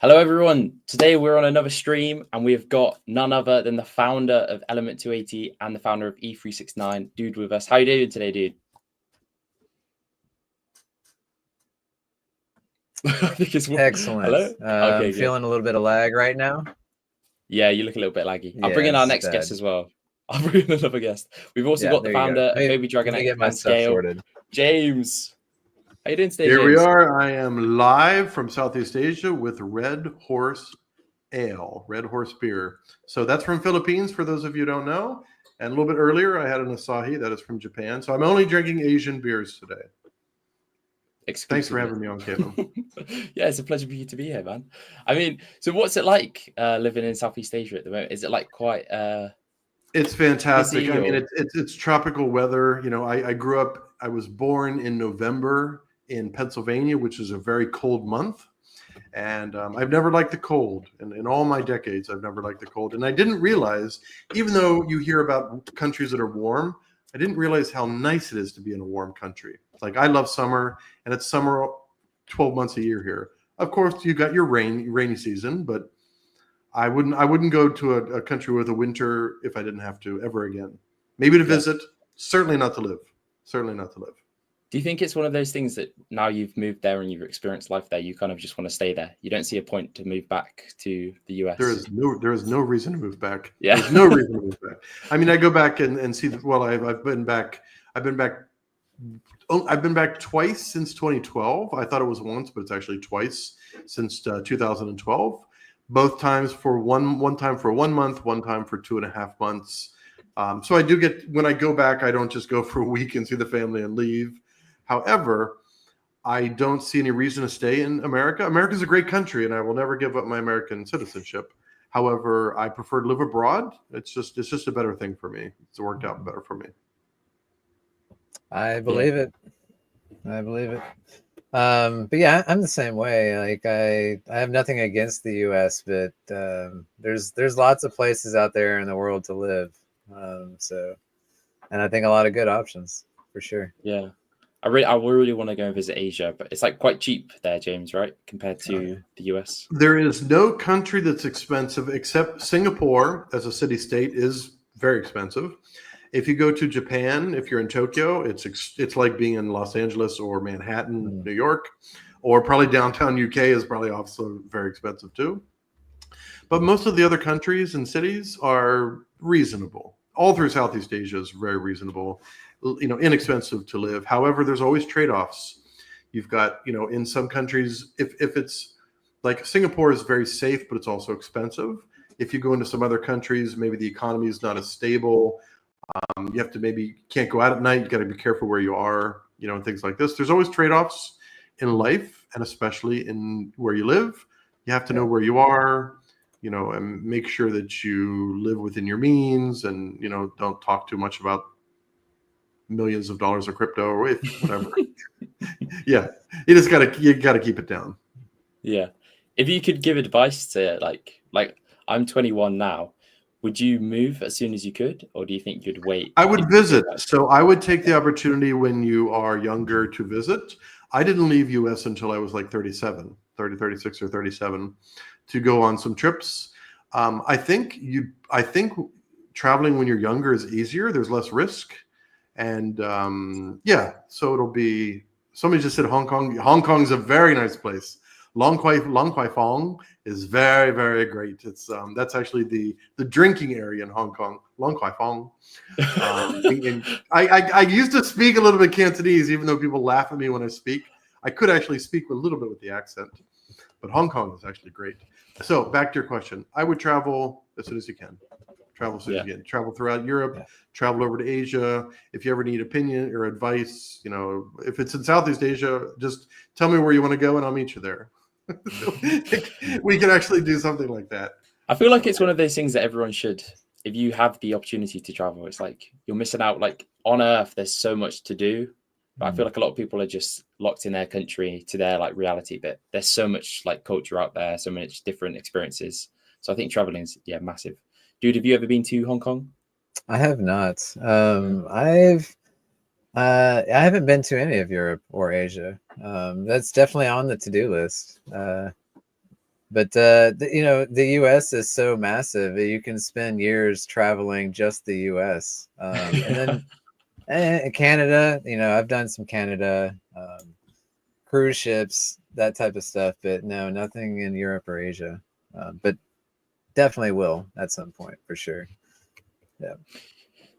Hello, everyone. Today we're on another stream, and we've got none other than the founder of Element 280 and the founder of E369, Dude, with us. How you doing today, dude? I think it's excellent. Hello? Okay, I'm feeling a little bit of lag right now. Yeah, you look a little bit laggy. I'll bring in our next guest as well. I'll bring in another guest. We've also got the founder of Baby Dragon X and Scale, sorted. James. How you doing today, Here James? we are. I am live from Southeast Asia with Red Horse Ale, Red Horse Beer. So that's from Philippines, for those of you who don't know. And a little bit earlier, I had an Asahi that is from Japan. So I'm only drinking Asian beers today. Thanks for having me on, Caleb. Yeah, it's a pleasure for you to be here, man. I mean, so what's it like living in Southeast Asia at the moment? Is it like quite... It's fantastic. I mean, it's tropical weather. You know, I grew up, I was born in November in Pennsylvania, which is a very cold month. And I've never liked the cold. And in all my decades, I've never liked the cold. And I didn't realize, even though you hear about countries that are warm, I didn't realize how nice it is to be in a warm country. Like, I love summer, and it's summer 12 months a year here. Of course, you got your rainy season, but I wouldn't go to a country with a winter if I didn't have to ever again. Maybe to visit, certainly not to live. Certainly not to live. Do you think it's one of those things that now you've moved there and you've experienced life there, you kind of just want to stay there? You don't see a point to move back to the US? There is no reason to move back. Yeah. There's no reason to move back. I mean, I go back and see. Well, I've been back twice since 2012. I thought it was once, but it's actually twice since 2012. Both times for one time for 1 month, one time for 2.5 months. So I do get, when I go back, I don't just go for a week and see the family and leave. However, I don't see any reason to stay in America. America's a great country, and I will never give up my American citizenship. However, I prefer to live abroad. It's just a better thing for me. It's worked out better for me. I believe it. I believe it. But yeah, I'm the same way. Like I have nothing against the US, but there's lots of places out there in the world to live. And I think a lot of good options for sure. Yeah. I really want to go and visit Asia, but it's like quite cheap there, James, right? Compared to the US. There is no country that's expensive except Singapore as a city-state is very expensive. If you go to Japan, if you're in Tokyo, it's like being in Los Angeles or Manhattan, New York, or probably downtown UK is probably also very expensive too. But most of the other countries and cities are reasonable. All through Southeast Asia is very reasonable, you know, inexpensive to live. However, there's always trade-offs. You've got, you know, in some countries, if it's like Singapore is very safe, but it's also expensive. If you go into some other countries, maybe the economy is not as stable. You have to maybe can't go out at night. You got to be careful where you are, you know, and things like this. There's always trade-offs in life, and especially in where you live. You have to know where you are, you know, and make sure that you live within your means, and you know, don't talk too much about millions of dollars of crypto or whatever. Yeah, you gotta keep it down. Yeah, if you could give advice to like I'm 21 now. Would you move as soon as you could, or do you think you'd wait? I would visit. So I would take the opportunity when you are younger to visit. I didn't leave US until I was like 36 or 37 to go on some trips. I think traveling when you're younger is easier. There's less risk. And yeah, so it'll be, somebody just said Hong Kong. Hong Kong is a very nice place. Long Kwai Fong is very, very great. It's that's actually the drinking area in Hong Kong. Long Kwai Fong. I used to speak a little bit Cantonese, even though people laugh at me when I speak. I could actually speak a little bit with the accent, but Hong Kong is actually great. So back to your question, I would travel as soon as you can. Travel as soon as you can. Travel throughout Europe. Travel over to Asia. If you ever need opinion or advice, you know, if it's in Southeast Asia, just tell me where you want to go, and I'll meet you there. We can actually do something like that. I feel like it's one of those things that everyone should, if you have the opportunity to travel, it's like you're missing out. Like on Earth, there's so much to do, but I feel like a lot of people are just locked in their country to their like reality. But there's so much like culture out there, so much different experiences. So I think traveling is massive. Dude, have you ever been to Hong Kong? I have not. I haven't been to any of Europe or Asia. That's definitely on the to-do list. But the U.S. is so massive that you can spend years traveling just the U.S. And then Canada. I've done some Canada cruise ships, that type of stuff. But no, nothing in Europe or Asia. But definitely will at some point for sure. Yeah.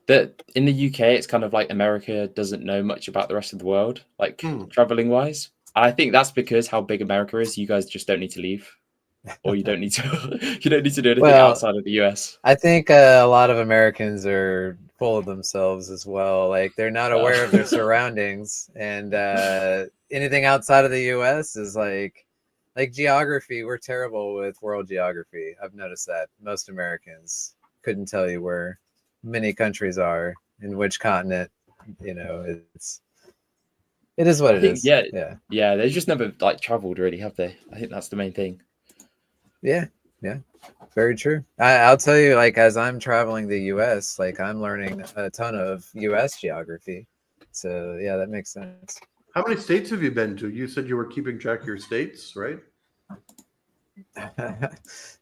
That in the UK, it's kind of like America doesn't know much about the rest of the world, like traveling wise. I think that's because how big America is. You guys just don't need to leave, or you don't need to. You don't need to do anything outside of the US. I think a lot of Americans are full of themselves as well. Like they're not aware of their surroundings, and anything outside of the US is like geography. We're terrible with world geography. I've noticed that most Americans couldn't tell you where many countries are in which continent. It is what it is. Yeah. They've just never like traveled, really, have they? I think that's the main thing. Yeah, very true. I'll tell you, like, as I'm traveling the US, like I'm learning a ton of US geography. So yeah, that makes sense. How many states have you been to? You said you were keeping track of your states, right?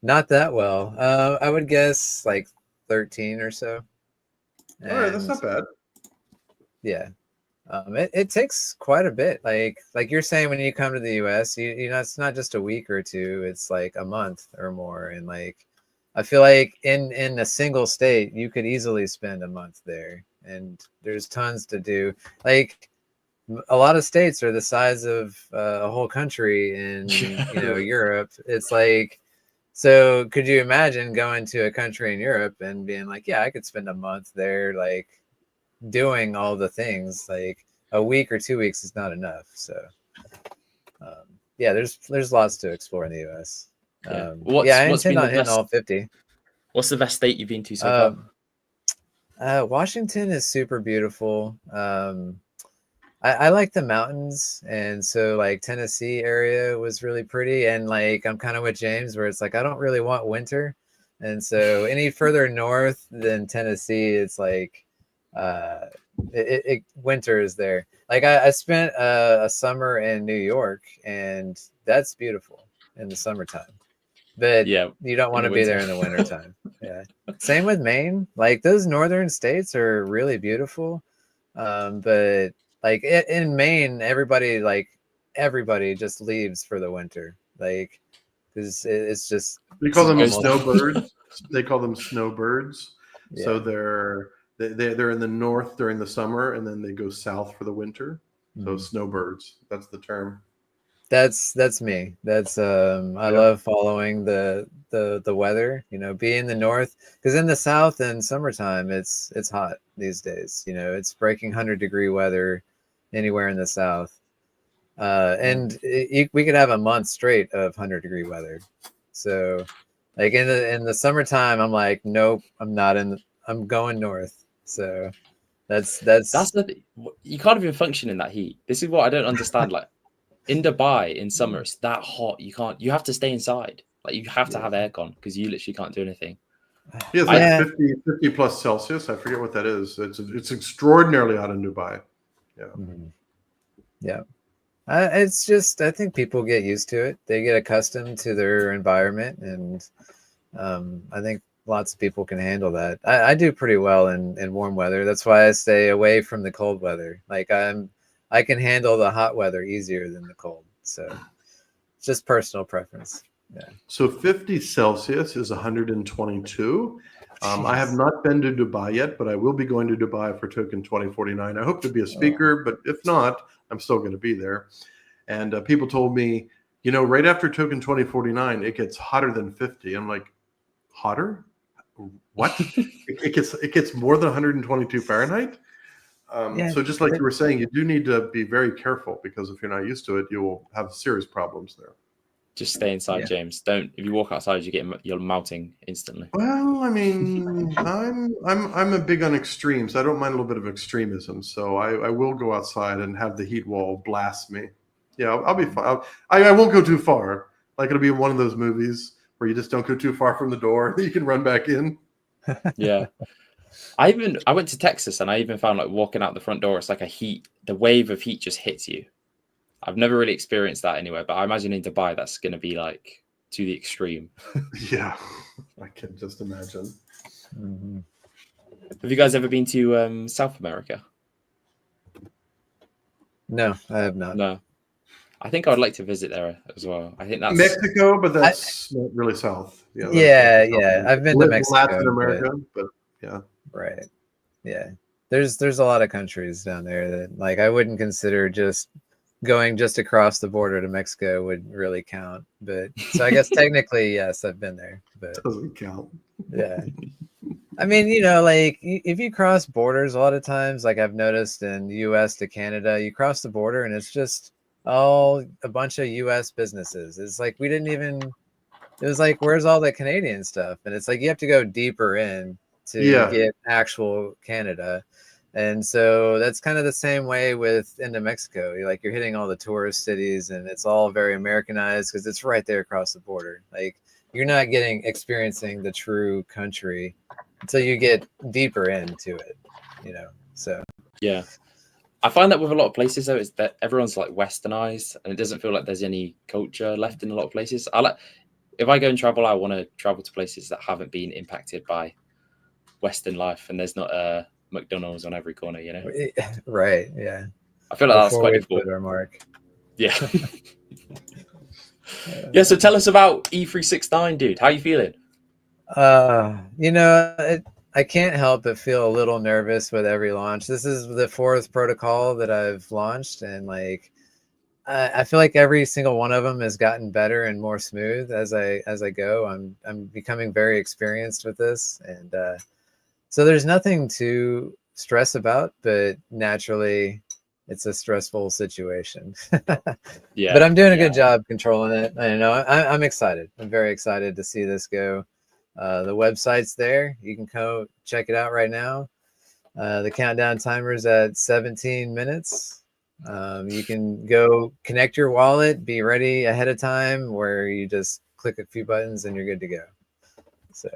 Not that well. I would guess like 13 or so. All right, that's not bad. Yeah. It takes quite a bit. Like you're saying, when you come to the US, you know, it's not just a week or two, it's like a month or more. And like, I feel like in a single state, you could easily spend a month there, and there's tons to do. Like a lot of states are the size of a whole country in, Europe. It's like, so could you imagine going to a country in Europe and being like, yeah, I could spend a month there, like doing all the things. Like a week or 2 weeks is not enough. So yeah, there's lots to explore in the US. I intend on hitting all 50. What's the best state you've been to so far? Washington is super beautiful. I like the mountains, and so like Tennessee area was really pretty. And like I'm kind of with James, where it's like I don't really want winter, and so any further north than Tennessee, it's like winter is there. Like I spent a summer in New York, and that's beautiful in the summertime, but you don't want to be there in the wintertime. Yeah, same with Maine. Like those northern states are really beautiful, but like in Maine, everybody just leaves for the winter, like because it's just, they call them snowbirds. They call them snowbirds. Yeah. So they're in the north during the summer, and then they go south for the winter. So snowbirds, that's the term. That's me. That's I love following the weather, be in the north, because in the south in summertime it's hot these days. It's breaking 100-degree weather anywhere in the south, and we could have a month straight of 100-degree weather. So like in the summertime, I'm like, nope, I'm going north. So that's the you can't even function in that heat. This is what I don't understand. Like in Dubai in summer, it's that hot. You have to stay inside. Like you have to have aircon because you literally can't do anything. Yeah, it's like 50 plus Celsius. I forget what that is. It's extraordinarily hot in Dubai. Yeah. Mm-hmm. Yeah. It's just, I think people get used to it. They get accustomed to their environment, and I think lots of people can handle that. I do pretty well in warm weather. That's why I stay away from the cold weather. Like I can handle the hot weather easier than the cold. So it's just personal preference. Yeah. So 50 Celsius is 122. I have not been to Dubai yet, but I will be going to Dubai for Token 2049. I hope to be a speaker, but if not, I'm still going to be there. And people told me, right after Token 2049, it gets hotter than 50. I'm like, hotter? What? it gets more than 122 Fahrenheit? So just like you were saying, you do need to be very careful, because if you're not used to it, you will have serious problems there. Just stay inside, James. Don't. If you walk outside, you're melting instantly. Well, I mean, I'm a big on extremes. I don't mind a little bit of extremism, so I will go outside and have the heat wall blast me. Yeah, I'll be fine. I won't go too far. Like it'll be one of those movies where you just don't go too far from the door. You can run back in. Yeah. I went to Texas, and I even found like walking out the front door, it's like the wave of heat just hits you. I've never really experienced that anywhere, but I imagine in Dubai that's going to be like to the extreme. Yeah, I can just imagine. Mhm. Have you guys ever been to South America? No, I have not. No. I think I would like to visit there as well. I think that's Mexico, but that's not really south. Yeah, Yeah, that's yeah. South I've been to Latin Mexico, America, but yeah. right. Yeah. There's a lot of countries down there that like I wouldn't consider just going just across the border to Mexico would really count. But so I guess technically, yes, I've been there. But Doesn't count. yeah. I mean, like if you cross borders a lot of times, like I've noticed in the US to Canada, you cross the border and it's just all a bunch of US businesses. It's like we didn't even it was like, where's all the Canadian stuff? And it's like you have to go deeper in to Yeah. get actual Canada. And so that's kind of the same way with into Mexico. You're hitting all the tourist cities and it's all very Americanized because it's right there across the border. Like you're not experiencing the true country until you get deeper into it, So yeah. I find that with a lot of places though, is that everyone's like westernized and it doesn't feel like there's any culture left in a lot of places. If I go and travel, I want to travel to places that haven't been impacted by Western life and there's not a McDonald's on every corner, right, yeah. I feel like that's Before quite we difficult. put our mark. Yeah. Yeah, so tell us about E369, dude. How are you feeling? I can't help but feel a little nervous with every launch. This is the fourth protocol that I've launched, and like I feel like every single one of them has gotten better and more smooth as I go. I'm becoming very experienced with this, and so there's nothing to stress about, but naturally it's a stressful situation. Yeah, but I'm doing a good job controlling it. I'm excited. I'm very excited to see this go. The website's there. You can go check it out right now. The countdown timer is at 17 minutes. You can go connect your wallet, be ready ahead of time, where you just click a few buttons and you're good to go. So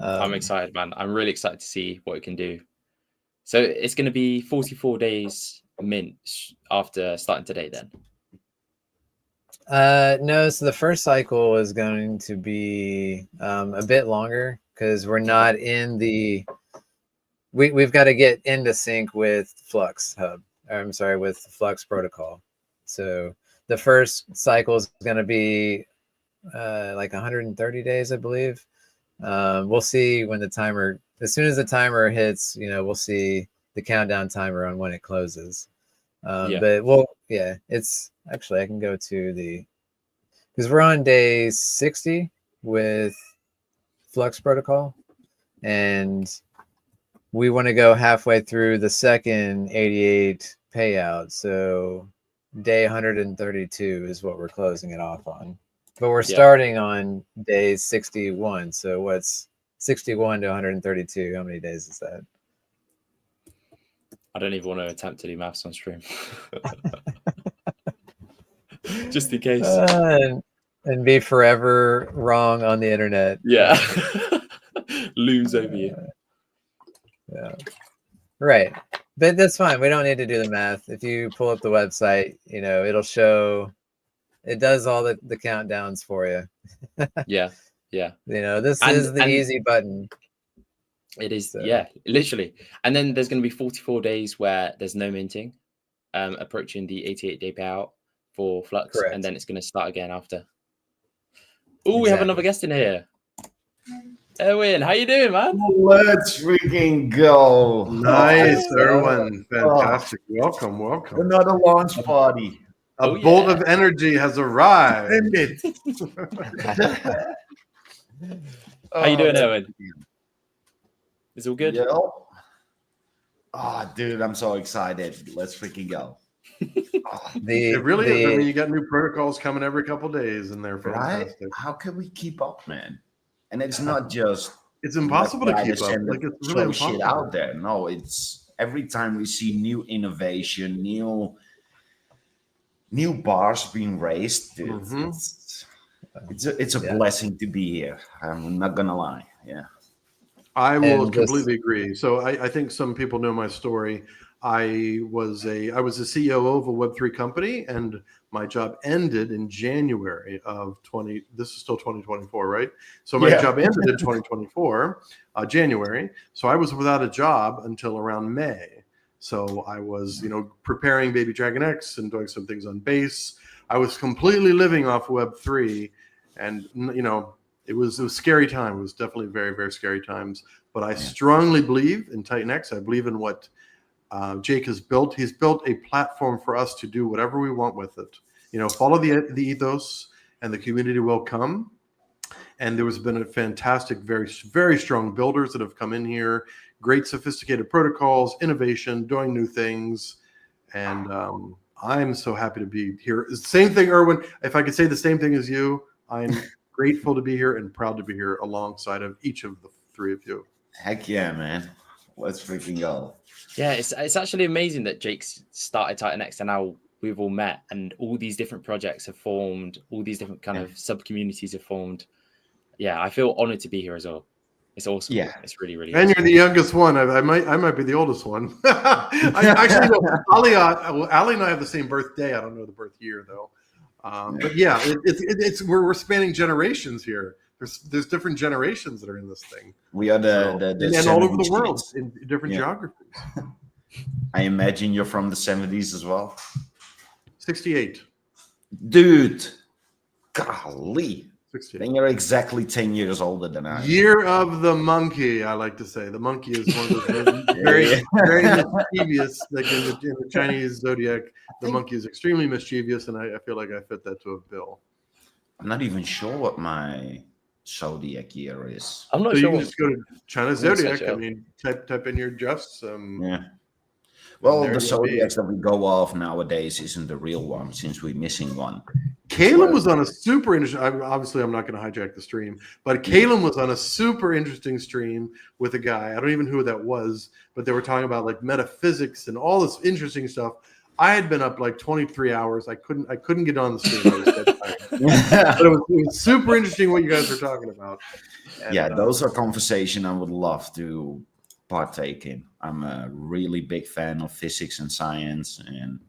I'm excited, man. I'm really excited to see what it can do. So it's going to be 44 days mint after starting today then? No, so the first cycle is going to be a bit longer because we're not in the we've got to get into sync with Flux Hub. I'm sorry, with Flux protocol. So the first cycle is going to be like 130 days, I believe. We'll see when the timer, as soon as the timer hits, we'll see the countdown timer on when it closes. But it's actually, I can go to because we're on day 60 with Flux protocol, and we want to go halfway through the second 88 payout. So day 132 is what we're closing it off on. But we're starting on day 61. So what's 61 to 132? How many days is that? I don't even want to attempt to do maths on stream. Just in case. And be forever wrong on the internet. Yeah. Lose over you. Yeah. Right. But that's fine. We don't need to do the math. If you pull up the website, it'll show, it does all the countdowns for you. Yeah. Yeah. This is the easy button. It is. So. Yeah, literally. And then there's going to be 44 days where there's no minting, approaching the 88-day payout for Flux. Correct. And then it's going to start again after. Oh, we have another guest in here. Erwin, how you doing, man? Let's freaking go. Nice, Erwin. Fantastic. Welcome. Another launch party. A bolt of energy has arrived. How you doing, Erwin? Is it all good? Yeah. Oh, dude, I'm so excited. Let's freaking go. It really is. I mean, you got new protocols coming every couple days, and they're fantastic. Right? How can we keep up, man? And it's not just it's impossible to keep up. Like it's really impossible. Shit out there. No, it's every time we see new innovation, new bars being raised. Dude, mm-hmm. It's a blessing to be here. I'm not gonna lie. Yeah. I will completely agree. So I think some people know my story. I was a COO of a Web3 company, and My job ended in January of 20. This is still 2024, right? So my job ended in 2024, January. So I was without a job until around May. So I was, preparing Baby Dragon X and doing some things on base. I was completely living off Web3, and it was a scary time. It was definitely very, very scary times. But I strongly believe in Titan X. I believe in what Jake has built. He's built a platform for us to do whatever we want with it. Follow the ethos, and the community will come. And there has been a fantastic, very, very strong builders that have come in here. Great, sophisticated protocols, innovation, doing new things, and I'm so happy to be here. Same thing, Erwin. If I could say the same thing as you, I'm grateful to be here and proud to be here alongside of each of the three of you. Heck yeah, man! Let's freaking go. Yeah, it's actually amazing that Jake's started Titan X and now we've all met and all these different projects have formed, all these different kind of sub-communities have formed. Yeah, I feel honored to be here as well. It's awesome. Yeah, it's really, really. And awesome. You're the youngest one. I might be the oldest one. I actually know Ali and I have the same birthday. I don't know the birth year though. But yeah, it's we're spanning generations here. There's different generations that are in this thing. We are the and all over the world in different geographies. I imagine you're from the 70s as well. 68. Dude, golly. 68. Then you're exactly 10 years older than I am. Year of the monkey, I like to say. The monkey is one of those very, very mischievous, like in the Chinese zodiac. The monkey is extremely mischievous, and I feel like I fit that to a bill. I'm not even sure what my zodiac year is. I'm not so sure. You can just go to China Zodiac. I mean, type in your Jeffs. Yeah. Well, the zodiacs that we go off nowadays isn't the real one, since we're missing one. Caleb was on a super interesting. Obviously, I'm not going to hijack the stream, but Caleb was on a super interesting stream with a guy. I don't even know who that was, but they were talking about like metaphysics and all this interesting stuff. I had been up like 23 hours. I couldn't get on the stream. I was dead tired. But it was super interesting what you guys were talking about. And, those are conversation I would love to partake in. I'm a really big fan of physics and science and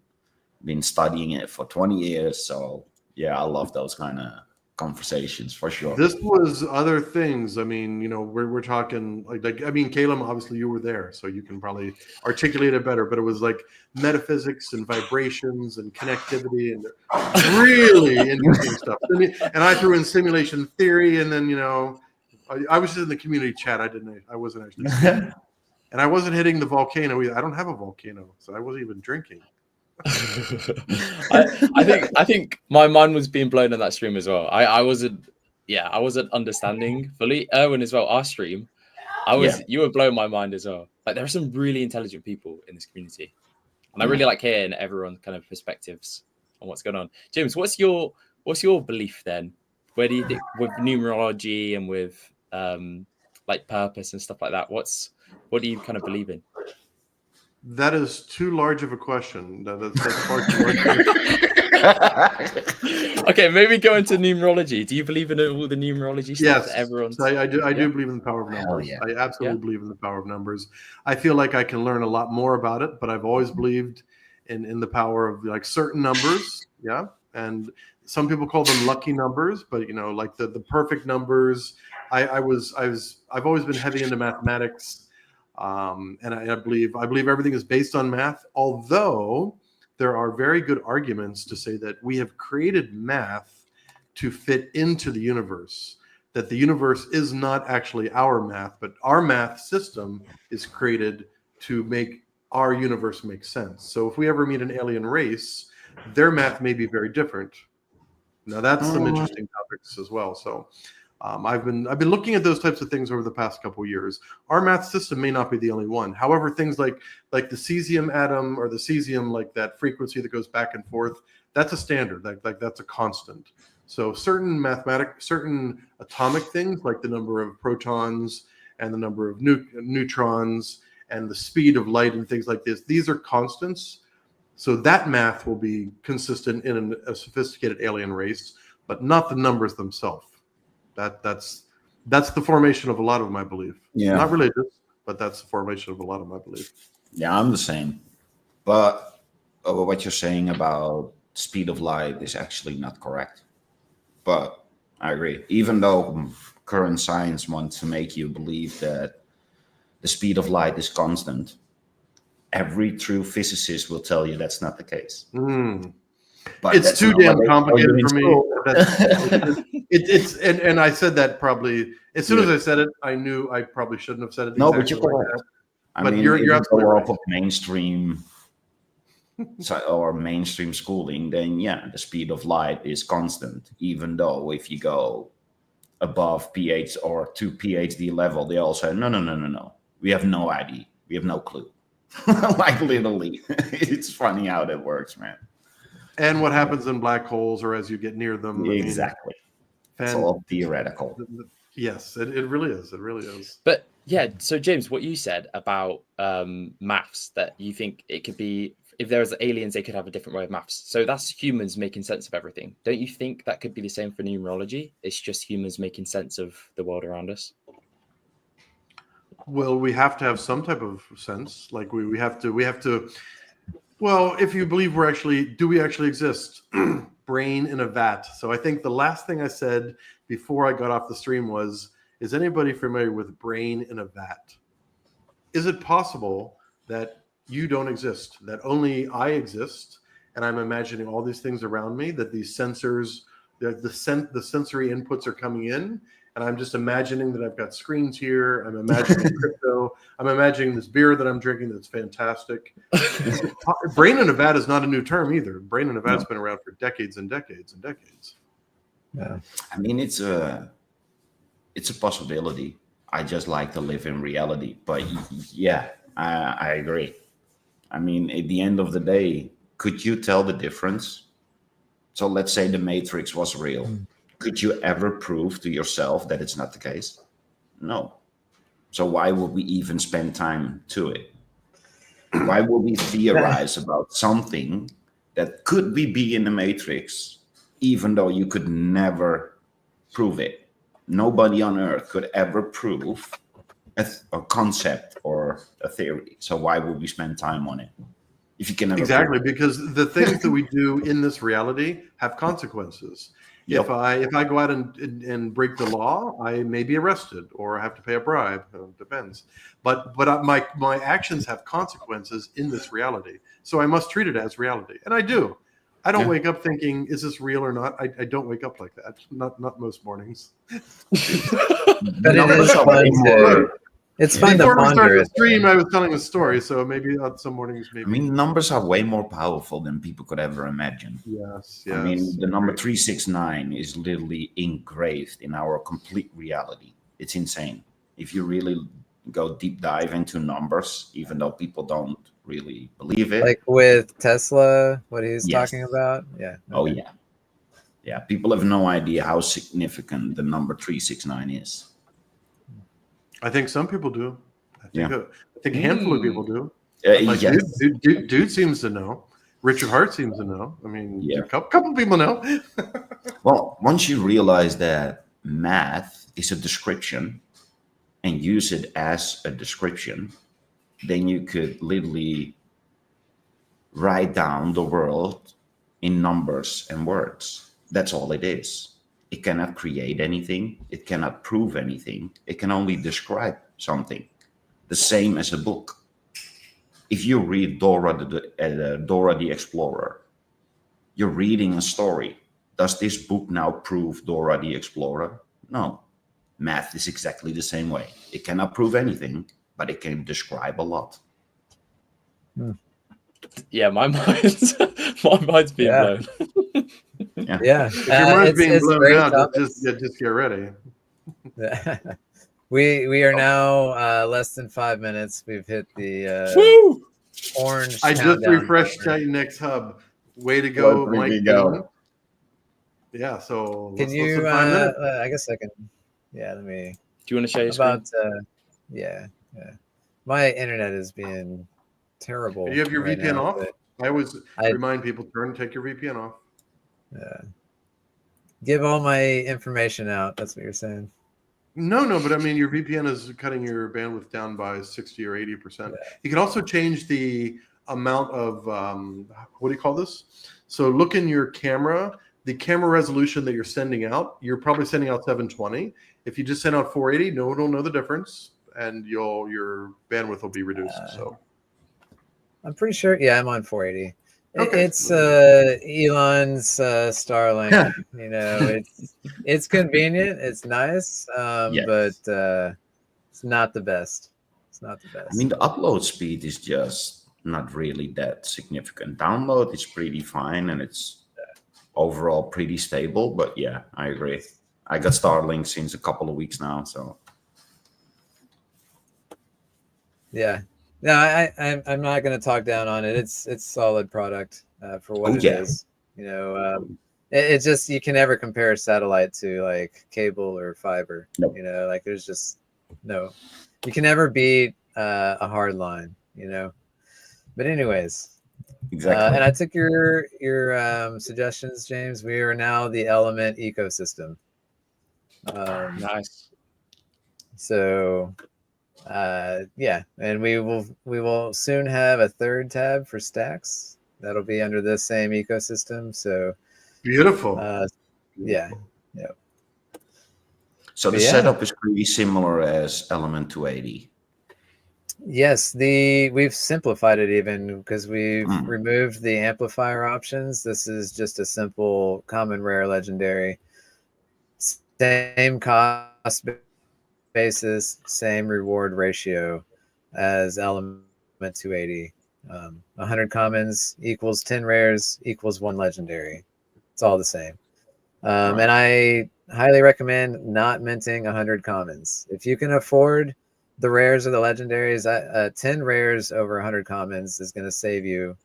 been studying it for 20 years. So yeah, I love those kind of conversations for sure. This was other things. I mean, we're talking like I mean, Caleb, obviously you were there, so you can probably articulate it better, but it was like metaphysics and vibrations and connectivity and really interesting stuff. And I threw in simulation theory, and then I was just in the community chat. I wasn't actually and I wasn't hitting the volcano either. I don't have a volcano, so I wasn't even drinking. I think my mind was being blown on that stream as well. I wasn't understanding fully. Erwin as well, our stream. You were blowing my mind as well. Like there are some really intelligent people in this community. And I really like hearing everyone's kind of perspectives on what's going on. James, what's your belief then? Where do you think with numerology and with like purpose and stuff like that? What do you kind of believe in? That is too large of a question. That's far too large. Okay, maybe go into numerology. Do you believe in all the numerology stuff? Yes, Everyone's... I do believe in the power of numbers. Yeah. I absolutely believe in the power of numbers. I feel like I can learn a lot more about it, but I've always believed in the power of like certain numbers. Yeah, and some people call them lucky numbers, but like the perfect numbers. I've always been heavy into mathematics. And I believe everything is based on math, although there are very good arguments to say that we have created math to fit into the universe, that the universe is not actually our math, but our math system is created to make our universe make sense. So if we ever meet an alien race, their math may be very different. Now that's some interesting topics as well. So I've been looking at those types of things over the past couple of years. Our math system may not be the only one. However, things like the cesium atom or the cesium, like that frequency that goes back and forth, that's a standard. Like that's a constant. So certain atomic things like the number of protons and the number of neutrons and the speed of light and things like this, these are constants. So that math will be consistent in a sophisticated alien race, but not the numbers themselves. That's the formation of a lot of my belief. Yeah. Not religious, but that's the formation of a lot of my belief. Yeah, I'm the same. But what you're saying about speed of light is actually not correct. But I agree. Even though current science wants to make you believe that the speed of light is constant, every true physicist will tell you that's not the case. But It's that's too not what damn they tell you complicated in for me. school. It's and I said that probably as soon as I said it, I knew I probably shouldn't have said it. No, but exactly you're like correct. that. I But mean, you're if you absolutely go right. off of mainstream or mainstream schooling, then yeah, the speed of light is constant. Even though if you go above PhD or to PhD level, they all say, no. We have no idea. We have no clue. Like literally, it's funny how that works, man. And what happens in black holes or as you get near them. Exactly. It's all theoretical. Yes, it really is. It really is. But yeah, so James, what you said about maths, that you think it could be, if there was aliens, they could have a different way of maths. So that's humans making sense of everything. Don't you think that could be the same for numerology? It's just humans making sense of the world around us. Well, we have to have some type of sense. Like we have to. Well, if you believe do we actually exist? Brain in a vat. So I think the last thing I said before I got off the stream was, is anybody familiar with brain in a vat? Is it possible that you don't exist, that only I exist, and I'm imagining all these things around me, that these sensors, the sensory inputs are coming in, and I'm just imagining that I've got screens here, I'm imagining crypto, I'm imagining this beer that I'm drinking that's fantastic. Brain in a vat is not a new term either. Brain in a vat's been around for decades and decades and decades. Yeah. I mean, it's a possibility. I just like to live in reality. But yeah, I agree. I mean, at the end of the day, could you tell the difference? So let's say the Matrix was real. Could you ever prove to yourself that it's not the case? No. So why would we even spend time to it? Why would we theorize about something that could be in the Matrix, even though you could never prove it? Nobody on Earth could ever prove a concept or a theory. So why would we spend time on it if you can never exactly prove it? Because the things that we do in this reality have consequences. Yep. If I go out and break the law, I may be arrested or have to pay a bribe. It depends. But my actions have consequences in this reality, so I must treat it as reality, and I do. I don't wake up thinking, "Is this real or not?" I don't wake up like that. Not most mornings. But it is fun to. It's fun to Before we ponder started it. the stream, I was telling a story, so maybe on some mornings, maybe. I mean, numbers are way more powerful than people could ever imagine. Yes. I mean, the number 369 is literally engraved in our complete reality. It's insane. If you really go deep dive into numbers, even though people don't really believe it. Like with Tesla, what he's Yes. talking about. Yeah. Oh, yeah. Yeah, people have no idea how significant the number 369 is. I think some people do. I think a handful of people do. Like Yes. dude seems to know. Richard Hart seems to know. I mean, a couple people know. Well, once you realize that math is a description and use it as a description, then you could literally write down the world in numbers and words. That's all it is. It cannot create anything. It cannot prove anything. It can only describe something. The same as a book. If you read Dora the Explorer, you're reading a story. Does this book now prove Dora the Explorer? No. Math is exactly the same way. It cannot prove anything, but it can describe a lot. Yeah, my mind's being blown. Yeah. If your mind's being blown out, topics. just get ready. We are now less than 5 minutes. We've hit the orange. I just countdown refreshed button. Titan Hub. Way to go, Mike. Go. Yeah. So Can you? 5 minutes. I guess I can. Yeah. Let me. Do you want to share your About. screen? Yeah. My internet is being terrible. Do you have your right VPN now, off? but I always remind people, take your VPN off. Give all my information out. That's what you're saying. No, but I mean, your VPN is cutting your bandwidth down by 60 or 80%. You can also change the amount of, what do you call this? So look in your camera, the camera resolution that you're sending out, you're probably sending out 720. If you just send out 480, no one will know the difference, and your bandwidth will be reduced. So I'm pretty sure. Yeah, I'm on 480. Okay. It's Elon's Starlink. You know, it's convenient. It's nice, Yes. but it's not the best. It's not the best. I mean, the upload speed is just not really that significant. Download is pretty fine, and it's overall pretty stable. But yeah, I agree. I got Starlink since a couple of weeks now, so yeah. No, I'm not going to talk down on it. It's solid product for what it yeah. is. You know, it's just you can never compare satellite to like cable or fiber. Nope. You know, like there's just no. You can never beat a hard line. You know. But anyways, exactly. and I took your suggestions, James. We are now the Element ecosystem. Nice. So. Yeah, and we will soon have a third tab for stacks that'll be under the same ecosystem. So beautiful. Yeah. So the setup is pretty similar as Element 280. Yes, we've simplified it even because we've removed the amplifier options. This is just a simple common rare legendary, same cost basis, same reward ratio as Element 280. 100 commons equals 10 rares equals 1 legendary. It's all the same. And I highly recommend not minting 100 commons. If you can afford the rares or the legendaries, 10 rares over 100 commons is going to save you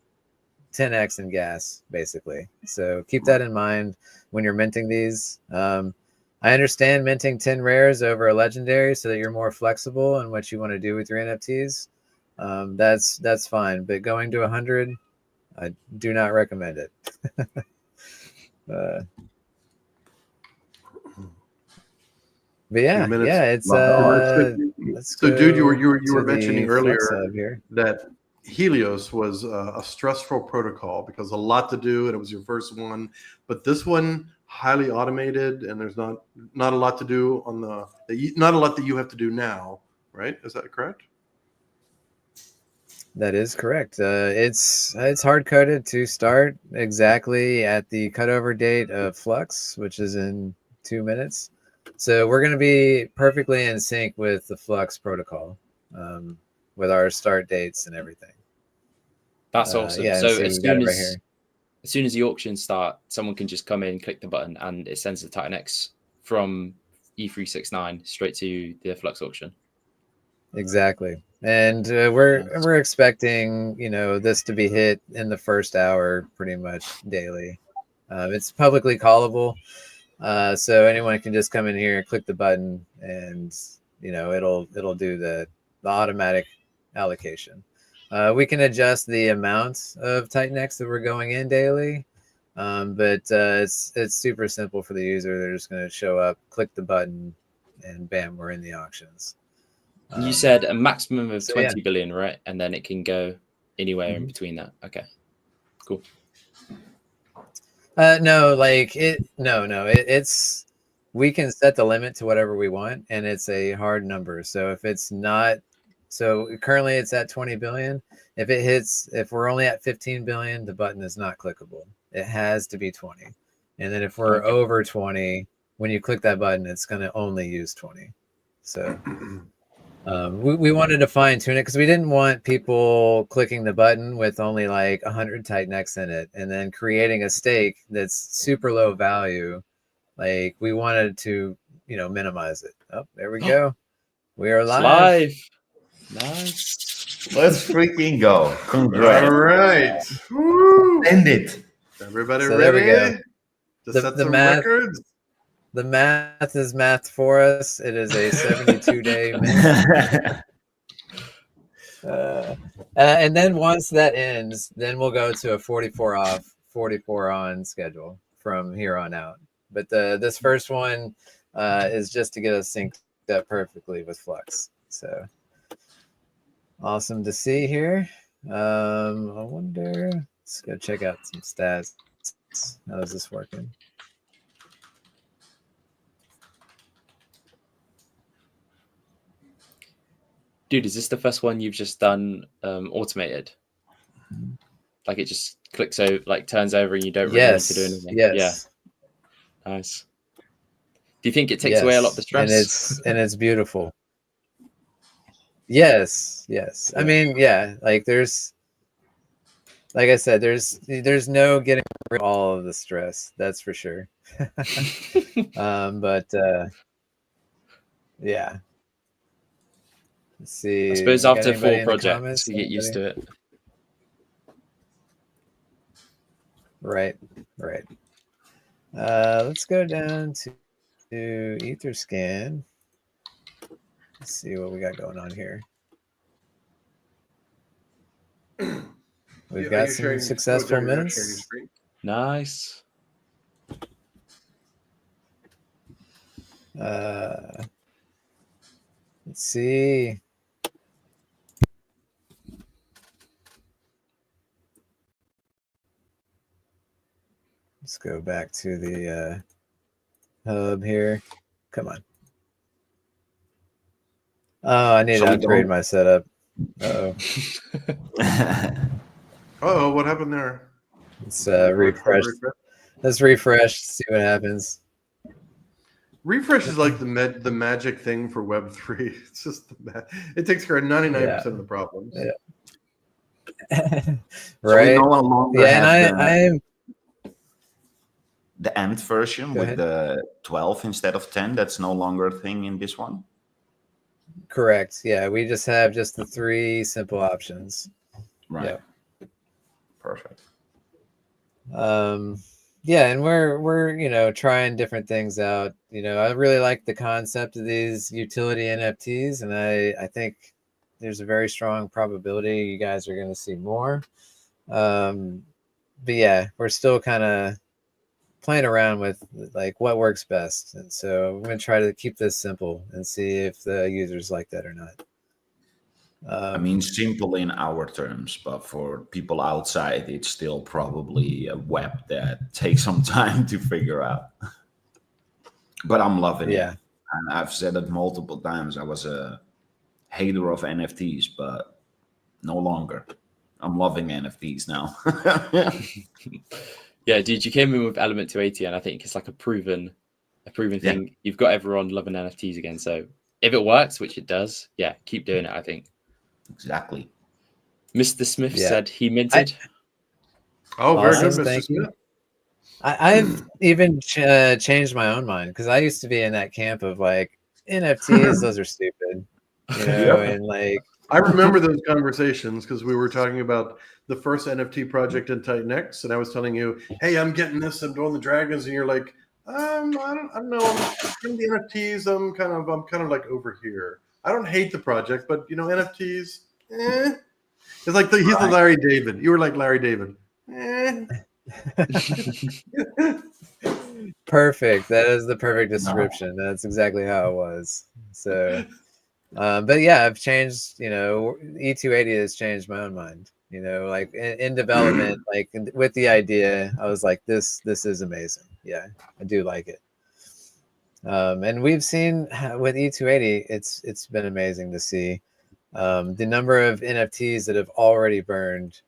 10x in gas, basically. So keep that in mind when you're minting these. I understand minting 10 rares over a legendary so that you're more flexible in what you want to do with your NFTs. That's fine, but going to 100, I do not recommend it. But yeah, it's so dude, you were mentioning earlier here that Helios was a stressful protocol because a lot to do, and it was your first one. But this one, highly automated, and there's not a lot to do on not a lot that you have to do now, right? Is that correct? That is correct. It's hard coded to start exactly at the cutover date of Flux, which is in 2 minutes. So we're going to be perfectly in sync with the Flux protocol, with our start dates and everything. That's awesome. Yeah, so as soon as the auctions start, someone can just come in, click the button, and it sends the Titan X from E369 straight to the Flux auction. Exactly. And we're expecting, this to be hit in the first hour pretty much daily. It's publicly callable. So anyone can just come in here and click the button and, it'll do the automatic allocation. We can adjust the amount of Titan X that we're going in daily. But it's super simple for the user. They're just going to show up, click the button, and bam, we're in the auctions. You said a maximum of 20 billion, right? And then it can go anywhere in between that. Okay, cool. It's we can set the limit to whatever we want, and it's a hard number. So if it's not, so currently it's at 20 billion. If we're only at 15 billion, the button is not clickable. It has to be 20. And then if we're over 20, when you click that button, it's going to only use 20. So we wanted to fine tune it because we didn't want people clicking the button with only like 100 Titan X in it and then creating a stake that's super low value. Like we wanted to, minimize it. Oh, there we go. We are live. Nice. Let's freaking go. Congrats. All right. Woo. End it. Everybody So ready? there we go. To set some records? The math is math for us. It is a 72-day minute. And then once that ends, then we'll go to a 44 off, 44 on schedule from here on out. But this first one is just to get us synced up perfectly with Flux. So awesome to see here. I wonder. Let's go check out some stats. How is this working? Dude, is this the first one you've just done automated? Like it just clicks over, like turns over, and you don't really need to do anything. Yes. Yeah, nice. Do you think it takes away a lot of the stress? And it's beautiful. Yes. Yeah. I mean, yeah, like like I said, there's no getting rid of all of the stress. That's for sure. But yeah. Let's see. I suppose Got after anybody 4 in the projects, comments? you get used to it. Right. Let's go down to Etherscan. Let's see what we got going on here. We've got some successful mints. Nice. Let's see. Let's go back to the hub here. Come on. Oh, I need to upgrade my setup. Uh-oh. Oh, what happened there? Let's refresh. Let's refresh, see what happens. Refresh is like the magic thing for Web3. It's just it takes care of 99% of the problems. Yeah. Right. So and I'm the end version with the 12 instead of 10. That's no longer a thing in this one. Correct. Yeah, we just have just the 3 simple options. Right. Yeah. Perfect. Yeah, and we're trying different things out. I really like the concept of these utility NFTs, and I think there's a very strong probability you guys are going to see more. But yeah, we're still kind of playing around with like what works best, and so I'm going to try to keep this simple and see if the users like that or not. I mean, simple in our terms, but for people outside, it's still probably a web that takes some time to figure out. But I'm loving it. And I've said it multiple times. I was a hater of NFTs, but no longer. I'm loving NFTs now. Yeah, dude, you came in with Element 280, and I think it's like a proven thing. You've got everyone loving NFTs again. So if it works, which it does, keep doing it, I think. Exactly. Mr. Smith said he minted. Very good, Mr. Smith. I've even changed my own mind because I used to be in that camp of like NFTs, those are stupid, and like I remember those conversations because we were talking about the first NFT project in Titan X, and I was telling you, "Hey, I'm getting this. I'm doing the dragons," and you're like, "I don't know. I'm in the NFTs. I'm kind of like over here. I don't hate the project, but NFTs, It's like he's the Larry David. You were like Larry David. Perfect. That is the perfect description. That's exactly how it was. So, but yeah, I've changed. E280 has changed my own mind. Like in development, like with the idea, I was like, this is amazing. Yeah, I do like it. And we've seen with E280, it's been amazing to see the number of NFTs that have already burned.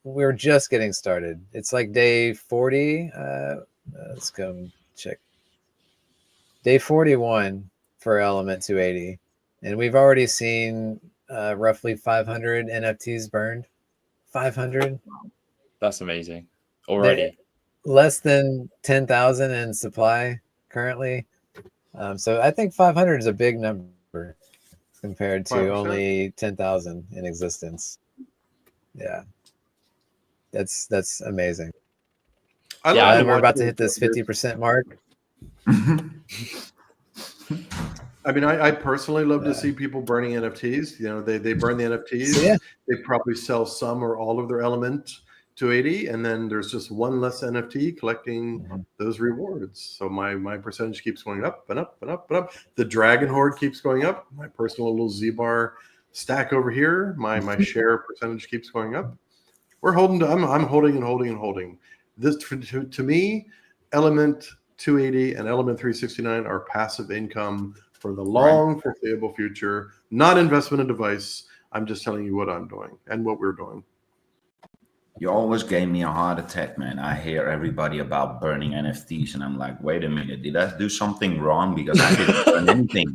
We're just getting started. It's like day 40. Let's go check. Day 41 for Element 280, and we've already seen roughly 500 NFTs burned. 500. That's amazing. Already. Less than 10,000 in supply currently. So I think 500 is a big number compared to 5%. Only 10,000 in existence. Yeah. That's amazing. We're about to hit this 50% mark. I mean, I personally love to see people burning NFTs. They burn the NFTs. They probably sell some or all of their Element 280, and then there's just one less NFT collecting those rewards. So my percentage keeps going up and up and up and up. The Dragon Horde keeps going up. My personal little Z-bar stack over here, my share percentage keeps going up. We're holding. I'm holding and holding and holding. This to me, Element 280 and Element 369 are passive income for the long foreseeable future, not investment in device. I'm just telling you what I'm doing and what we're doing. You always gave me a heart attack, man. I hear everybody about burning NFTs, and I'm like, wait a minute, did I do something wrong? Because I didn't burn anything.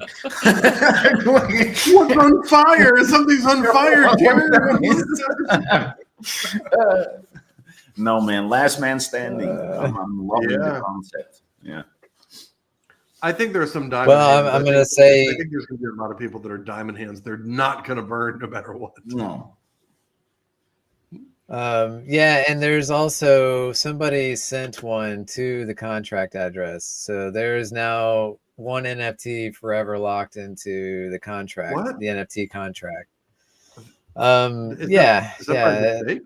What's on fire? Something's on fire, Jared. No, man, last man standing. I'm loving the concept. Yeah. I think there are some diamond Well, hands. I'm going to say, I think there's going to be a lot of people that are diamond hands. They're not going to burn no matter what. No. yeah, and there's also somebody sent one to the contract address. So there's now one NFT forever locked into the contract, What? the NFT contract. Is that by mistake?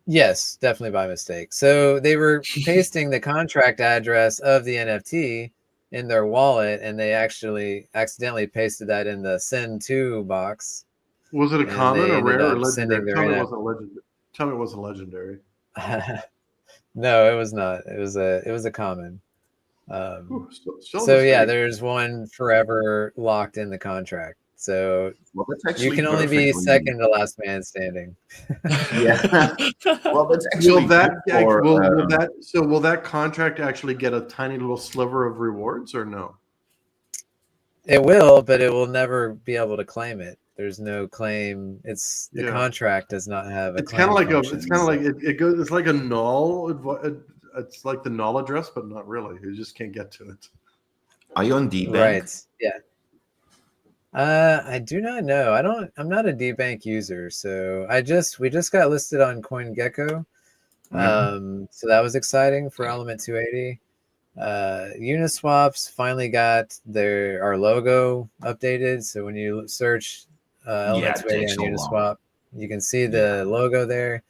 Yes, definitely by mistake. So they were pasting the contract address of the NFT in their wallet, and they actually accidentally pasted that in the send to box. Was it a common, a rare, or legendary? Tell me it wasn't legendary. No, it was not. It was a common. So yeah, there's one forever locked in the contract. So you can only be second to last man standing. Yeah. Well, that's actually will that contract actually get a tiny little sliver of rewards or no? It will, but it will never be able to claim it. There's no claim. It's the contract does not have a. It's kind of like it goes. It's like a null. It's like the null address, but not really. You just can't get to it. Are you on DBank? Right. Yeah. I do not know. I'm not a DBank user, so we just got listed on CoinGecko. So that was exciting for Element 280. Uniswap's finally got our logo updated. So when you search Element 280 on Uniswap, you can see the logo there.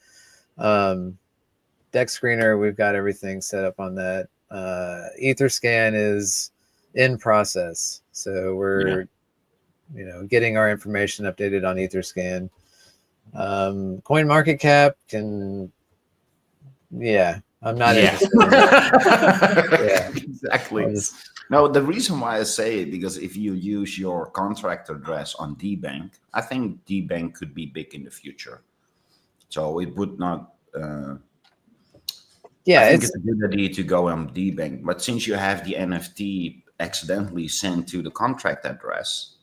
Deck Screener, we've got everything set up on that. Etherscan is in process. So we're getting our information updated on Etherscan. CoinMarketCap I'm not interested in that. Exactly. No, the reason why I say it, because if you use your contract address on DBank, I think DBank could be big in the future. So it would not... I think it's a good idea to go on DBank. But since you have the NFT accidentally sent to the contract address,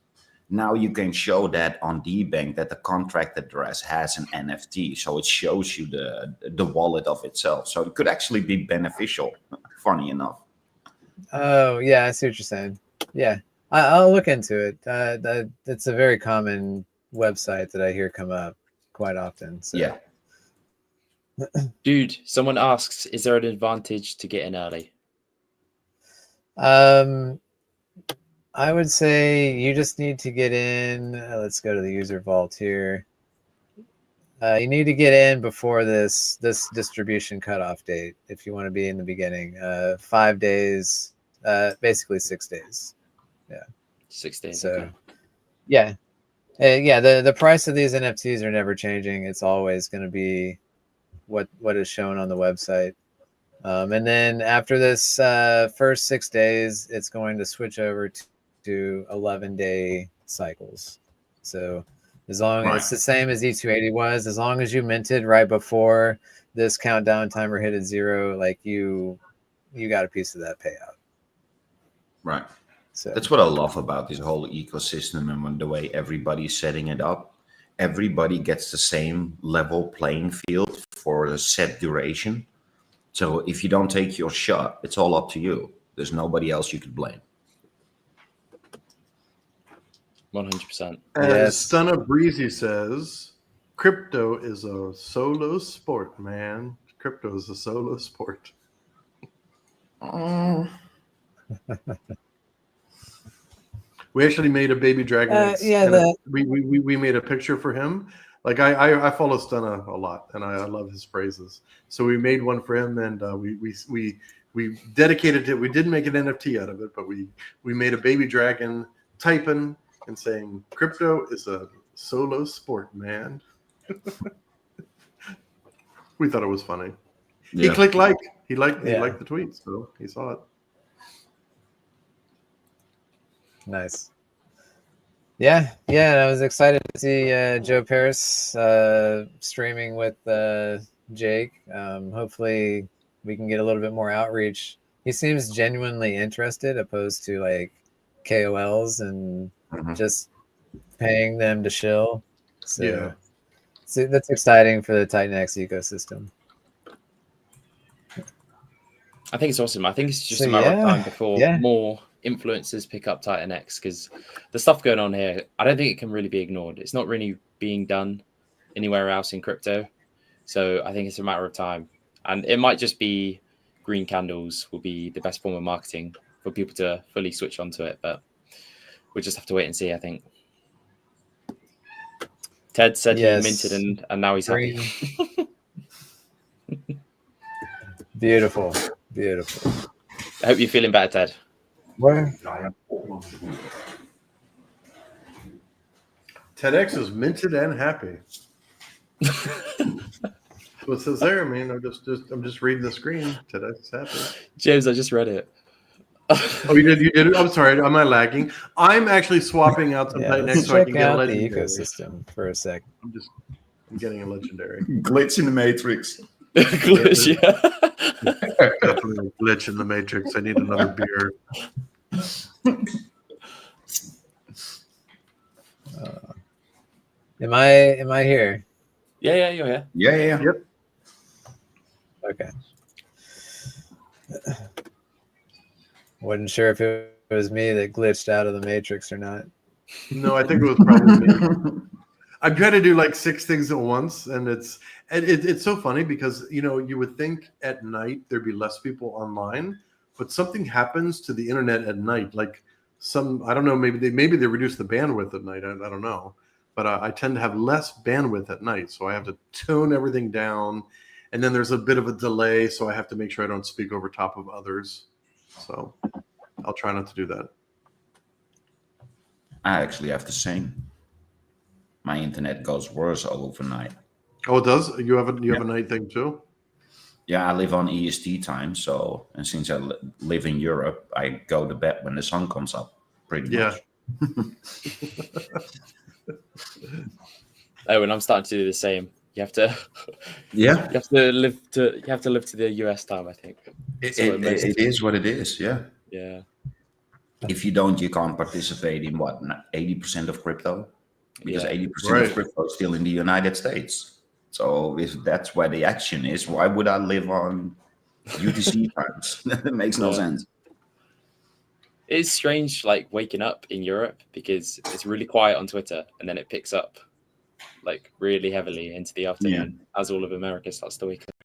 now you can show that on DBank that the contract address has an NFT. So it shows you the wallet of itself. So it could actually be beneficial, funny enough. Oh, yeah, I see what you're saying. Yeah, I'll look into it. It's a very common website that I hear come up quite often. So. Yeah. Dude, someone asks, is there an advantage to getting early? I would say you just need to get in. Let's go to the user vault here. You need to get in before this distribution cutoff date if you want to be in the beginning. 5 days, basically 6 days. Yeah, 6 days. So, okay. yeah. The price of these NFTs are never changing. It's always going to be what is shown on the website. And then after this first 6 days, it's going to switch over to 11-day cycles. So as long as it's the same as E280 was, as long as you minted right before this countdown timer hit at 0, like you got a piece of that payout. Right. So that's what I love about this whole ecosystem and the way everybody's setting it up. Everybody gets the same level playing field for a set duration. So if you don't take your shot, it's all up to you. There's nobody else you could blame. 100%. As Stunna Breezy says, crypto is a solo sport, man. Crypto is a solo sport. We actually made a baby dragon. We made a picture for him. Like I follow Stunna a lot, and I love his phrases. So we made one for him, and we dedicated it. We didn't make an NFT out of it, but we made a baby dragon typing and saying, "Crypto is a solo sport, man." We thought it was funny. Yeah. He clicked like. He liked Yeah. the tweet, so he saw it. Nice. Yeah, and I was excited to see Joe Paris streaming with Jake. Hopefully, we can get a little bit more outreach. He seems genuinely interested, opposed to like KOLs and just paying them to shill. So, that's exciting for the Titan X ecosystem. I think it's awesome. I think it's just a matter of time before more influencers pick up Titan X, because the stuff going on here, I don't think it can really be ignored. It's not really being done anywhere else in crypto. So I think it's a matter of time. And it might just be green candles will be the best form of marketing for people to fully switch onto it. But we'll just have to wait and see, I think. Ted said he minted and now he's happy. Beautiful. I hope you're feeling better, Ted. Where? TEDx is minted and happy. What says there? I mean, I'm just reading the screen. TEDx is happy. James, I just read it. Oh, you did it? I'm sorry. Am I lagging? I'm actually swapping out some Titan X so I can get a legendary. The ecosystem for a sec. I'm getting a legendary. Glitch in the Matrix. Glitch, yeah. Definitely a glitch in the Matrix. I need another beer. Am I here? Yeah, you're here. Yeah. Yep. Okay. Wasn't sure if it was me that glitched out of the Matrix or not. No, I think it was probably me. I'm trying to do like 6 things at once, and it's so funny because you would think at night there'd be less people online, but something happens to the internet at night. Like I don't know, maybe they reduce the bandwidth at night. I don't know, but I tend to have less bandwidth at night, so I have to tone everything down, and then there's a bit of a delay, so I have to make sure I don't speak over top of others. So I'll try not to do that. I actually have the same. My internet goes worse overnight. Oh, it does? You have a night thing too? Yeah, I live on EST time, and since I live in Europe, I go to bed when the sun comes up, pretty much. Oh, and I'm starting to do the same. You have to, you have to live to the US time, I think. It is what it is. Yeah. If you don't, you can't participate in 80% of crypto, because 80% of crypto is still in the United States. So if that's where the action is, why would I live on UTC times? That makes no sense. It's strange, like waking up in Europe, because it's really quiet on Twitter, and then it picks up like really heavily into the afternoon as all of America starts to wake up.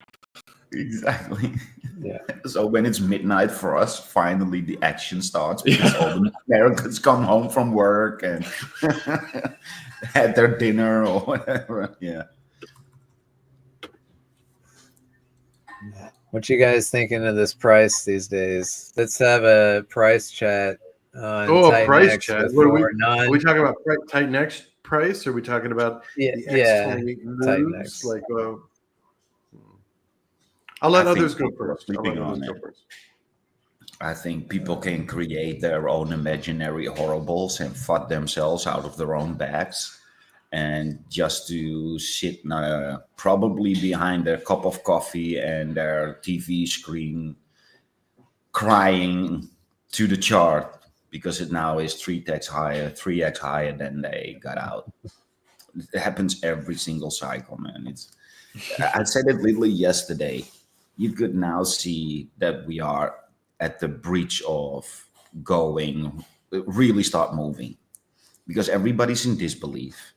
Exactly. Yeah. So when it's midnight for us, finally the action starts, because all the Americans come home from work and had their dinner or whatever. Yeah. What you guys thinking of this price these days? Let's have a price chat on Titan price X chat. before Are we talking about Titan X price? Or are we talking about the X28 moves? Titan X. Like, I'll let others go first. I think people can create their own imaginary horribles and fuck themselves out of their own bags, and just to sit probably behind their cup of coffee and their TV screen crying to the chart because it now is 3x higher than they got out. It happens every single cycle, man. I said it literally yesterday. You could now see that we are at the breach of really start moving, because everybody's in disbelief.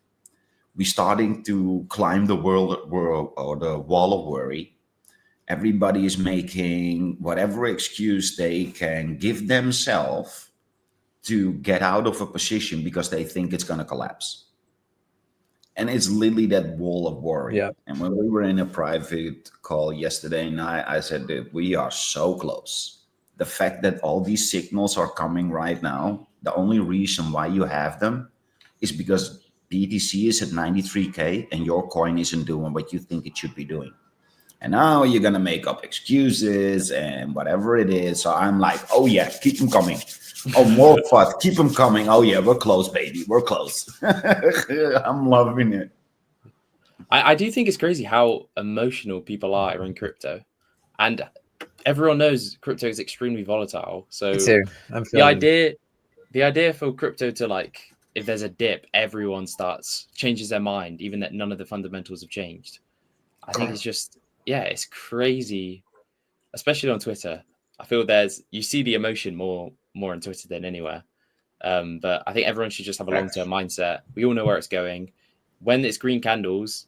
We're starting to climb the world or the wall of worry. Everybody is making whatever excuse they can give themselves to get out of a position because they think it's going to collapse. And it's literally that wall of worry. Yeah. And when we were in a private call yesterday night, I said that we are so close. The fact that all these signals are coming right now, the only reason why you have them is because BTC is at 93K and your coin isn't doing what you think it should be doing. And now you're going to make up excuses and whatever it is. So I'm like, oh, yeah, keep them coming. Oh, more FUD, keep them coming. Oh, yeah, we're close, baby. We're close. I'm loving it. I do think it's crazy how emotional people are in crypto. And everyone knows crypto is extremely volatile. So Me too. the idea for crypto to like, if there's a dip, everyone changes their mind, even that none of the fundamentals have changed. I think it's just, it's crazy, especially on Twitter. I feel you see the emotion more on Twitter than anywhere. But I think everyone should just have a long-term mindset. We all know where it's going. When it's green candles,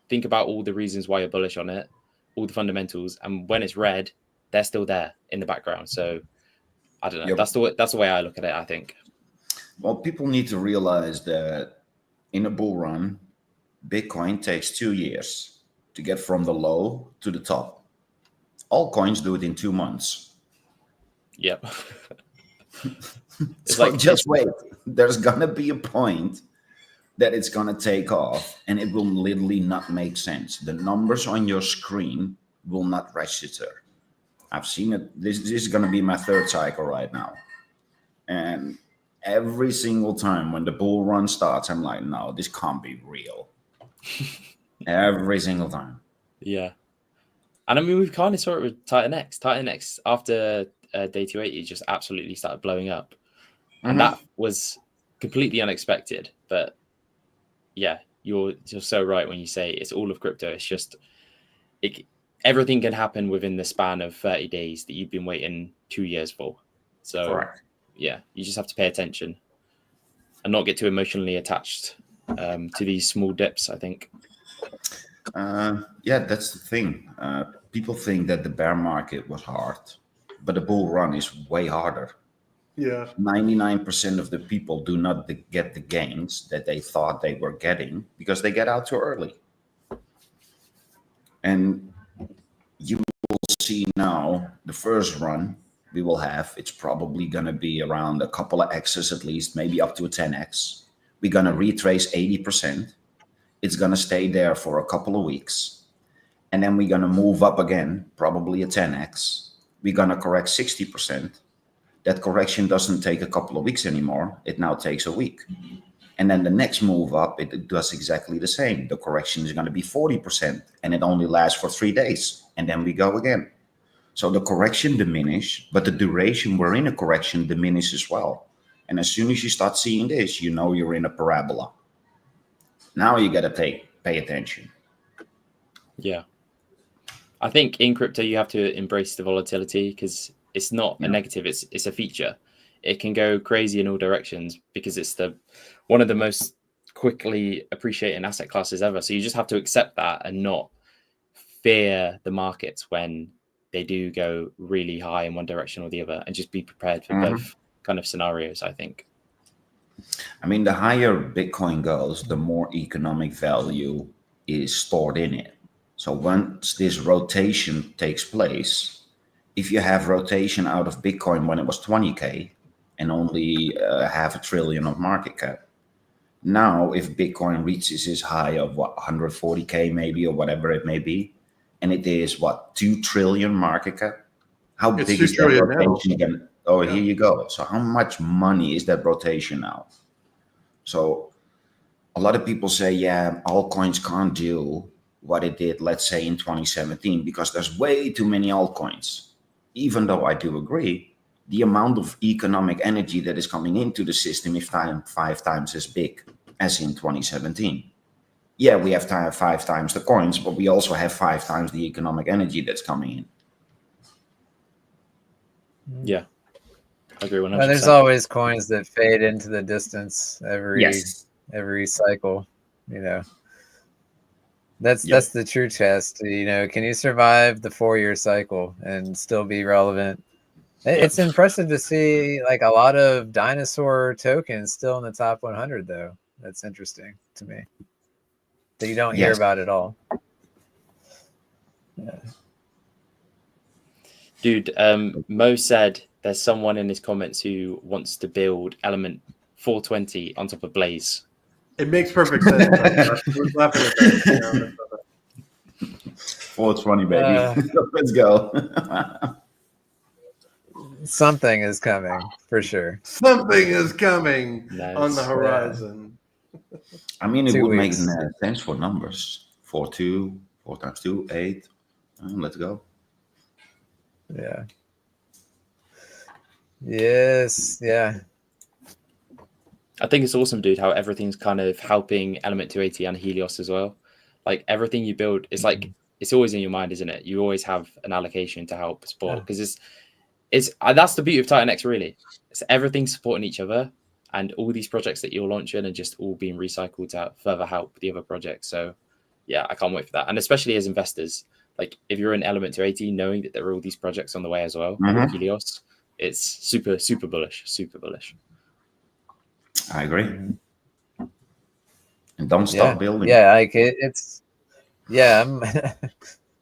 think about all the reasons why you're bullish on it, all the fundamentals. And when it's red, they're still there in the background. So I don't know. Yep. That's the way I look at it, I think. Well, people need to realize that in a bull run, Bitcoin takes 2 years to get from the low to the top. All coins do it in 2 months. Yep. So like, just wait. There's going to be a point that it's going to take off and it will literally not make sense. The numbers on your screen will not register. I've seen it. This is going to be my 3rd cycle right now. And every single time when the bull run starts, I'm like, no, this can't be real. Every single time. Yeah. And I mean, we've kind of saw it with Titan X. Titan X, after day 280, just absolutely started blowing up. And that was completely unexpected. But yeah, you're so right when you say it's all of crypto. It's just, everything can happen within the span of 30 days that you've been waiting 2 years for. So correct. Yeah, you just have to pay attention and not get too emotionally attached to these small dips, I think. Yeah, that's the thing. People think that the bear market was hard, but the bull run is way harder. Yeah. 99% of the people do not get the gains that they thought they were getting because they get out too early. And you will see now the first run we will have, it's probably going to be around a couple of X's at least, maybe up to a 10X. We're going to retrace 80%. It's going to stay there for a couple of weeks. And then we're going to move up again, probably a 10X. We're going to correct 60%. That correction doesn't take a couple of weeks anymore. It now takes a week. And then the next move up, it does exactly the same. The correction is going to be 40%, and it only lasts for 3 days. And then we go again. So the correction diminishes, but the duration we're in a correction diminishes as well. And as soon as you start seeing this, you know you're in a parabola. Now you got to pay attention. Yeah. I think in crypto, you have to embrace the volatility because it's not a negative, it's a feature. It can go crazy in all directions because it's one of the most quickly appreciating asset classes ever. So you just have to accept that and not fear the markets when they do go really high in one direction or the other, and just be prepared for both kind of scenarios, I think. I mean, the higher Bitcoin goes, the more economic value is stored in it. So once this rotation takes place, if you have rotation out of Bitcoin when it was 20K and only $500 billion of market cap, now if Bitcoin reaches its high of 140K maybe, or whatever it may be, and it is 2 trillion market cap, how big is that rotation again? Oh, yeah. Here you go. So how much money is that rotation now? So a lot of people say, yeah, altcoins can't do what it did, let's say in 2017, because there's way too many altcoins. Even though I do agree, the amount of economic energy that is coming into the system is 5 times as big as in 2017. Yeah, we have 5 times the coins, but we also have 5 times the economic energy that's coming in. Yeah, I agree 100%. Well, there's always coins that fade into the distance every cycle, you know. That's the true test. You know, can you survive the 4-year cycle and still be relevant? It's impressive to see like a lot of dinosaur tokens still in the top 100, though. That's interesting to me that you don't hear about at all. Yeah. Dude, Mo said there's someone in his comments who wants to build Element 420 on top of Blaze. It makes perfect sense. I was laughing at that. 420, baby. Let's go. Something is coming for sure. Something is coming on the Nice. horizon. I mean, it 2 would make weeks. sense for numbers. 4-2, 4 times 2, 8. Let's go. Yeah. Yes. Yeah. I think it's awesome, dude, how everything's kind of helping Element 280 and Helios as well. Like everything you build, it's like it's always in your mind, isn't it? You always have an allocation to help support because it's that's the beauty of Titan X, really. It's everything supporting each other, and all these projects that you're launching are just all being recycled to further help the other projects. So yeah, I can't wait for that. And especially as investors, like if you're in Element 280, knowing that there are all these projects on the way as well, Helios, it's super, super bullish, super bullish. I agree. And don't stop building. Yeah, like it's I'm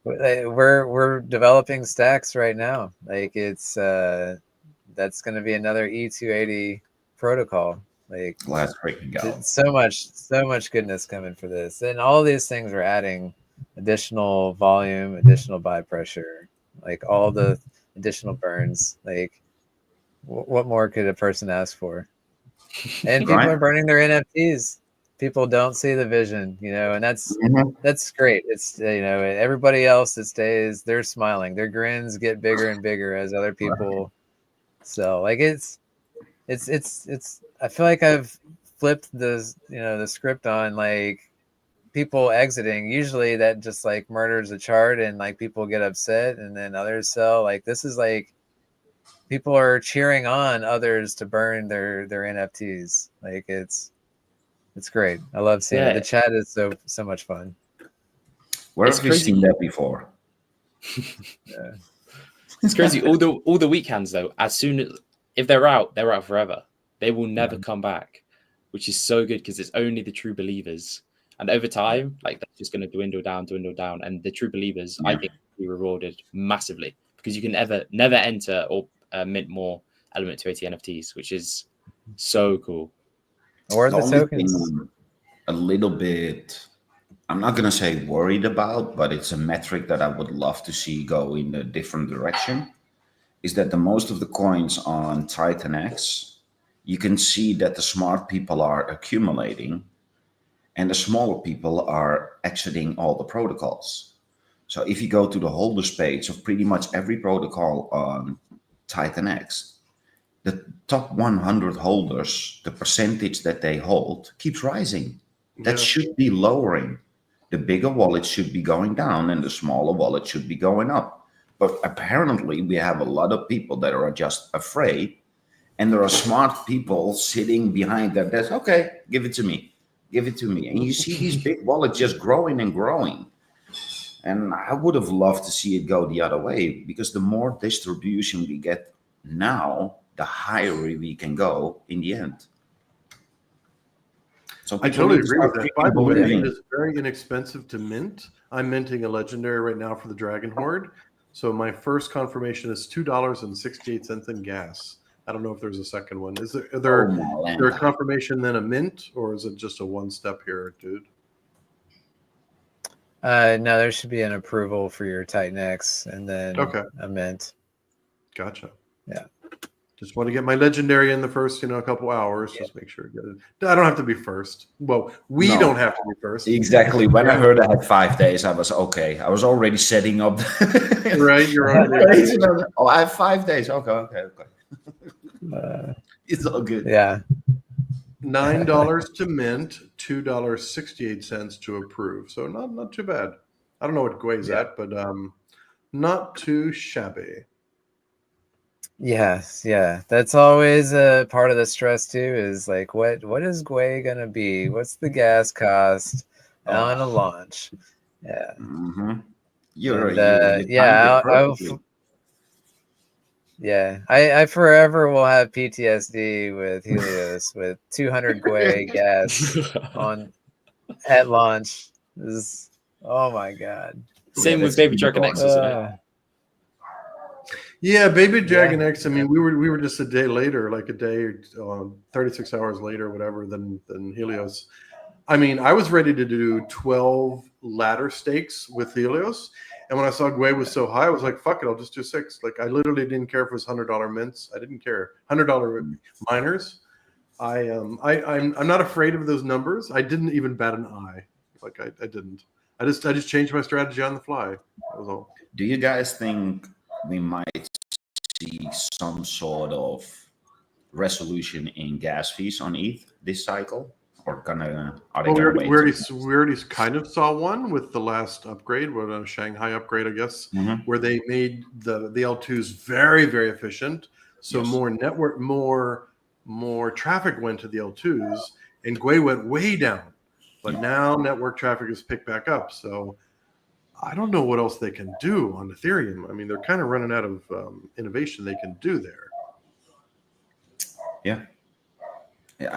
we're developing stacks right now. Like it's that's going to be another E280 protocol. Like Let's freaking go. so much goodness coming for this, and all these things are adding additional volume, additional buy pressure, like all the additional burns. Like what more could a person ask for? And people are burning their NFTs. People don't see the vision, and that's great. It's everybody else that stays, they're smiling. Their grins get bigger and bigger as other people sell. Like it's I feel like I've flipped the script on like people exiting. Usually that just like murders the chart and like people get upset and then others sell. Like this is like people are cheering on others to burn their NFTs. Like it's great. I love seeing it. The chat is so much fun. Where have you seen that before? Yeah. It's crazy. All the weekends though, as soon as if they're out forever. They will never come back, which is so good because it's only the true believers. And over time, like that's just going to dwindle down. And the true believers, I think, will be rewarded massively because you can never enter or mint more Element 280 NFTs, which is so cool. Or the tokens. A little bit, I'm not going to say worried about, but it's a metric that I would love to see go in a different direction, is that the most of the coins on Titan X, you can see that the smart people are accumulating and the smaller people are exiting all the protocols. So if you go to the holders page of pretty much every protocol on Titan X, the top 100 holders, the percentage that they hold keeps rising. That should be lowering. The bigger wallets should be going down and the smaller wallets should be going up. But apparently we have a lot of people that are just afraid, and there are smart people sitting behind their desk. Okay, give it to me. Give it to me. And you see these big wallets just growing and growing. And I would have loved to see it go the other way, because the more distribution we get now, the higher we can go in the end. So I totally agree with that. By the way, it is very inexpensive to mint. I'm minting a legendary right now for the Dragon Horde. So my first confirmation is $2.68 in gas. I don't know if there's a second one. Is there a confirmation then a mint, or is it just a one step here, dude? No, there should be an approval for your Titan X and then a mint. Gotcha. Yeah. Just want to get my legendary in the first, couple hours. Just make sure. I don't have to be first. Well, we don't have to be first. Exactly. When I heard I had 5 days, I was okay. I was already setting up. Right. You're already. Oh, I have 5 days. Okay. It's all good. Yeah. $9 to mint, $2.68 to approve. So not too bad. I don't know what Gwei's at, but not too shabby. Yes, yeah. That's always a part of the stress too, is like what is Gwei gonna be? What's the gas cost on a launch? Yeah. Mm-hmm. I forever will have PTSD with Helios with 200 Gwei gas at launch. Oh my god. Same with Baby Dragon X, isn't it? Yeah, Baby Dragon X. I mean, we were just a day later, like 36 hours later, whatever, than Helios. I mean, I was ready to do 12 ladder stakes with Helios, And when I saw Gwei was so high, I was like, fuck it, I'll just do 6. Like I literally didn't care if it was $100 mints. I didn't care. $100 miners. I'm not afraid of those numbers. I didn't even bat an eye. Like I didn't. I just changed my strategy on the fly. That was all. Do you guys think we might see some sort of resolution in gas fees on ETH this cycle, or are they gonna wait? We already kind of saw one with the last upgrade, a Shanghai upgrade, I guess, where they made the L2s very, very efficient. So more network, more traffic went to the L2s, and Gwei went way down. But now network traffic is picked back up. So I don't know what else they can do on Ethereum. I mean, they're kind of running out of innovation they can do there. Yeah.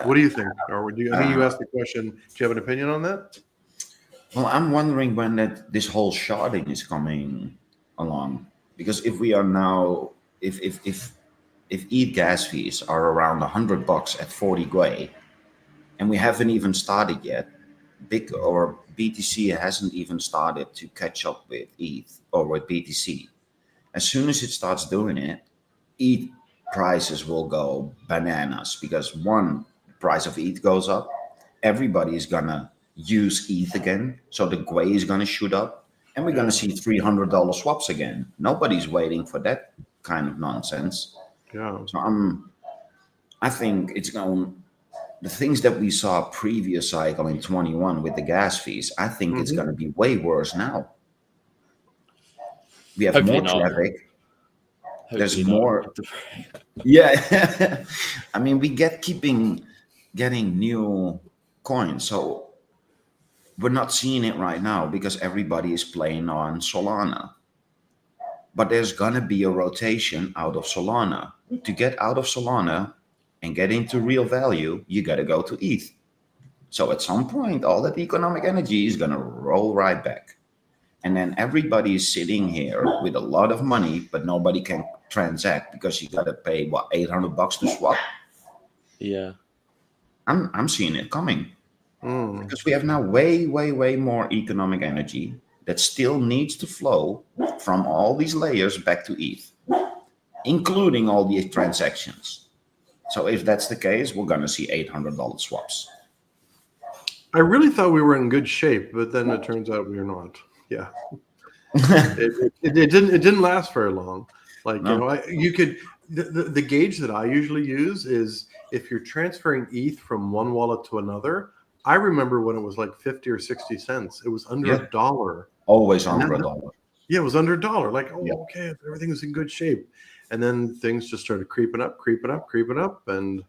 What do you think? Or you asked the question. Do you have an opinion on that? Well, I'm wondering when this whole sharding is coming along, because if we are now, if ETH gas fees are around $100 at 40 Gwei, and we haven't even started yet, BTC hasn't even started to catch up with ETH or with BTC. As soon as it starts doing it, ETH prices will go bananas, because one, the price of ETH goes up, everybody is gonna use ETH again, so the Gwei is gonna shoot up, and we're gonna see $300 swaps again. Nobody's waiting for that kind of nonsense. Yeah. So I think it's going. The things that we saw previous cycle in 21 with the gas fees, I think it's going to be way worse now. We have Hopefully more not. traffic. There's Hopefully more. not. Yeah. I mean, we getting new coins. So we're not seeing it right now because everybody is playing on Solana. But there's going to be a rotation out of Solana. To get out of Solana and get into real value, you got to go to ETH. So at some point, all that economic energy is going to roll right back. And then everybody is sitting here with a lot of money, but nobody can transact because you got to pay, $800 to swap? Yeah. I'm seeing it coming. Because we have now way, way, way more economic energy that still needs to flow from all these layers back to ETH, including all these transactions. So if that's the case, we're going to see $800 swaps. I really thought we were in good shape, but then it turns out we are not. Yeah. it didn't last very long. Like, no. You could, the gauge that I usually use is if you're transferring ETH from one wallet to another. I remember when it was like 50 or 60 cents. It was under $1. Always under $1. Yeah, it was under $1. Like, okay, everything was in good shape. And then things just started creeping up, and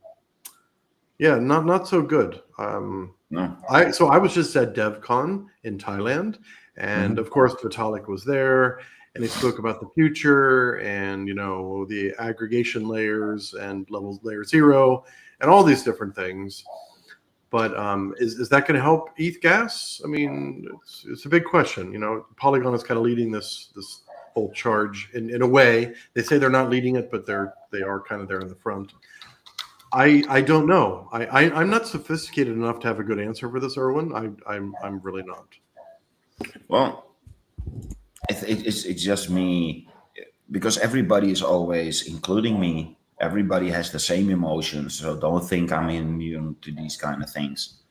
not so good. No. So I was just at DevCon in Thailand, and of course Vitalik was there, and he spoke about the future and the aggregation layers and layer 0 and all these different things. But is that going to help ETH gas? I mean, it's a big question. Polygon is kind of leading this whole charge in a way. They say they're not leading it, but they are kind of there in the front. I don't know. I'm not sophisticated enough to have a good answer for this, Erwin. I'm really not. Well, it's just me, because everybody is always, including me, everybody has the same emotions. So don't think I'm immune to these kind of things.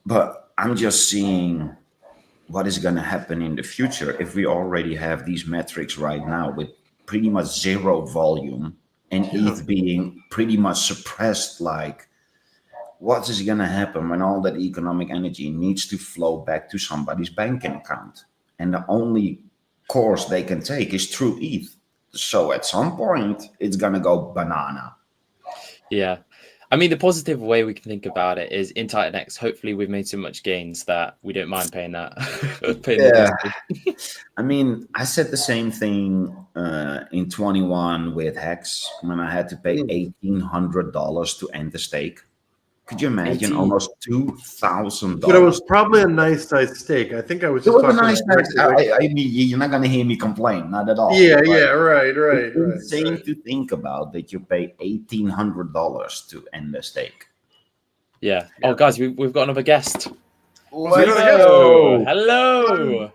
But I'm just seeing what is going to happen in the future if we already have these metrics right now with pretty much zero volume and ETH being pretty much suppressed. Like, what is going to happen when all that economic energy needs to flow back to somebody's banking account? And the only course they can take is through ETH. So at some point, it's going to go banana. Yeah. I mean, the positive way we can think about it is in Titanx, hopefully we've made so much gains that we don't mind paying that. I mean, I said the same thing in 21 with Hex when I had to pay $1,800 to end the stake. Could you imagine? Almost $2,000. But it was probably a nice size stake. I think I was just talking. It was a nice size. I mean, you're not going to hear me complain, not at all. Yeah, right. It's insane to think about that you pay $1,800 to end the stake. Yeah. Oh, guys, we've got another guest. Hello.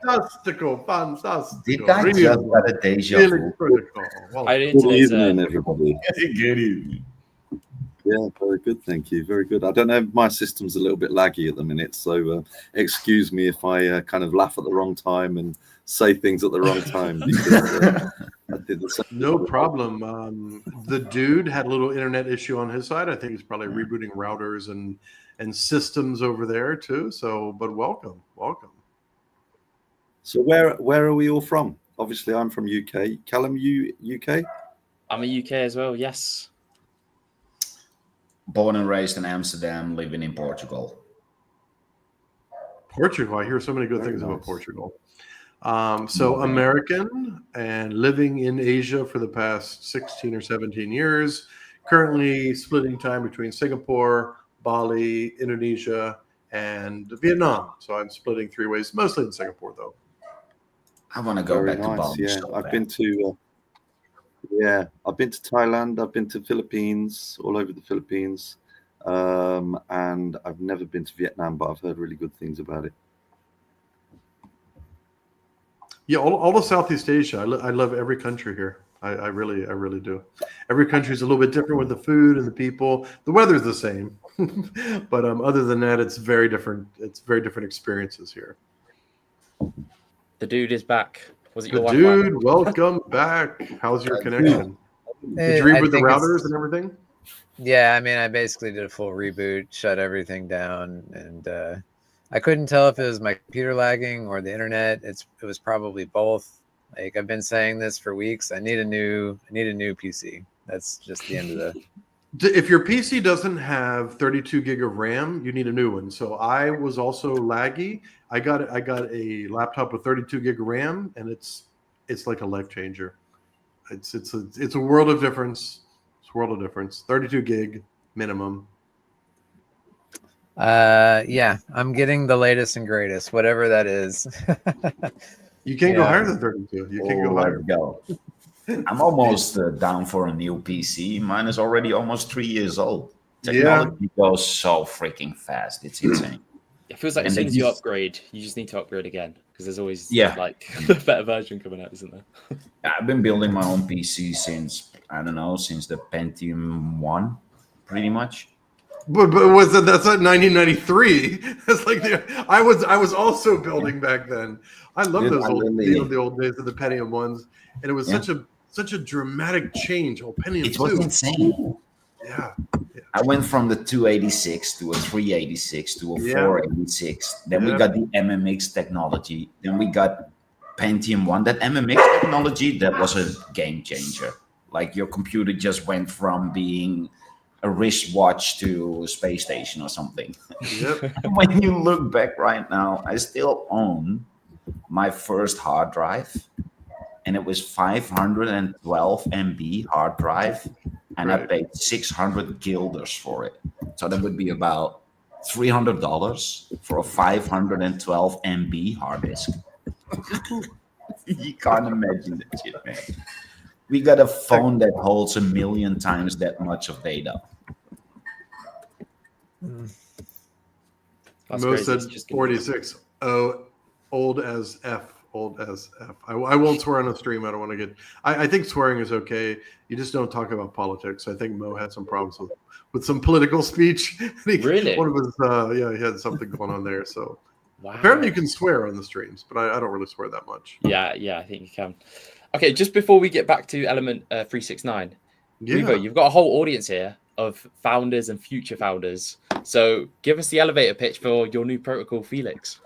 Fantastico. Did I Really, just got a deja really vu? critical. Well, How are you Good doing today, sir? evening, everybody. Good evening. Yeah, very good. Thank you. Very good. I don't know. My system's a little bit laggy at the minute, so excuse me if I kind of laugh at the wrong time and say things at the wrong time. Because, I did the same. no problem. The dude had a little internet issue on his side. I think he's probably rebooting routers and systems over there too. So, but welcome. So where are we all from? Obviously, I'm from UK. Callum, you UK? I'm a UK as well. Yes. Born and raised in Amsterdam, living in Portugal. Portugal. I hear so many good Very things about nice. Portugal. So American and living in Asia for the past 16 or 17 years. Currently splitting time between Singapore, Bali, Indonesia, and Vietnam. So I'm splitting 3 ways, mostly in Singapore though. I want to go Very back to nice. Bali. Yeah, so I've bad. been to. I've been to Thailand. I've been to Philippines, all over the Philippines, and I've never been to Vietnam, but I've heard really good things about it. Yeah, all of Southeast Asia. I love every country here. I really do. Every country is a little bit different with the food and the people. The weather's the same, but other than that, it's very different. It's very different experiences here. The dude is back. Was it your The Wi-Fi? dude, welcome back. How's your connection? Did you I reboot the think it's- routers and everything? Yeah, I mean, I basically did a full reboot, shut everything down, and I couldn't tell if it was my computer lagging or the internet. It was probably both. Like I've been saying this for weeks. I need a new PC. That's just the end of the. If your PC doesn't have 32 gig of RAM, you need a new one. So I was also laggy. I got a laptop with 32 gig of RAM, and it's like a life changer. It's a world of difference. It's a world of difference. 32 gig minimum. Yeah, I'm getting the latest and greatest, whatever that is. You can't go Yeah. higher than 32. You can't go higher. Let's go. I'm almost down for a new PC. Mine is already almost 3 years old. Technology goes so freaking fast. It's insane. It feels like And as soon they as you just- upgrade, you just need to upgrade again because there's always like Yeah. a better version coming out, isn't there? I've been building my own PC since the Pentium 1, pretty much. But that's not 1993. That's like I was also building back then. I love Yeah, those I old really- the old days of the Pentium ones, and it was such a dramatic change. Oh, Pentium It was 2. insane. Yeah. I went from the 286 to a 386 to a Yeah. 486. Then we Yeah. got the MMX technology. Then we got Pentium 1. That MMX technology, that was a game changer. Like your computer just went from being a wristwatch to a space station or something. Yep. When you look back right now, I still own my first hard drive, and it was 512 MB hard drive, and I Right. paid 600 guilders for it. So that would be about $300 for a 512 MB hard disk. You can't imagine that shit, man. We got a phone that holds 1 million times that much of data. That's Mo crazy. said It's just gonna- 46. Oh, old as F. Old as F. I won't swear on a stream. I don't want to get. I think swearing is okay. You just don't talk about politics. I think Mo had some problems with some political speech. Really? One of his, he had something going on there. So Wow. apparently you can swear on the streams, but I don't really swear that much. Yeah, I think you can. Okay, just before we get back to Element 369, Yeah. Revo, you've got a whole audience here of founders and future founders. So give us the elevator pitch for your new protocol, Felix.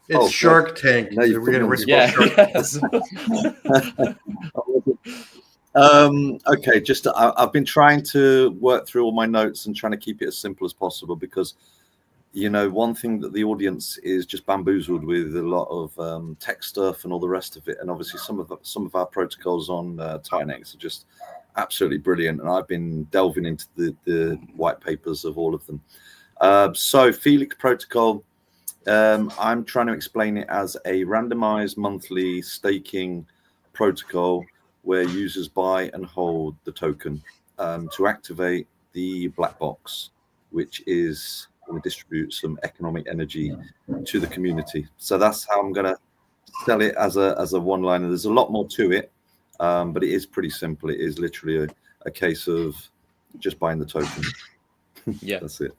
It's Oh, Shark Tank. No, you We're getting put me ready on for Yeah. Shark Yes. Okay, I've been trying to work through all my notes and trying to keep it as simple as possible because, one thing that the audience is just bamboozled with a lot of tech stuff and all the rest of it, and obviously some of our protocols on Tinex are just absolutely brilliant, and I've been delving into the white papers of all of them. So Felix protocol. I'm trying to explain it as a randomized monthly staking protocol where users buy and hold the token to activate the black box, which is going to distribute some economic energy to the community. So that's how I'm going to sell it as a one-liner. There's a lot more to it, but it is pretty simple. It is literally a case of just buying the token. Yeah, that's it.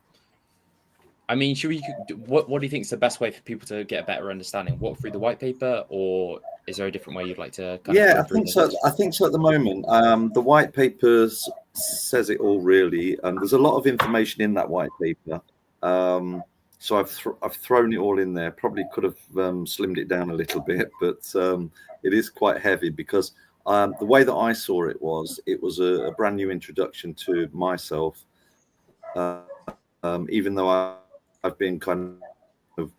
I mean, what do you think is the best way for people to get a better understanding? Walk through the white paper, or is there a different way you'd like to kind of I think so. I think so at the moment. The white paper says it all really, and there's a lot of information in that white paper. So I've thrown it all in there. Probably could have slimmed it down a little bit, but it is quite heavy because the way that I saw it was a brand new introduction to myself. Even though I've been kind of,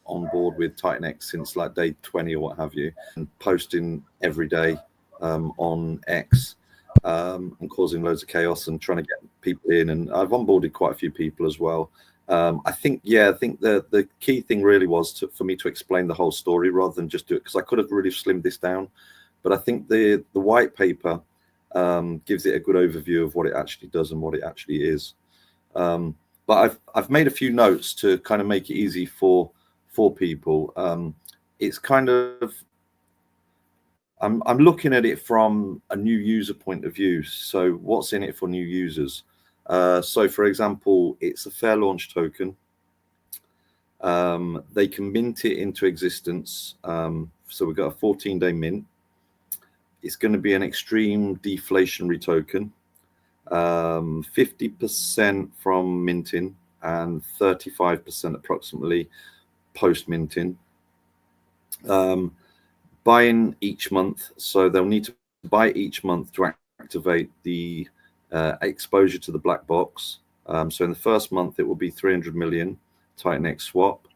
on board with TitanX since like day 20 or what have you, and posting every day on X and causing loads of chaos and trying to get people in. And I've onboarded quite a few people as well. I think the key thing really was for me to explain the whole story rather than just do it, because I could have really slimmed this down. But I think the white paper gives it a good overview of what it actually does and what it actually is. But I've made a few notes to kind of make it easy for people. It's kind of, I'm looking at it from a new user point of view. So what's in it for new users? So for example, it's a fair launch token. They can mint it into existence. So we've got a 14-day mint. It's going to be an extreme deflationary token. 50% from minting and 35% approximately post minting. Buying each month, so they'll need to buy each month to activate the exposure to the black box. So in the first month it will be 300 million TitanX swap,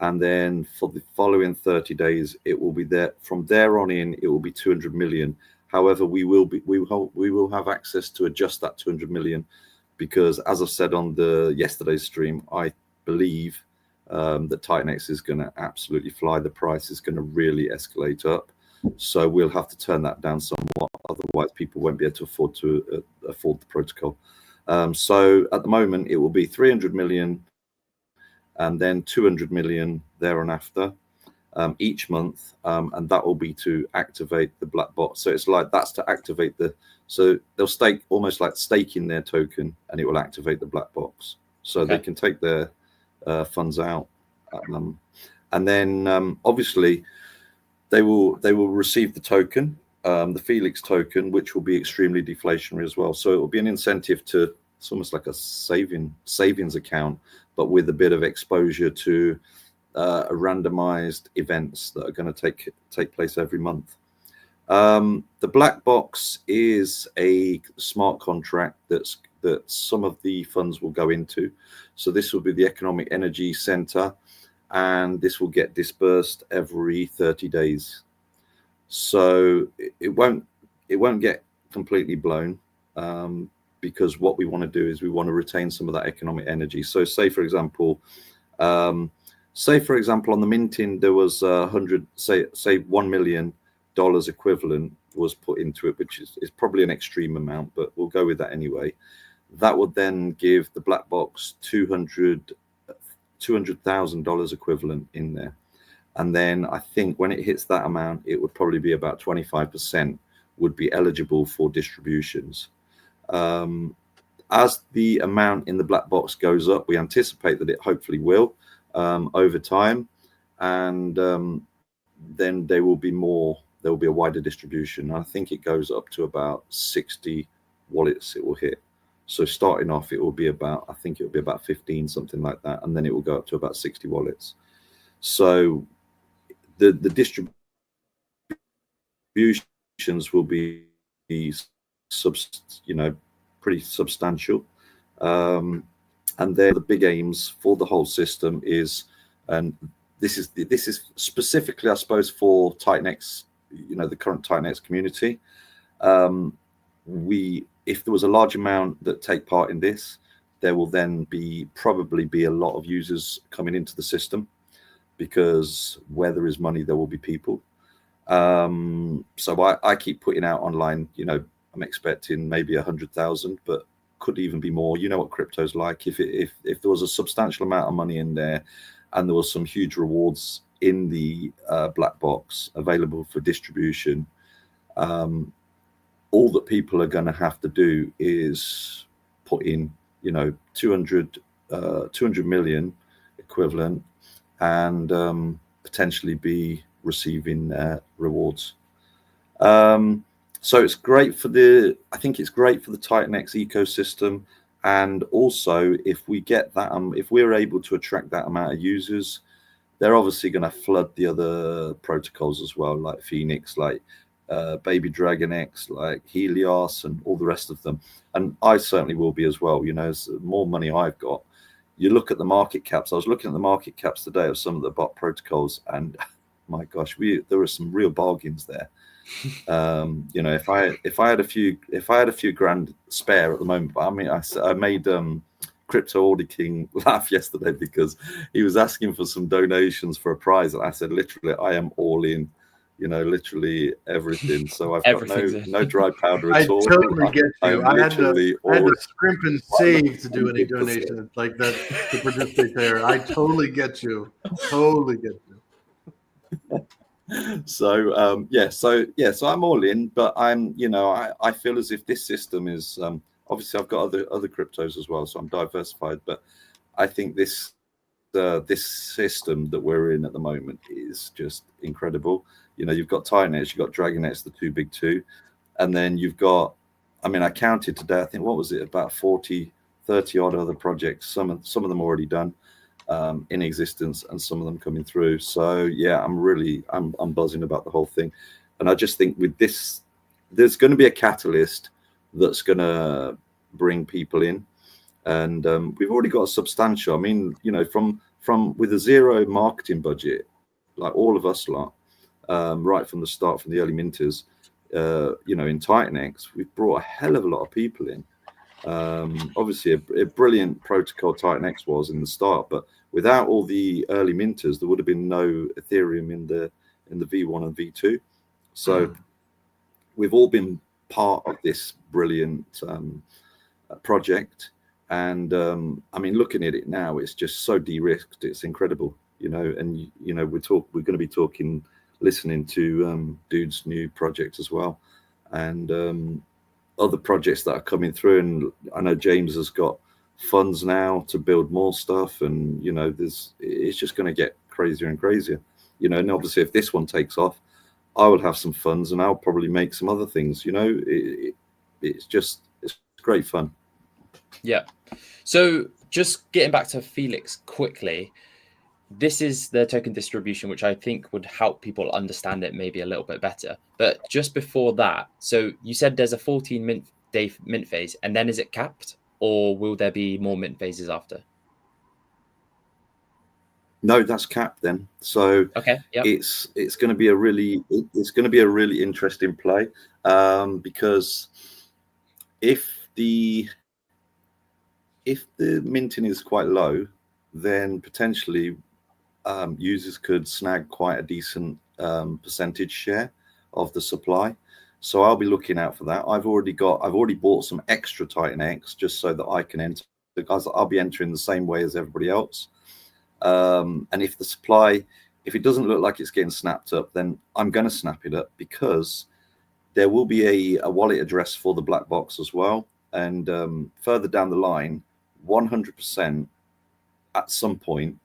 and then for the following 30 days it will be there. From there on in, it will be 200 million. However, we will have access to adjust that 200 million, because as I've said on the yesterday's stream, I believe that TitanX is going to absolutely fly. The price is going to really escalate up, so we'll have to turn that down somewhat. Otherwise, people won't be able to afford the protocol. So at the moment, it will be 300 million and then 200 million there and after. Each month, and that will be to activate the black box. So it's like that's to activate so they'll stake, almost like staking their token, and it will activate the black box. So they can take their funds out, and then obviously they will receive the token, the Felix token, which will be extremely deflationary as well. So it will be an incentive to, it's almost like a savings account, but with a bit of exposure to randomized events that are going to take place every month. The black box is a smart contract that some of the funds will go into. So this will be the Economic Energy Center, and this will get dispersed every 30 days. So it won't get completely blown, because what we want to do is we want to retain some of that economic energy. So say for example, on the minting, there was $100 million equivalent was put into it, which is probably an extreme amount, but we'll go with that anyway. That would then give the black box $200,000 equivalent in there. And then I think when it hits that amount, it would probably be about 25% would be eligible for distributions. As the amount in the black box goes up, we anticipate that it hopefully will over time, and then there will be a wider distribution. I think it goes up to about 60 wallets it will hit. So starting off, it will be about 15, something like that, and then it will go up to about 60 wallets. So the distributions will be pretty substantial. And then the big aims for the whole system is, and this is specifically, I suppose, for TitanX, the current TitanX community. If there was a large amount that take part in this, there will then probably be a lot of users coming into the system, because where there is money, there will be people. So I keep putting out online, I'm expecting maybe 100,000, but could even be more. You know what crypto's like. If there was a substantial amount of money in there, and there was some huge rewards in the black box available for distribution, all that people are going to have to do is put in, 200 million equivalent, and potentially be receiving rewards. So it's great I think it's great for the Titan-X ecosystem. And also, if we get that, if we're able to attract that amount of users, they're obviously going to flood the other protocols as well, like Phoenix, like Baby Dragon X, like Helios, and all the rest of them. And I certainly will be as well. As the more money I've got, you look at the market caps. I was looking at the market caps today of some of the bot protocols, and my gosh, there were some real bargains there. If I had a few grand spare at the moment, but I mean, I made Crypto Order King laugh yesterday because he was asking for some donations for a prize, and I said, literally, I am all in. Literally everything. So I've got no dry powder at all. I totally get you. I had to scrimp and save to do any 100%. donations like that to participate there. I totally get you. Totally get you. So I'm all in, but I feel as if this system is obviously I've got other cryptos as well, so I'm diversified, but I think this system that we're in at the moment is just incredible. You've got Titan-X, you've got Dragon-X, the two big two, and then you've got, I counted today, I think, what was it, about 30 odd other projects, some of them already done, in existence, and some of them coming through. So yeah, I'm buzzing about the whole thing. And I just think with this, there's going to be a catalyst that's going to bring people in. And we've already got a substantial, from with a zero marketing budget, like all of us lot, right from the start, from the early minters, in Titan-X, we've brought a hell of a lot of people in. Obviously a brilliant protocol Titan-X was in the start, but without all the early minters, there would have been no Ethereum in the V1 and V2. So we've all been part of this brilliant project. And looking at it now, it's just so de-risked. It's incredible, and we're going to be listening to Dude's new project as well, and other projects that are coming through. And I know James has got funds now to build more stuff, and it's just going to get crazier and crazier. And obviously, if this one takes off, I will have some funds, and I'll probably make some other things. It's great fun. Yeah. So just getting back to Felix quickly, this is the token distribution, which I think would help people understand it maybe a little bit better. But just before that, so you said there's a 14-day mint phase, and then is it capped, or will there be more mint phases after? No, that's capped then. So okay, yep. It's going to be a really interesting play, because if the minting is quite low, then potentially users could snag quite a decent percentage share of the supply. So I'll be looking out for that. I've already bought some extra Titan-X just so that I can enter, because I'll be entering the same way as everybody else. And if the supply, if it doesn't look like it's getting snapped up, then I'm going to snap it up, because there will be a wallet address for the black box as well. And further down the line, 100% at some point,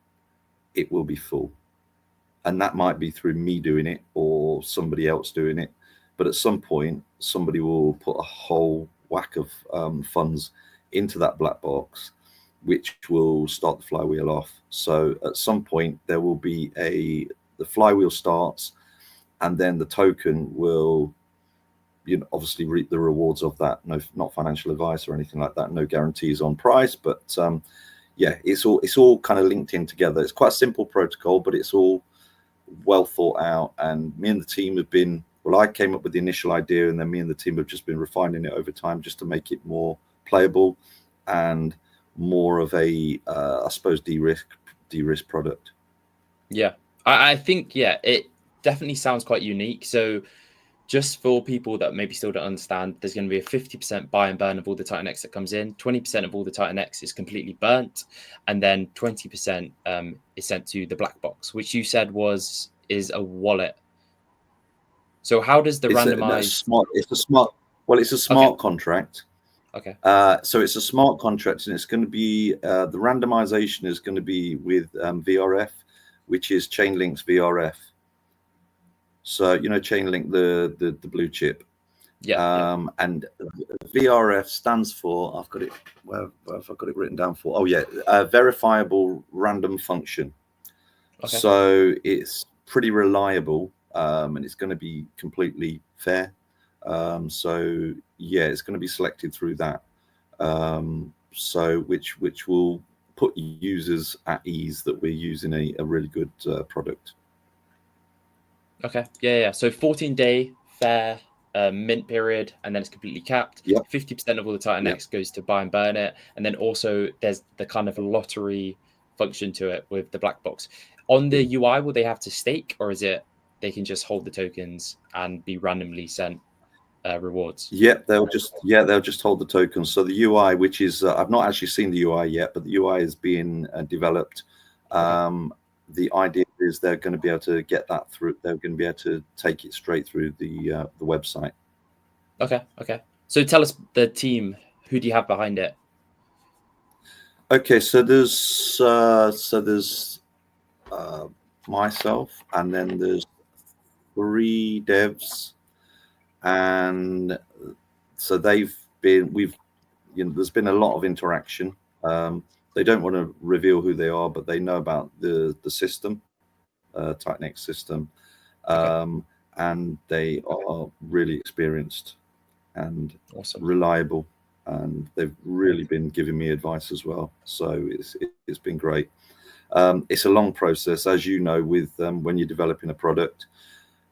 it will be full. And that might be through me doing it or somebody else doing it. But at some point, somebody will put a whole whack of funds into that black box, which will start the flywheel off. So at some point, there will be the flywheel starts, and then the token will, obviously reap the rewards of that. No, not financial advice or anything like that. No guarantees on price, but yeah, it's all kind of linked in together. It's quite a simple protocol, but it's all well thought out. And me and the team have been, well, I came up with the initial idea, and then me and the team have just been refining it over time just to make it more playable and more of a, I suppose, de-risk product. Yeah, I think, yeah, it definitely sounds quite unique. So just for people that maybe still don't understand, there's going to be a 50% buy and burn of all the Titan X that comes in. 20% of all the Titan X is completely burnt, and then 20% is sent to the black box, which you said is a wallet. So how does the randomized? It's a smart contract. Okay. So it's a smart contract, and it's going to be the randomization is going to be with VRF, which is Chainlink's VRF. So Chainlink, the blue chip. Yeah. And VRF stands for, I've got it. Where have I got it written down for? Oh yeah, verifiable random function. Okay. So it's pretty reliable, and it's going to be completely fair. So yeah, it's going to be selected through that. So which will put users at ease that we're using a really good product. Okay. Yeah. So 14-day fair mint period, and then it's completely capped. Yep. 50% of all the Titan X goes to buy and burn it, and then also there's the kind of lottery function to it with the black box. On the UI, will they have to stake, or is it they can just hold the tokens and be randomly sent rewards? They'll just hold the tokens. So the UI, which is I've not actually seen the UI yet, but the UI is being developed. The idea is they're going to be able to get that through. They're going to be able to take it straight through the website. Okay. So tell us the team. Who do you have behind it? Okay, so there's myself, and then there's 3 devs, and so there's been a lot of interaction. They don't want to reveal who they are, but they know about the system, Titan X system, and they are really experienced and reliable, and they've really been giving me advice as well. So it's been great. It's a long process, as you know, with when you're developing a product.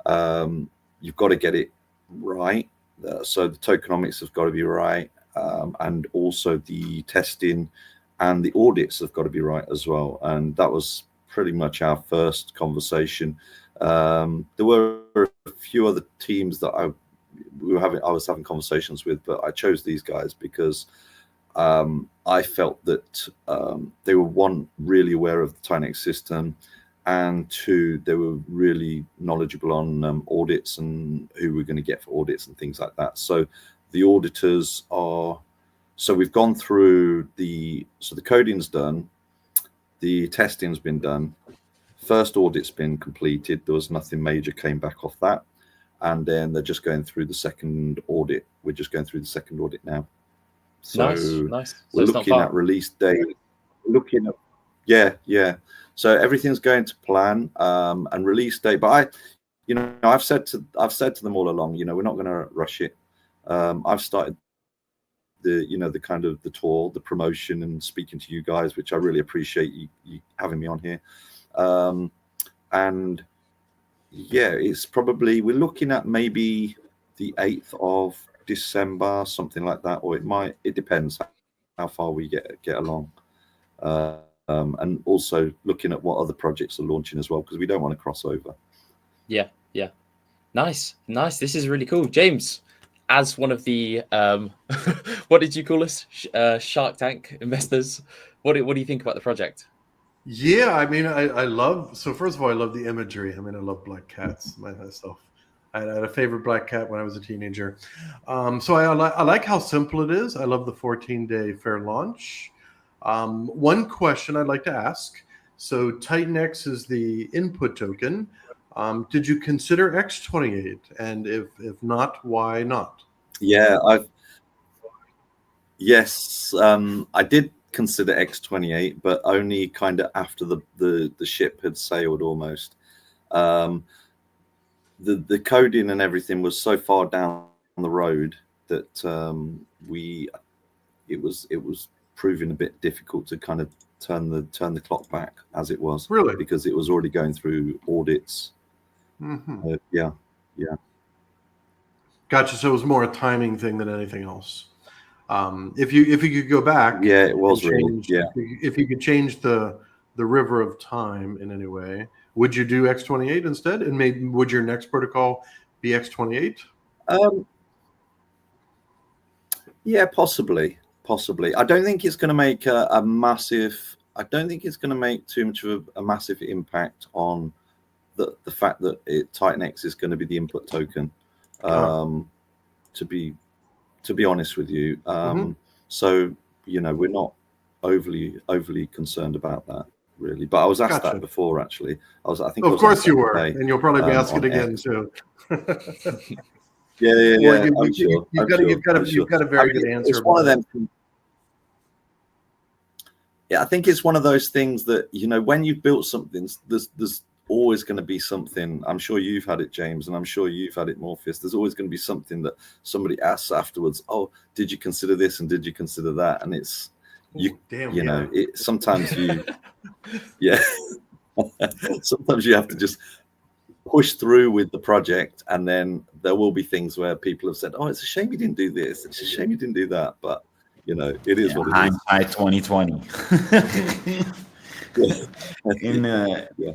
You've got to get it right. So the tokenomics have got to be right, and also the testing and the audits have got to be right as well. And that was pretty much our first conversation. There were a few other teams that I was having conversations with, but I chose these guys because I felt that they were, one, really aware of the Titan X system, and 2, they were really knowledgeable on audits and who we're going to get for audits and things like that. So the auditors are. So we've gone through the coding's done, the testing's been done, first audit's been completed. There was nothing major came back off that, and then they're just going through the second audit. We're just going through the second audit now. So nice. So we're looking at release date. Yeah. So everything's going to plan, and release date. But I've said to them all along, we're not going to rush it. I've started the kind of the tour, the promotion, and speaking to you guys, which I really appreciate you having me on here. And yeah, it's probably, we're looking at maybe the 8th of December, something like that, or it depends how far we get along. And also looking at what other projects are launching as well, because we don't want to cross over. Yeah. Nice. This is really cool. James, as one of the what did you call us? Shark Tank investors. What do you think about the project? Yeah, I mean, I love. So first of all, I love the imagery. I mean, I love black cats myself. I had a favorite black cat when I was a teenager. So I like how simple it is. I love the 14-day fair launch. One question I'd like to ask. So Titan X is the input token. Did you consider X28? And if not, why not? Yeah, I did consider X28, but only kind of after the ship had sailed almost. The coding and everything was so far down the road that it was proving a bit difficult to kind of turn the clock back as it was. Really? Because it was already going through audits. Mm-hmm. Yeah. Gotcha. So it was more a timing thing than anything else. If you could go back, yeah, it was really. Yeah. If you could change the river of time in any way, would you do X28 instead? And maybe would your next protocol BX28? Yeah, possibly. I don't think it's going to make a massive. I don't think it's going to make too much of a massive impact on the fact that Titan X is going to be the input token. To be honest with you, so we're not overly concerned about that really. But I was asked that before actually. I think. Of course you were, and you'll probably be asked it again X. too. Yeah. Well, you've got a very good answer. It's one of them. Yeah, I think it's one of those things that when you've built something, there's always going to be something. I'm sure you've had it, James, and I'm sure you've had it, Morpheus. There's always going to be something that somebody asks afterwards. Oh, did you consider this and did you consider that? And it's sometimes you, yeah, sometimes you have to just push through with the project, and then there will be things where people have said, "Oh, it's a shame you didn't do this. It's a shame you didn't do that." But it is what it is. Hindsight 2020.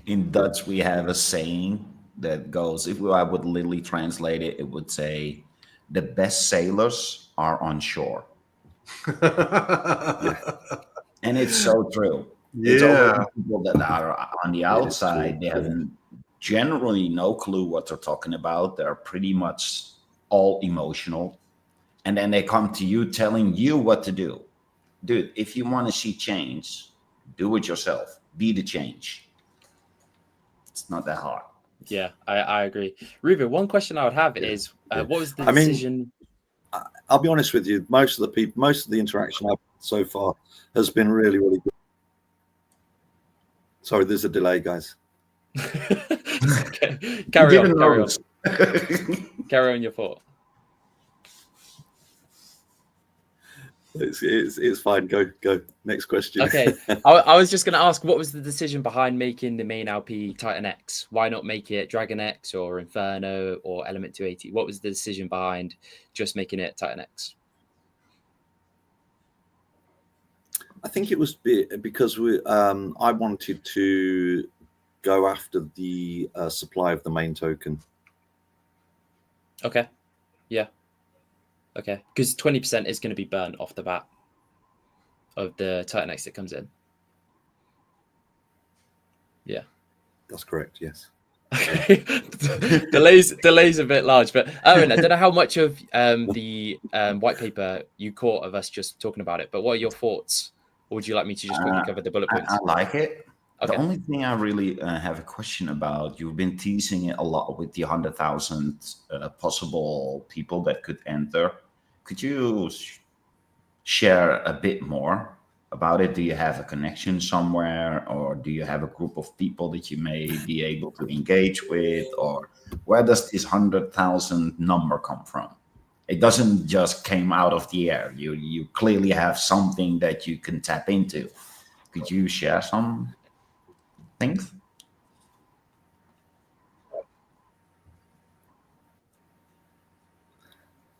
In Dutch, we have a saying that goes, I would literally translate it, it would say, "The best sailors are on shore." And it's so true. It's always people that are on the outside. They have generally no clue what they're talking about. They're pretty much all emotional. And then they come to you telling you what to do. Dude, if you want to see change, do it yourself. Be the change. It's not that hard. Yeah, I agree. Ruben, one question I would have is, what was the decision? I'll be honest with you. Most of the interaction I've had so far has been really, really good. Sorry, there's a delay, guys. Okay. Carry on. Carry on your thought. It's fine. Go. Next question. Okay. I was just going to ask, what was the decision behind making the main LP Titan X? Why not make it Dragon X or Inferno or Element 280? What was the decision behind just making it Titan X? I think it was because I wanted to go after the supply of the main token. Okay. Yeah. Okay. Because 20% is going to be burnt off the bat of the Titan X that comes in. Yeah. That's correct. Yes. Okay. delays a bit large, but Owen, I don't know how much of the white paper you caught of us just talking about it, but what are your thoughts? Or would you like me to just quickly cover the bullet points? I like it. Okay. The only thing I really have a question about, you've been teasing it a lot with the 100,000 possible people that could enter. Could you share a bit more about it? Do you have a connection somewhere, or do you have a group of people that you may be able to engage with, or where does this 100,000 number come from? It doesn't just came out of the air. You clearly have something that you can tap into. Could you share some things?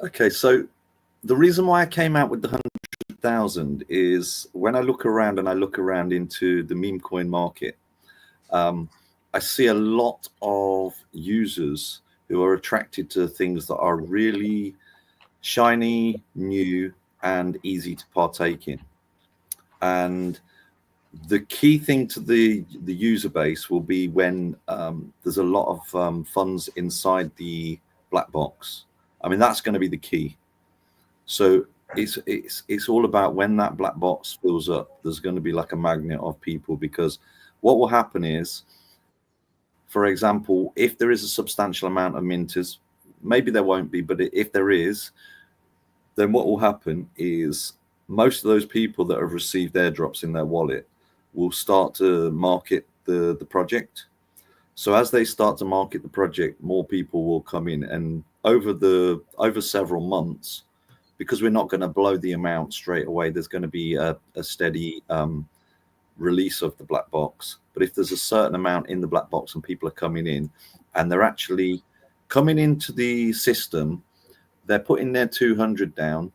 Okay, so the reason why I came out with the 100,000 is when I look around into the meme coin market, I see a lot of users who are attracted to things that are really shiny, new, and easy to partake in. And the key thing to the user base will be when there's a lot of funds inside the black box. I mean, that's going to be the key. So it's all about when that black box fills up, there's going to be like a magnet of people, because what will happen is, for example, if there is a substantial amount of minters, maybe there won't be, but if there is, then what will happen is most of those people that have received airdrops in their wallet will start to market the project. So as they start to market the project, more people will come in, and over several months, because we're not going to blow the amount straight away, there's going to be a steady release of the black box. But if there's a certain amount in the black box and people are coming in, and they're actually coming into the system, they're putting their 200 down,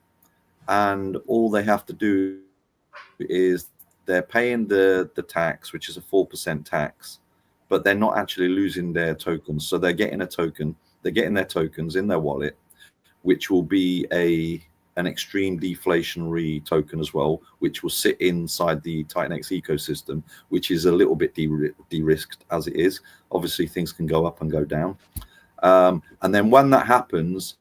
and all they have to do is they're paying the tax, which is a 4% tax, but they're not actually losing their tokens. So they're getting a token, they're getting their tokens in their wallet, which will be an extreme deflationary token as well, which will sit inside the TitanX ecosystem, which is a little bit de-risked as it is. Obviously, things can go up and go down. And then when that happens,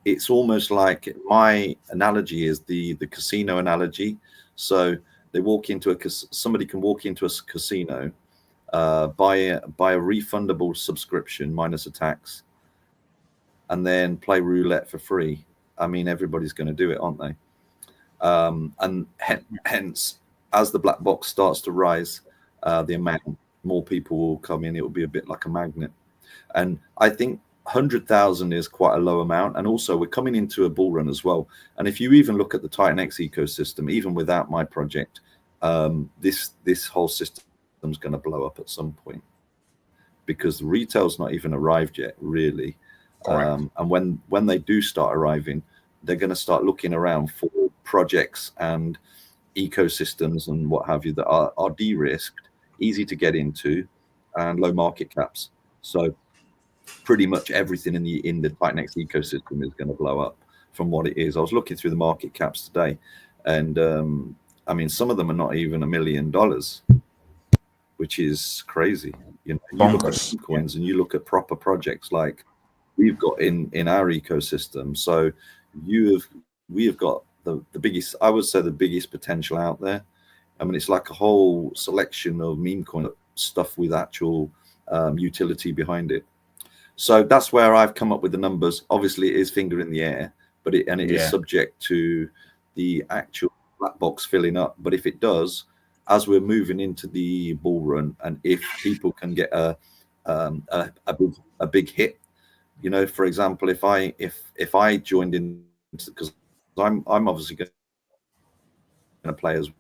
it's almost like, my analogy is the casino analogy. So they walk into somebody can walk into a casino, buy a refundable subscription minus a tax, and then play roulette for free. I mean, everybody's going to do it, aren't they? And hence, as the black box starts to rise, the amount more people will come in. It will be a bit like a magnet. And I think 100,000 is quite a low amount. And also, we're coming into a bull run as well. And if you even look at the TitanX ecosystem, even without my project, this whole system is going to blow up at some point, because the retail's not even arrived yet, really. And when they do start arriving, they're going to start looking around for projects and ecosystems and what have you that are de-risked, easy to get into, and low market caps. So pretty much everything in the TitanX ecosystem is going to blow up from what it is. I was looking through the market caps today, and I mean, some of them are not even $1 million, which is crazy. You know, you look at coins and you look at proper projects like we've got in our ecosystem. So we have got the biggest, I would say, the biggest potential out there. I mean, it's like a whole selection of meme coin stuff with actual utility behind it. So that's where I've come up with the numbers. Obviously, it is finger in the air, but it is subject to the actual black box filling up. But if it does, as we're moving into the bull run, and if people can get a big hit, you know, for example, if I joined in, because I'm obviously going to play as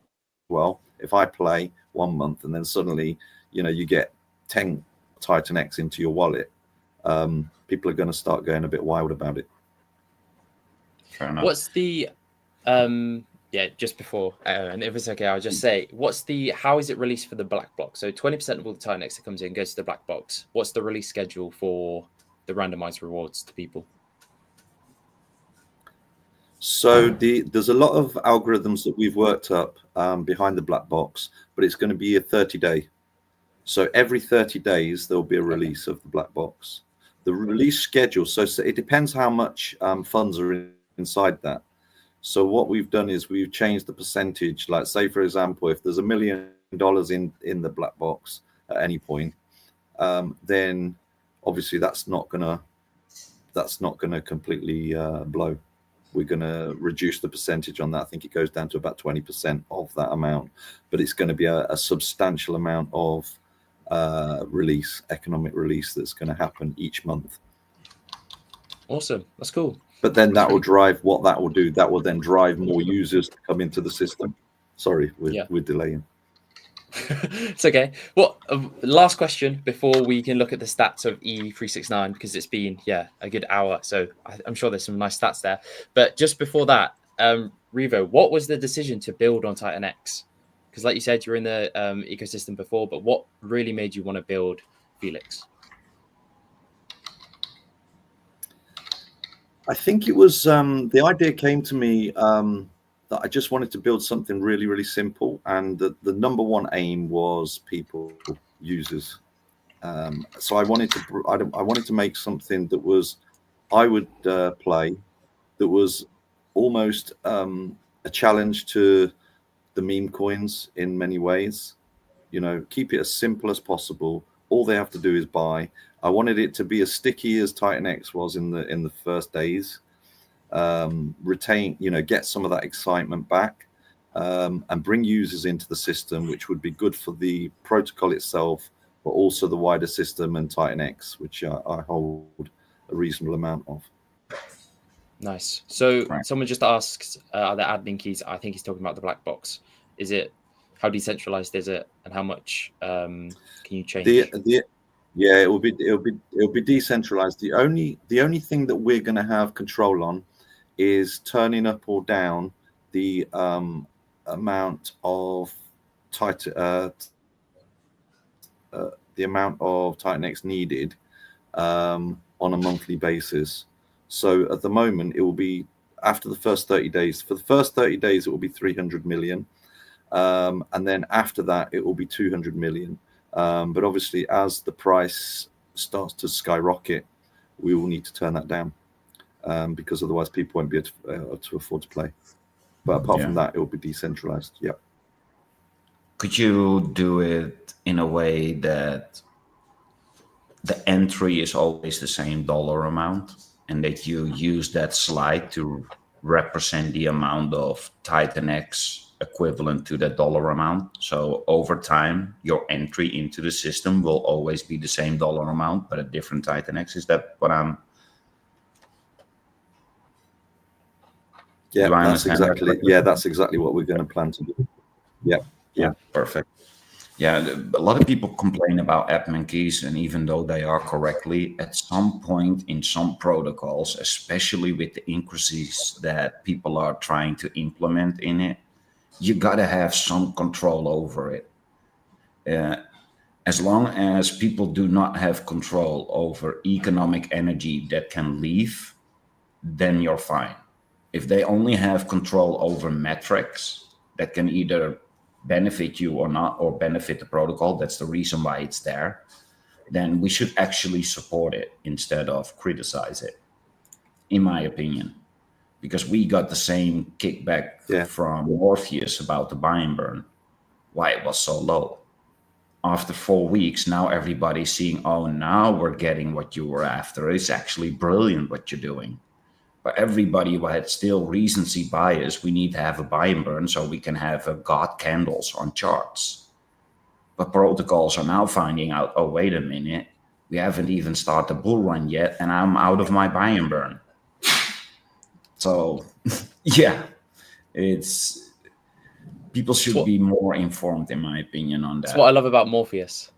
well. If I play 1 month and then suddenly, you know, you get 10 TitanX into your wallet, people are going to start going a bit wild about it. Fair enough. What's the just before, and if it's okay, I'll just say, how is it released for the black box? So 20% of all the TitanX that comes in goes to the black box. What's the release schedule for the randomized rewards to people? So there's a lot of algorithms that we've worked up behind the black box, but it's going to be a 30-day. So every 30 days, there'll be a release of the black box. The release schedule, so it depends how much funds are inside that. So what we've done is we've changed the percentage. Like, say, for example, if there's $1 million in the black box at any point, then obviously that's not gonna completely blow. We're going to reduce the percentage on that. I think it goes down to about 20% of that amount, but it's going to be a substantial amount of economic release that's going to happen each month. Awesome. That's cool. But then that will drive, what that will do, that will then drive more users to come into the system. Sorry, we're delaying. It's okay. Well, last question before we can look at the stats of E369, because it's been a good hour, so I'm sure there's some nice stats there. But just before that, Revo, what was the decision to build on TitanX? Because like you said, you're in the ecosystem before, but what really made you want to build Felix? I think it was the idea came to me that I just wanted to build something really, really simple, and the number one aim was people, users. So I wanted to make something that was I would play, that was almost a challenge to the meme coins in many ways. You know, keep it as simple as possible. All they have to do is buy. I wanted it to be as sticky as TitanX was in the first days. Retain, you know, get some of that excitement back, and bring users into the system, which would be good for the protocol itself, but also the wider system and TitanX, which I hold a reasonable amount of. Nice. So someone just asked, are there admin keys? I think he's talking about the black box. Is it, how decentralized is it, and how much can you change? Yeah, it'll be decentralized. The only thing that we're going to have control on is turning up or down the amount of TitanX needed on a monthly basis. So at the moment, it will be after the first 30 days. For the first 30 days, it will be 300 million. And then after that, it will be 200 million. But obviously, as the price starts to skyrocket, we will need to turn that down because otherwise people won't be able to afford to play. But apart from that, it will be decentralized. Yeah. Could you do it in a way that the entry is always the same dollar amount and that you use that slide to represent the amount of Titan X equivalent to that dollar amount? So over time, your entry into the system will always be the same dollar amount, but a different Titan X. Is that what I'm... Yeah, that's exactly what we're going to plan to do. Yeah, perfect. Yeah, a lot of people complain about admin keys, and even though they are correctly, at some point in some protocols, especially with the increases that people are trying to implement in it, you gotta have some control over it. As long as people do not have control over economic energy that can leave, then you're fine. If they only have control over metrics that can either benefit you or not, or benefit the protocol, that's the reason why it's there, then we should actually support it instead of criticize it, in my opinion. Because we got the same kickback from Morpheus about the buy and burn, why it was so low. After 4 weeks, now everybody's seeing, oh, now we're getting what you were after. It's actually brilliant what you're doing. But everybody who had still recency bias, we need to have a buy and burn so we can have God candles on charts. But protocols are now finding out, oh, wait a minute, we haven't even started the bull run yet, and I'm out of my buy and burn. So, yeah, it's people should be more informed, in my opinion, on that. That's what I love about Morpheus.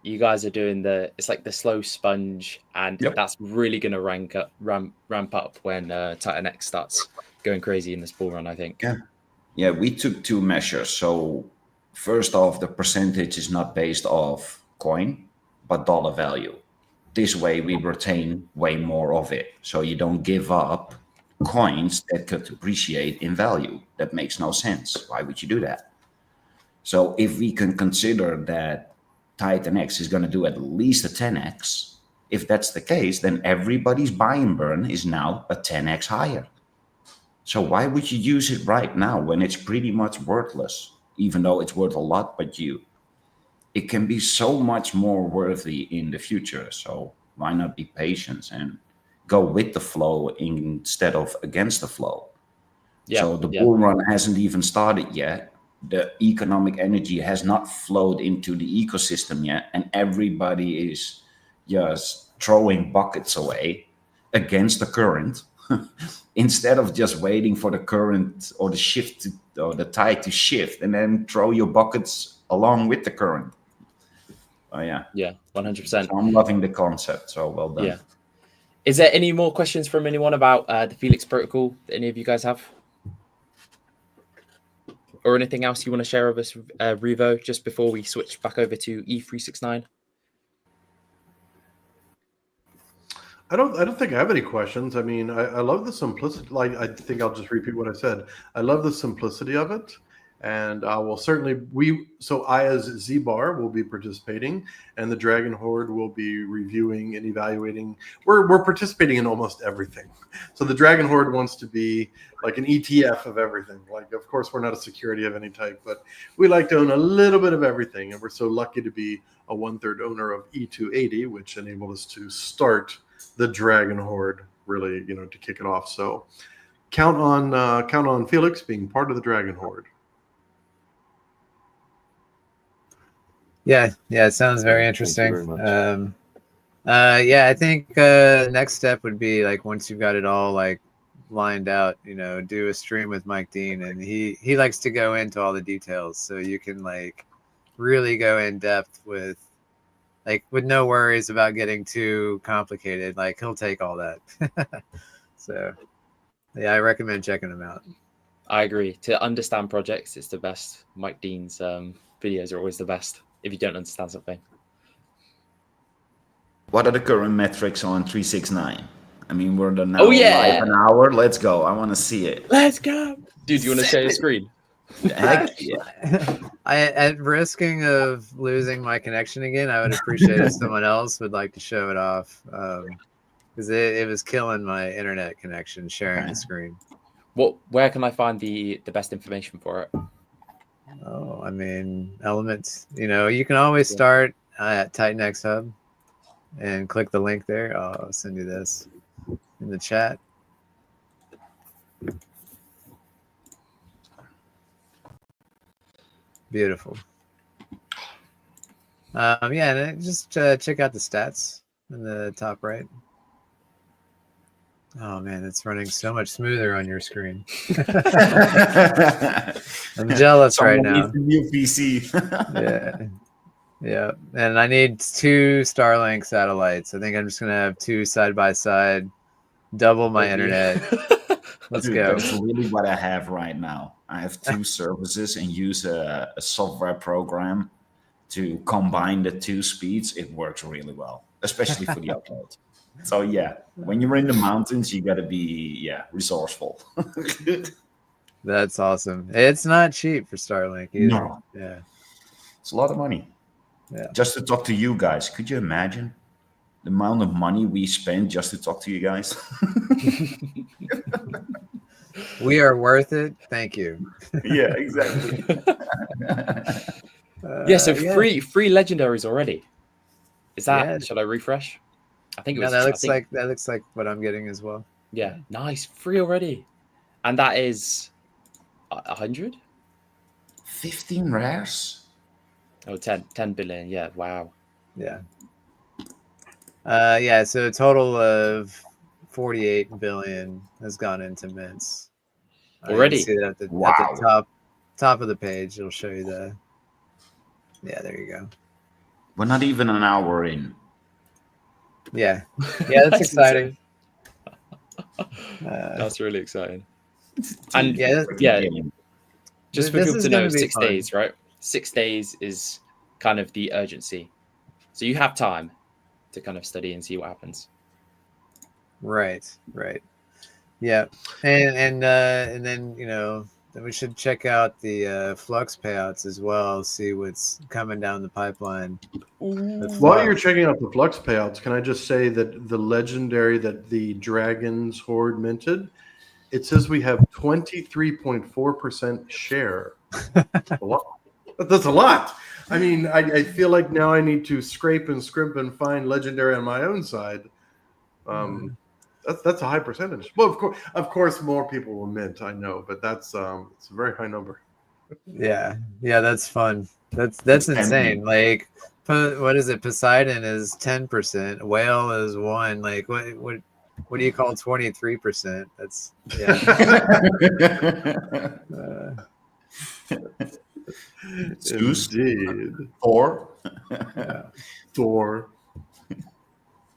You guys are doing it's like the slow sponge, and that's really going to ramp up when Titan X starts going crazy in this bull run, I think. Yeah, we took 2 measures. So first off, the percentage is not based off coin, but dollar value. This way we retain way more of it. So you don't give up coins that could appreciate in value. That makes no sense. Why would you do that? So if we can consider that Titan X is going to do at least a 10x, if that's the case, then everybody's buy and burn is now a 10x higher. So why would you use it right now when it's pretty much worthless, even though it's worth a lot, but it can be so much more worthy in the future. So why not be patient and go with the flow instead of against the flow? So the bull run hasn't even started yet. The economic energy has not flowed into the ecosystem yet, and everybody is just throwing buckets away against the current instead of just waiting for the current or the tide to shift and then throw your buckets along with the current. Oh yeah, 100%. So I'm loving the concept. So well done. Yeah. Is there any more questions from anyone about the Felix protocol that any of you guys have? Or anything else you want to share with us, Revo, just before we switch back over to E369? I don't think I have any questions. I mean, I love the simplicity. Like, I think I'll just repeat what I said. I love the simplicity of it, and I will certainly I as Z-Bar will be participating, and the Dragon Horde will be reviewing and evaluating. We're participating in almost everything. So the Dragon Horde wants to be like an ETF of everything. Like, of course, we're not a security of any type, but we like to own a little bit of everything, and we're so lucky to be a 1/3 owner of E280, which enabled us to start the Dragon Horde, really, to kick it off. So count on Felix being part of the Dragon Horde. Yeah, it sounds very interesting. I think next step would be, like, once you've got it all like lined out, do a stream with Mike Dean, and he likes to go into all the details, so you can like really go in depth with no worries about getting too complicated. Like, he'll take all that. So yeah, I recommend checking him out. I agree. To understand projects, it's the best. Mike Dean's videos are always the best if you don't understand something. What are the current metrics on 369? I mean, we're now Oh, yeah. live an hour. Let's go. I want to see it. Let's go. Dude, you want to share your screen? Heck yeah. At risking of losing my connection again, I would appreciate if someone else would like to show it off, because it was killing my internet connection sharing the screen. Where can I find the best information for it? Oh, I mean, Elements. You can always start at Titan X Hub and click the link there. I'll send you this in the chat. Beautiful. Yeah, and just check out the stats in the top right. Oh man, it's running so much smoother on your screen. I'm jealous right now. Needs a new PC. Yeah. And I need 2 Starlink satellites. I think I'm just gonna have 2 side by side, double my internet. Let's Dude, go. That's really what I have right now. I have 2 services and use a software program to combine the 2 speeds. It works really well, especially for the upload. So yeah, when you're in the mountains, you got to be resourceful. That's awesome. It's not cheap for Starlink either. No. Yeah. It's a lot of money. Yeah. Just to talk to you guys. Could you imagine the amount of money we spend just to talk to you guys? We are worth it. Thank you. Yeah, exactly. So free legendaries already. Is that? Should I refresh? I think it was. that looks like what I'm getting as well. Yeah, nice, free already, and that is 100. 15 rares. Oh, 10 billion. Yeah, wow. Yeah. So a total of 48 billion has gone into mints. Already? You see that at the top of the page. It'll show you the. Yeah, there you go. We're not even an hour in. Yeah, that's exciting. That's really exciting. And just for people to know, 6 days, right? 6 days is kind of the urgency, so you have time to kind of study and see what happens. Right. Yeah, and then then we should check out the Flux payouts as well. See what's coming down the pipeline. While you're checking out the Flux payouts, can I just say that the legendary that the Dragons Horde minted, it says we have 23.4% share. That's a lot. I mean, I feel like now I need to scrape and scrimp and find legendary on my own side. That's a high percentage. Well, of course, more people will mint. I know, but it's a very high number. Yeah, that's fun. That's insane. Like, what is it? Poseidon is 10%. Whale is 1. Like, what do you call 23%? That's Indeed. Thor. Thor.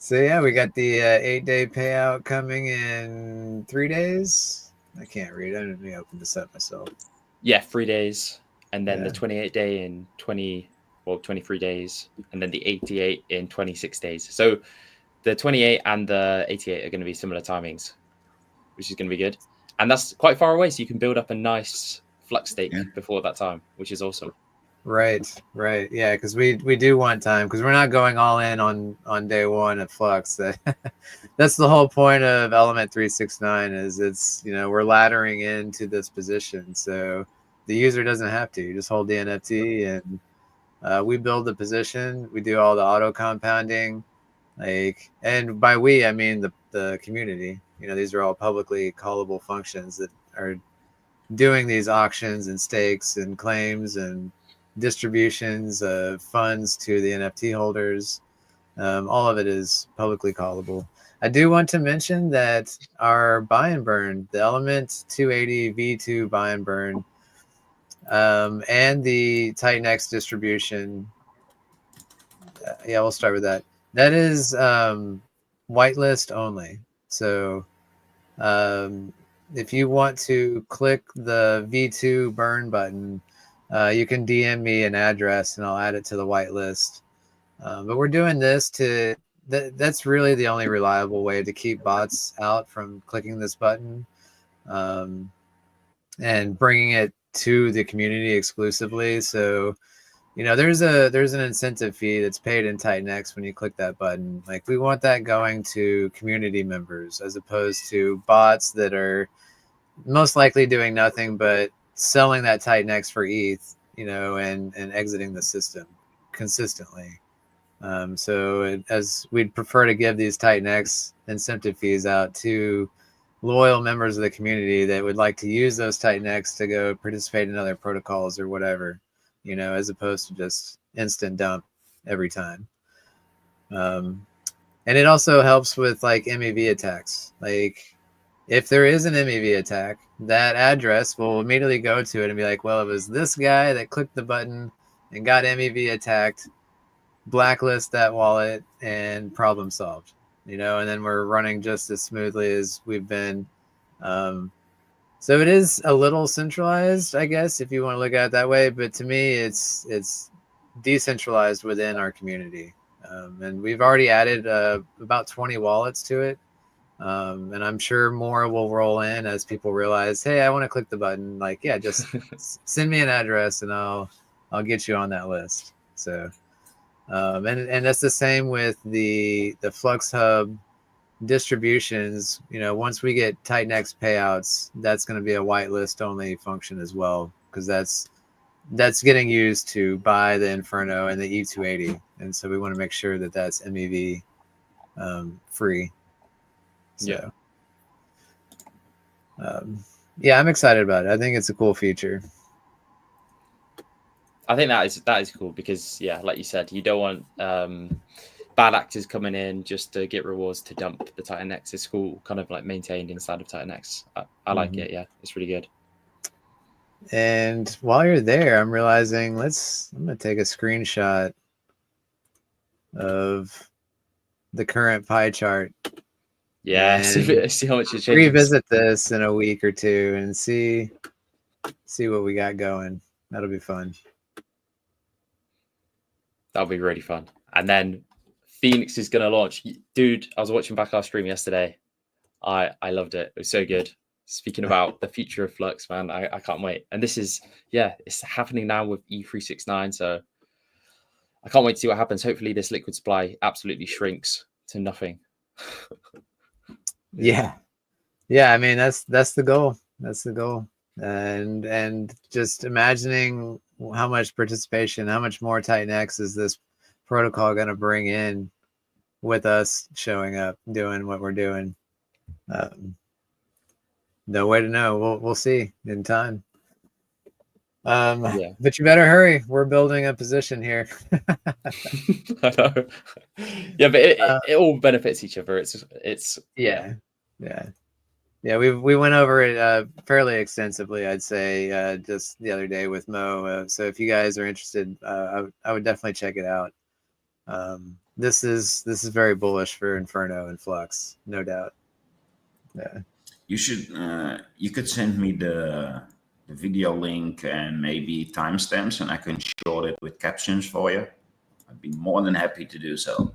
So yeah, we got the 8-day payout coming in 3 days. I can't read. I didn't open this up myself. Yeah, 3 days, and then the 28-day in 23 days, and then the 88 in 26 days. So the 28 and the 88 are going to be similar timings, which is going to be good. And that's quite far away, so you can build up a nice flux stake before that time, which is awesome. Right. Yeah, because we do want time, because we're not going all in on day 1 at Flux. That's the whole point of Element 369 is it's, we're laddering into this position. So the user doesn't have to. You just hold the NFT and we build the position. We do all the auto compounding. And by we, I mean the community. These are all publicly callable functions that are doing these auctions and stakes and claims and distributions of funds to the NFT holders. All of it is publicly callable. I do want to mention that our buy and burn, the Element 280 V2 buy and burn, and the Titan X distribution. We'll start with that. That is whitelist only. So if you want to click the V2 burn button, you can DM me an address and I'll add it to the whitelist. But we're doing this to that's really the only reliable way to keep bots out from clicking this button, and bringing it to the community exclusively. So, there's an incentive fee that's paid in Titanx when you click that button. Like, we want that going to community members as opposed to bots that are most likely doing nothing but selling that Titanx for ETH, and exiting the system consistently. As we'd prefer to give these Titanx incentive fees out to loyal members of the community that would like to use those Titanx to go participate in other protocols or whatever, as opposed to just instant dump every time. And it also helps with like MEV attacks. Like, if there is an MEV attack, that address will immediately go to it and be like, well, it was this guy that clicked the button and got MEV attacked, blacklist that wallet, and problem solved. And then we're running just as smoothly as we've been. So it is a little centralized, I guess, if you want to look at it that way. But to me, it's decentralized within our community. And we've already added about 20 wallets to it. And I'm sure more will roll in as people realize, hey, I want to click the button. Like, yeah, just send me an address and I'll get you on that list. So, and that's the same with the Flux Hub distributions. Once we get Titanx payouts, that's going to be a whitelist only function as well, because that's getting used to buy the Inferno and the E280, and so we want to make sure that that's MEV free. So, I'm excited about it. I think it's a cool feature. I think that is cool because, like you said, you don't want bad actors coming in just to get rewards to dump the Titanx. It's cool, kind of like maintained inside of Titanx. I like it. Yeah, it's really good. And while you're there, I'm realizing I'm gonna take a screenshot of the current pie chart. Yeah, see how much it changes. Revisit this in a week or two and see what we got going. That'll be fun. That'll be really fun. And then Phoenix is going to launch. Dude, I was watching back our stream yesterday. I loved it. It was so good. Speaking about the future of Flux, man, I can't wait. And this is, it's happening now with E369. So I can't wait to see what happens. Hopefully this liquid supply absolutely shrinks to nothing. Yeah. I mean, that's the goal. That's the goal. And just imagining how much participation, how much more Titanx is this protocol going to bring in with us showing up, doing what we're doing. No way to know. We'll see in time. But you better hurry. We're building a position here. I know. Yeah, but it all benefits each other. It's yeah. We went over it fairly extensively, I'd say, just the other day with Mo. So if you guys are interested, I would definitely check it out. This is very bullish for Inferno and Flux, no doubt. Yeah. You should. You could send me the video link and maybe timestamps, and I can short it with captions for you. I'd be more than happy to do so.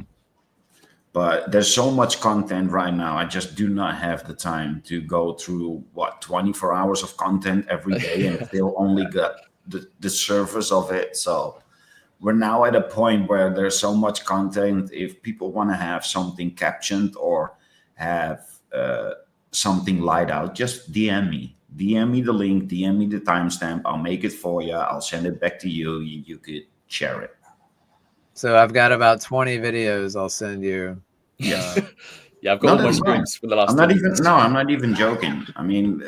But there's so much content right now. I just do not have the time to go through 24 hours of content every day and still only got the surface of it. So we're now at a point where there's so much content. If people want to have something captioned or have something light out, just DM me. DM me the link, DM me the timestamp. I'll make it for you. I'll send it back to you. You could share it. So I've got about 20 videos I'll send you. Yeah, I've got all my streams for the last. I'm not even joking. I mean,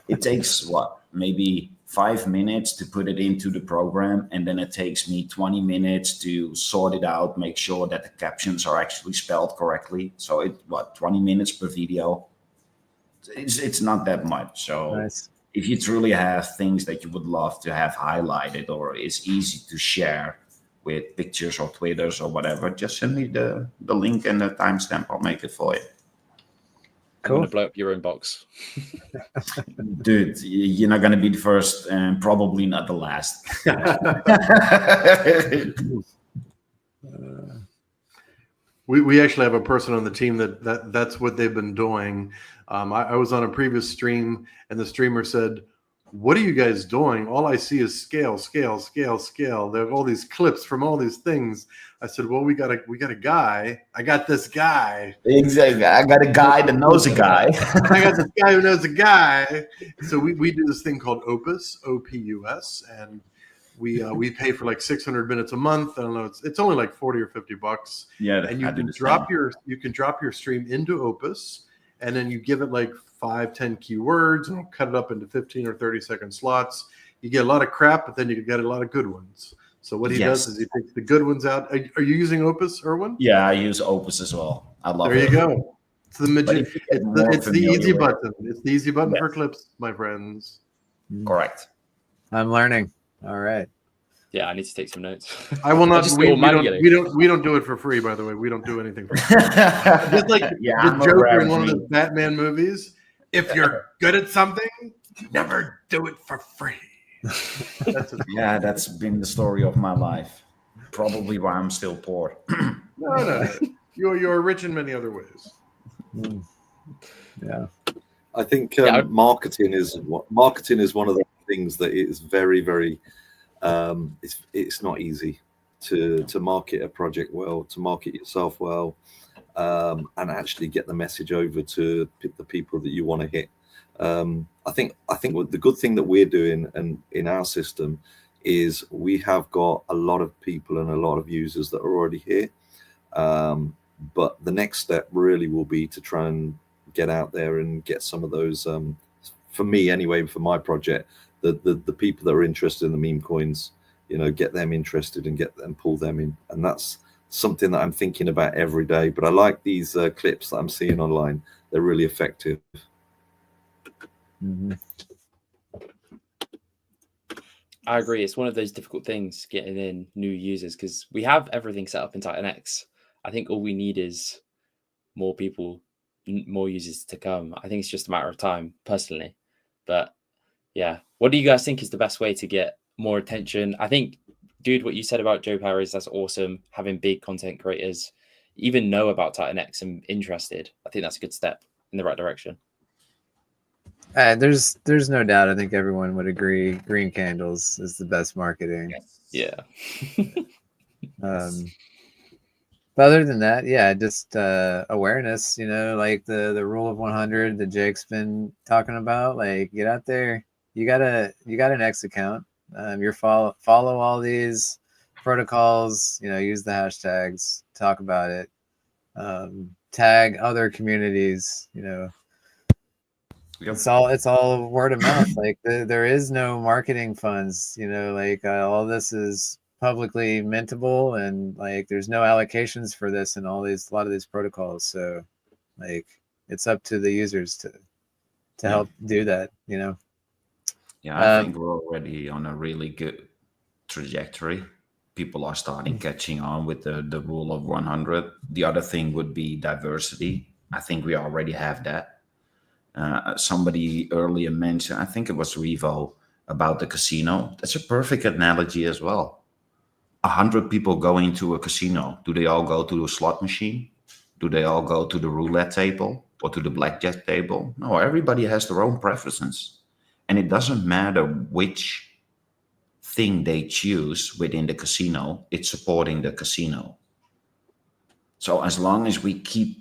it takes maybe 5 minutes to put it into the program, and then it takes me 20 minutes to sort it out, make sure that the captions are actually spelled correctly. So 20 minutes per video. It's not that much. So nice. If you truly have things that you would love to have highlighted or is easy to share with pictures or Twitters or whatever, just send me the link and the timestamp. I'll make it for you. Cool. I'm going to blow up your inbox. Dude, you're not going to be the first and probably not the last. We actually have a person on the team that's what they've been doing. I was on a previous stream, and the streamer said, "What are you guys doing? All I see is scale, scale, scale, scale. There are all these clips from all these things." I said, "Well, we got a guy. I got this guy. Exactly. I got a guy that knows a guy. I got this guy who knows a guy." So we do this thing called Opus, OPUS, and we pay for like 600 minutes a month. I don't know. It's only like $40 or $50. Yeah, and you can drop your stream into Opus, and then you give it like 5-10 keywords, and it'll cut it up into 15 or 30-second slots. You get a lot of crap, but then you get a lot of good ones. So what he does is he takes the good ones out. Are you using Opus, Erwin? Yeah, I use Opus as well. I love it. There you go. It's the it's the easy button. It's the easy button for Yes. clips, my friends. Correct. I'm learning. All right. Yeah, I need to take some notes. I will not. just We do it manually. don't do it for free. By the way, we don't do anything for free. Just like I'm the a Joker in one of rarity. the Batman movies. If you're good at something, never do it for free. Yeah, that's been the story of my life. Probably why I'm still poor. No. You're rich in many other ways. Yeah. I think Yeah, marketing is one of the things that is very, very. It's not easy to market a project well, to market yourself well, and actually get the message over to the people that you want to hit. I think what the good thing that we're doing and in our system is we have got a lot of people and a lot of users that are already here. But the next step really will be to try and get out there and get some of those, for me anyway, for my project, the people that are interested in the meme coins, get them interested and get them, pull them in. And that's something that I'm thinking about every day. But I like these clips that I'm seeing online. They're really effective. Mm-hmm. I agree. It's one of those difficult things getting in new users because we have everything set up in Titan X. I think all we need is more people, more users to come. I think it's just a matter of time, personally. But yeah, what do you guys think is the best way to get more attention? I think, dude, what you said about Joe Parry's, that's awesome. Having big content creators even know about Titan X and interested. I think that's a good step in the right direction. There's no doubt. I think everyone would agree. Green candles is the best marketing. Yeah. But other than that, yeah, just awareness. Like the rule of 100 that Jake's been talking about. Like, get out there. You got an X account. You follow all these protocols. Use the hashtags. Talk about it. Tag other communities. Yep. It's all word of mouth. Like there is no marketing funds. Like all this is publicly mintable, and like there's no allocations for this and a lot of these protocols. So like it's up to the users to help do that. Yeah, I think we're already on a really good trajectory. People are starting catching on with the rule of 100. The other thing would be diversity. I think we already have that. Somebody earlier mentioned, I think it was Revo, about the casino. That's a perfect analogy as well. 100 people going to a casino. Do they all go to a slot machine? Do they all go to the roulette table or to the blackjack table? No, everybody has their own preferences. And it doesn't matter which thing they choose within the casino, it's supporting the casino. So as long as we keep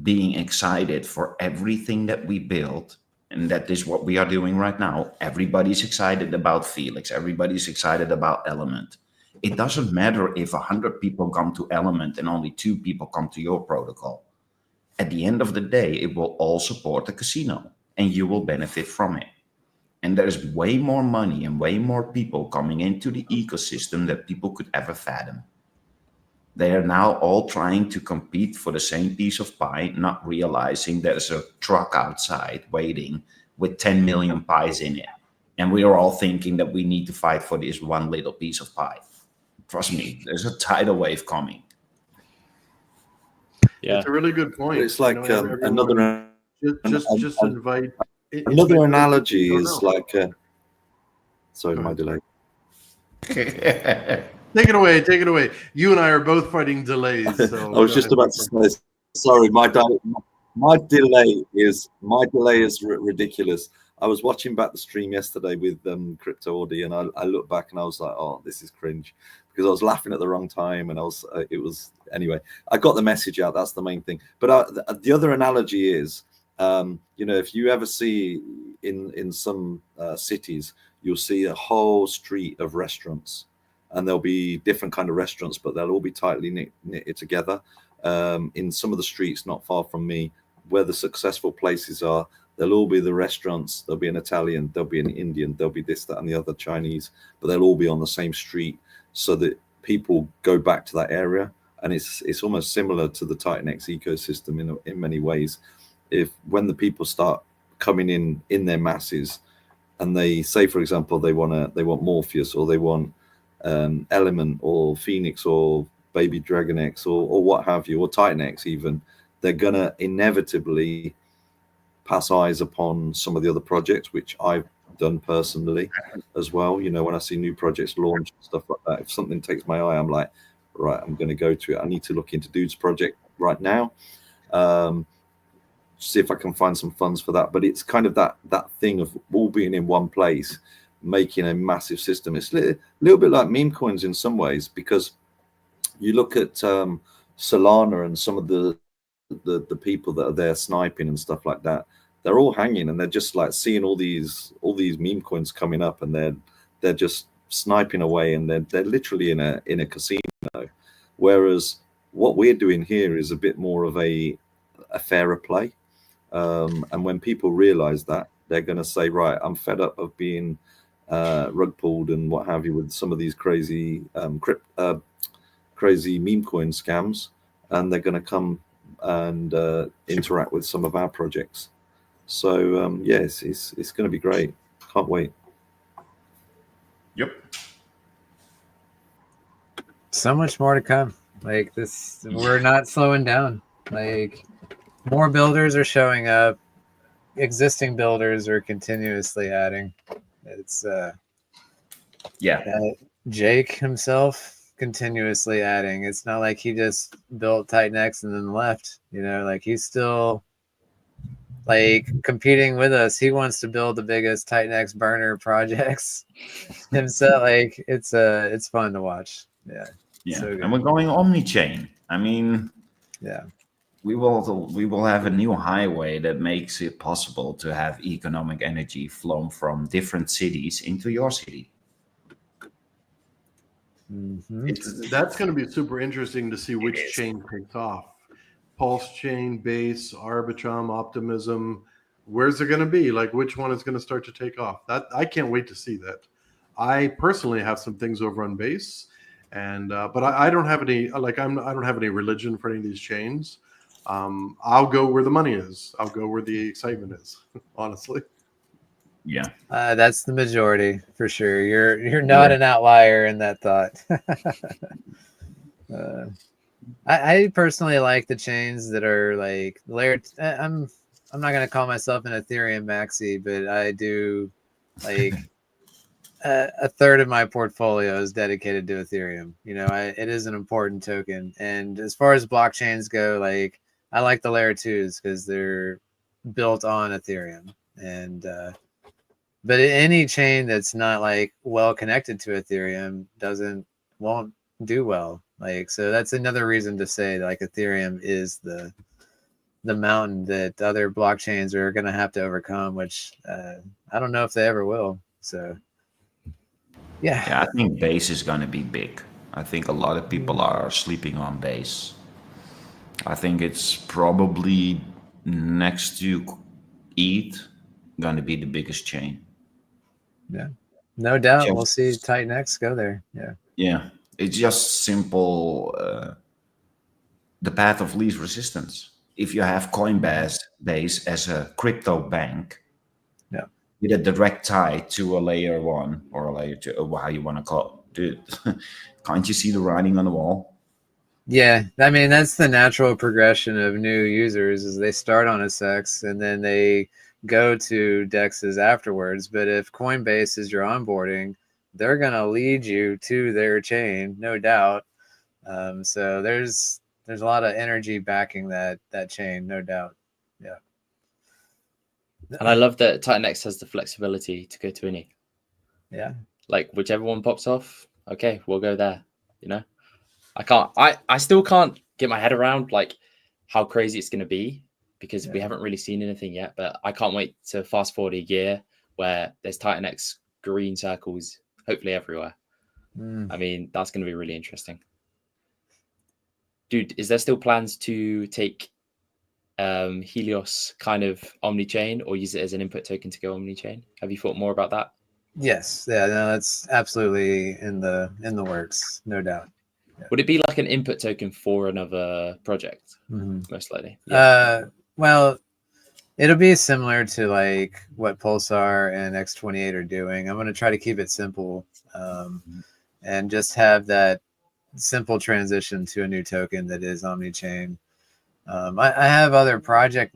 being excited for everything that we build, and that is what we are doing right now. Everybody's excited about Felix. Everybody's excited about Element. It doesn't matter if 100 people come to Element and only 2 people come to your protocol. At the end of the day, it will all support the casino and you will benefit from it. And there's way more money and way more people coming into the ecosystem that people could ever fathom. They are now all trying to compete for the same piece of pie, not realizing there's a truck outside waiting with 10 million pies in it. And we are all thinking that we need to fight for this one little piece of pie. Trust me, there's a tidal wave coming. Yeah, It's a really good point. It's like everyone just invite. Another analogy is like. Sorry, my delay. Take it away. Take it away. You and I are both fighting delays. So I was just about to say, sorry, my delay is ridiculous. I was watching back the stream yesterday with Crypto Audi, and I looked back and I was like, oh, this is cringe, because I was laughing at the wrong time, and anyway. I got the message out. That's the main thing. But the other analogy is, if you ever see in some cities, you'll see a whole street of restaurants, and there'll be different kind of restaurants, but they'll all be tightly knitted together. In some of the streets not far from me, where the successful places are, there'll all be the restaurants. There'll be an Italian, there'll be an Indian, there'll be this, that, and the other, Chinese, but they'll all be on the same street, so that people go back to that area. And it's almost similar to the Titan X ecosystem in many ways. When the people start coming in their masses, and they say, for example, they want Morpheus, or they want Element, or Phoenix, or Baby Dragon X, or what have you, or Titan X even, they're gonna inevitably pass eyes upon some of the other projects, which I've done personally as well. When I see new projects launch and stuff like that, if something takes my eye, I'm like, right, I'm going to go to it. I need to look into Dude's project right now, see if I can find some funds for that. But it's kind of that thing of all being in one place, making a massive system. It's a little bit like meme coins in some ways, because you look at Solana and some of the people that are there sniping and stuff like that. They're all hanging, and they're just like seeing all these meme coins coming up, and they're just sniping away, and they're literally in a casino. Whereas what we're doing here is a bit more of a fairer play. And when people realize that, they're going to say, right, I'm fed up of being rug pulled and what have you with some of these crazy crazy meme coin scams, and they're going to come and interact with some of our projects. So yes, it's going to be great. Can't wait. Yep. So much more to come. Like this, we're not slowing down. Like, more builders are showing up. Existing builders are continuously adding. It's Jake himself continuously adding. It's not like he just built Titan X and then left. Like, he's still like competing with us. He wants to build the biggest Titan X burner projects himself. Like, it's fun to watch. Yeah, so and we're going omni-chain. I mean, yeah, we will have a new highway that makes it possible to have economic energy flown from different cities into your city. Mm-hmm. That's going to be super interesting to see which chain takes off. Pulse chain, Base, Arbitrum, Optimism. Where's it going to be? Like, which one is going to start to take off? That I can't wait to see that. I personally have some things over on Base, and but I don't have any. Like, I don't have any religion for any of these chains. I'll go where the money is. I'll go where the excitement is. Honestly. Yeah. That's the majority for sure. You're not an outlier in that thought. I personally like the chains that are like layered. I'm not gonna call myself an Ethereum maxi, but I do like a third of my portfolio is dedicated to Ethereum. It is an important token. And as far as blockchains go, like, I like the layer 2s because they're built on Ethereum. And but any chain that's not like well connected to Ethereum won't do well. Like, so that's another reason to say like Ethereum is the mountain that other blockchains are going to have to overcome, which I don't know if they ever will. So yeah, I think Base is going to be big. I think a lot of people are sleeping on Base. I think it's probably next to ETH going to be the biggest chain. Yeah, no doubt. We'll see Titan X go there. Yeah, it's just simple. The path of least resistance. If you have Coinbase as a crypto bank, with a direct tie to a layer 1 or a layer 2, or how you want to call it, dude, can't you see the writing on the wall? Yeah, I mean, that's the natural progression of new users, is they start on a SEX and then they go to DEXs afterwards. But if Coinbase is your onboarding, they're gonna lead you to their chain, no doubt. So there's a lot of energy backing that chain, no doubt. Yeah. And I love that Titan X has the flexibility to go to any. Yeah. Like whichever one pops off, okay, we'll go there. You know, I still can't get my head around like how crazy it's going to be because we haven't really seen anything yet. But I can't wait to fast forward a year where there's Titan X green circles, hopefully everywhere. I mean, that's going to be really interesting. Dude, is there still plans to take Helios kind of omni-chain or use it as an input token to go omni-chain? Have you thought more about that? Yes. Yeah. No, that's absolutely in the works, no doubt. Yeah. Would it be like an input token for another project? Most likely. Yeah. Well, it'll be similar to like what Pulsar and X28 are doing. I'm going to try to keep it simple and just have that simple transition to a new token that is omni-chain. I have other projects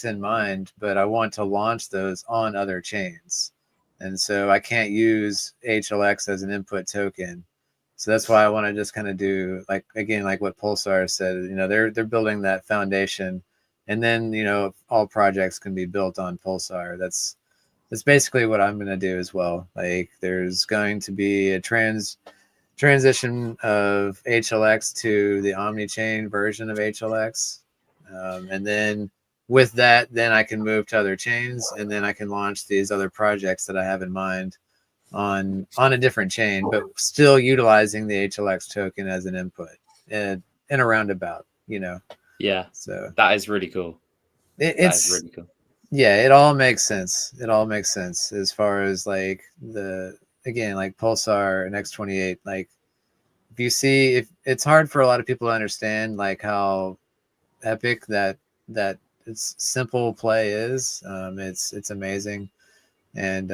in mind, but I want to launch those on other chains. And so I can't use HLX as an input token. So that's why I want to just kind of do like what Pulsar said, you know, they're building that foundation, and then, you know, all projects can be built on Pulsar. That's basically what I'm going to do as well. Like there's going to be a transition of HLX to the omni-chain version of HLX. And then with that, then I can move to other chains, and then I can launch these other projects that I have in mind on a different chain, but still utilizing the HLX token as an input in a roundabout, you know? Yeah. So that is really cool. It's really cool. Yeah, it all makes sense. It all makes sense as far as like like Pulsar and X28. Like if it's hard for a lot of people to understand like how epic that it's simple play is. It's amazing. And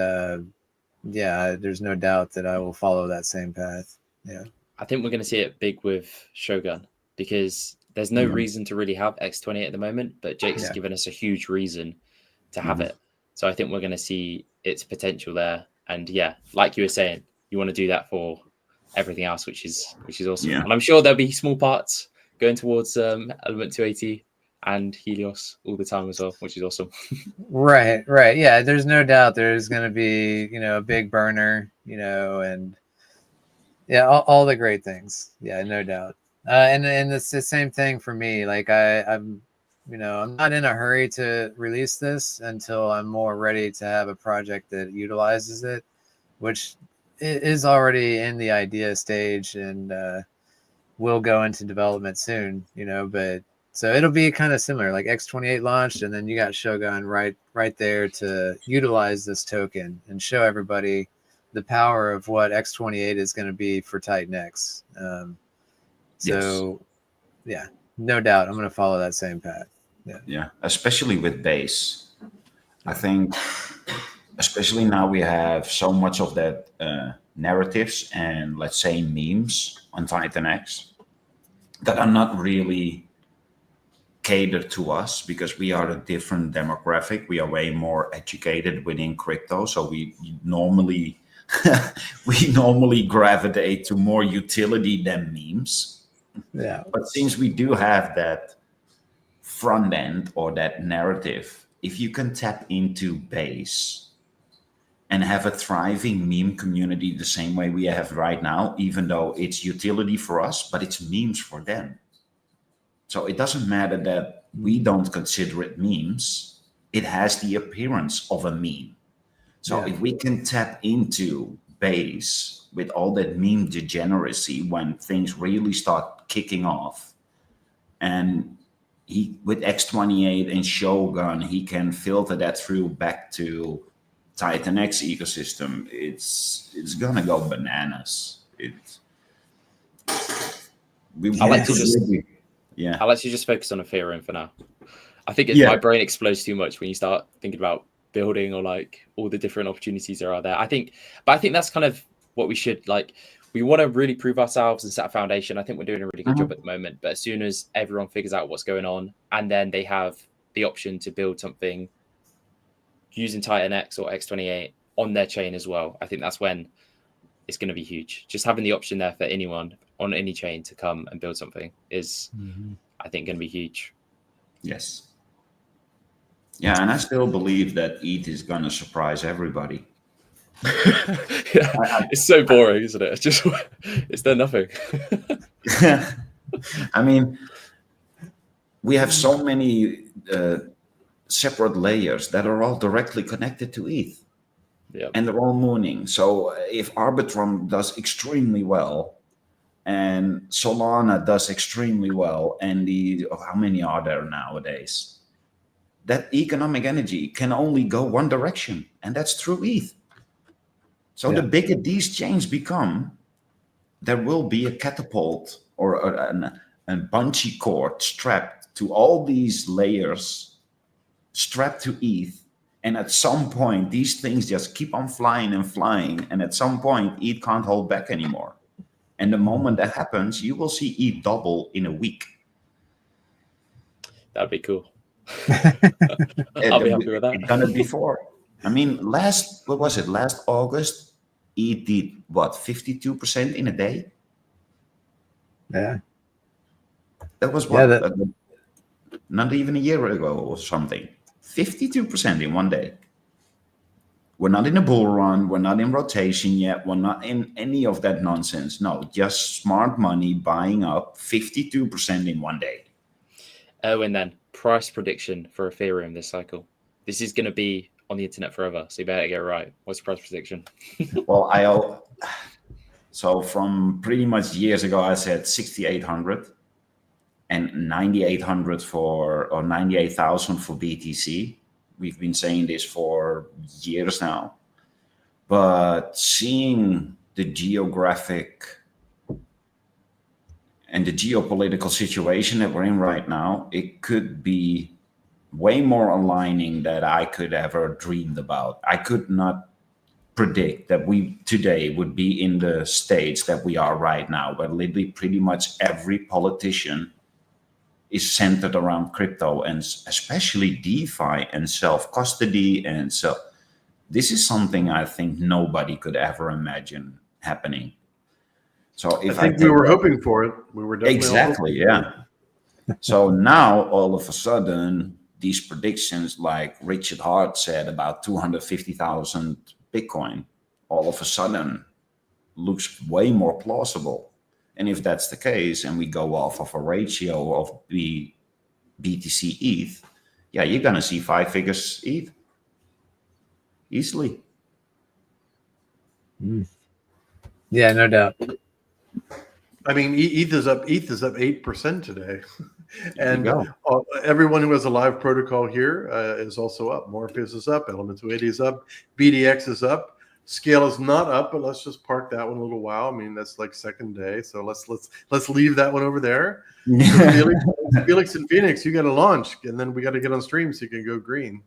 there's no doubt that I will follow that same path. Yeah. I think we're going to see it big with Shogun because there's no reason to really have X28 at the moment, but Jake's given us a huge reason to have it. So I think we're going to see its potential there. And yeah, like you were saying, you want to do that for everything else, which is awesome. Yeah. And I'm sure there'll be small parts going towards Element 280 and Helios all the time as well, which is awesome. Right. Yeah, there's no doubt there's going to be, you know, a big burner, you know, and yeah, all the great things. Yeah, no doubt. And it's the same thing for me. Like I'm not in a hurry to release this until I'm more ready to have a project that utilizes it, which is already in the idea stage and will go into development soon, you know, but so it'll be kind of similar, like X28 launched, and then you got Shogun right there to utilize this token and show everybody the power of what X28 is going to be for Titan X. Yeah, no doubt, I'm going to follow that same path. Yeah, especially with base. I think, especially now we have so much of that narratives and let's say memes on Titan X that are not really catered to us because we are a different demographic. We are way more educated within crypto, so we normally gravitate to more utility than memes. Yeah. But since we do have that front end or that narrative, if you can tap into base and have a thriving meme community the same way we have right now, even though it's utility for us, but it's memes for them. So it doesn't matter that we don't consider it memes. It has the appearance of a meme. So if we can tap into base with all that meme degeneracy when things really start kicking off, and with X28 and Shogun, he can filter that through back to Titan X ecosystem. It's gonna go bananas. I'll actually just focus on Ethereum for now. I think my brain explodes too much when you start thinking about building or like all the different opportunities there are there. I think that's kind of what we should like. We want to really prove ourselves and set a foundation. I think we're doing a really good job at the moment. But as soon as everyone figures out what's going on, and then they have the option to build something using Titan X or X28, on their chain as well, I think that's when it's going to be huge. Just having the option there for anyone on any chain to come and build something is, I think, going to be huge. Yes. Yeah, and I still believe that ETH is going to surprise everybody. It's so boring, isn't it? It's just, it's done nothing. I mean, we have so many separate layers that are all directly connected to ETH. Yeah. And they're all mooning. So if Arbitrum does extremely well, and Solana does extremely well, and how many are there nowadays? That economic energy can only go one direction, and that's through ETH. So the bigger these chains become, there will be a catapult or a bungee cord strapped to all these layers, strapped to ETH. And at some point, these things just keep on flying and flying. And at some point, ETH can't hold back anymore. And the moment that happens, you will see ETH double in a week. That'd be cool. I'll be happy with that. It's done it before. I mean, last August, ETH did what, 52% in a day? Yeah. That was what? Not even a year ago or something. 52% in one day. We're not in a bull run. We're not in rotation yet. We're not in any of that nonsense. No, just smart money buying up 52% in one day. Oh, and then price prediction for Ethereum this cycle. This is going to be on the internet forever, so you better get it right. What's your price prediction? Well, so from pretty much years ago, I said 6,800 and 9,800 or 98,000 for BTC. We've been saying this for years now, but seeing the geographic and the geopolitical situation that we're in right now, it could be way more aligning than I could ever dreamed about. I could not predict that we today would be in the states that we are right now, where literally pretty much every politician is centered around crypto, and especially DeFi and self-custody. And so this is something I think nobody could ever imagine happening. So if I think we were hoping for it. We were definitely exactly, yeah. So now all of a sudden, these predictions, like Richard Hart said about 250,000 Bitcoin, all of a sudden looks way more plausible. And if that's the case, and we go off of a ratio of BTC ETH, yeah, you're going to see 5 figures ETH easily. Yeah, no doubt. I mean, ETH is up 8% today. And everyone who has a live protocol here is also up. Morpheus is up, Element 280 is up, BDX is up. Scale is not up, but let's just park that one a little while. I mean, that's like second day, so let's leave that one over there. So Felix and Phoenix, you got to launch, and then we got to get on stream so you can go green.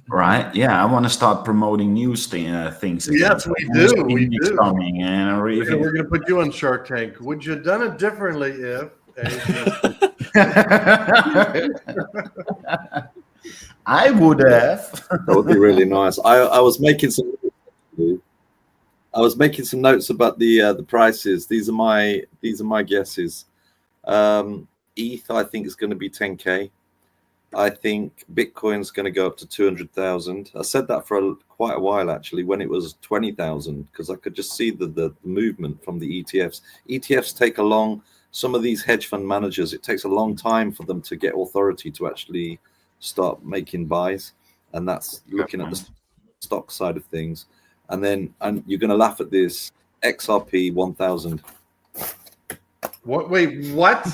Right? Yeah, I want to start promoting new things. Yes, we do. We do. Coming, and we're going to put you on Shark Tank. Would you have done it differently if? I would have. That would be really nice. I was making some notes about the prices. These are my guesses. ETH, I think, is going to be 10K. I think Bitcoin's going to go up to 200,000. I said that for quite a while, actually, when it was 20,000, because I could just see the movement from the ETFs. ETFs take some of these hedge fund managers, it takes a long time for them to get authority to actually start making buys. And that's looking at the stock side of things. And you're going to laugh at this, XRP 1000. What? Wait, what?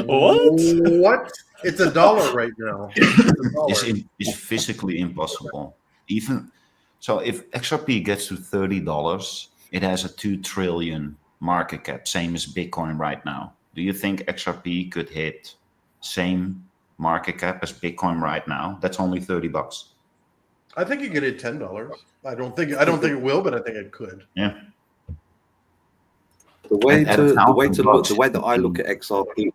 What? It's $1 right now. It's physically impossible. Even so, if XRP gets to $30, it has a 2 trillion market cap, same as Bitcoin right now. Do you think XRP could hit same market cap as Bitcoin right now? That's only $30. I think it could hit $10. I don't think it will, but I think it could. Yeah. The way that I look at XRP,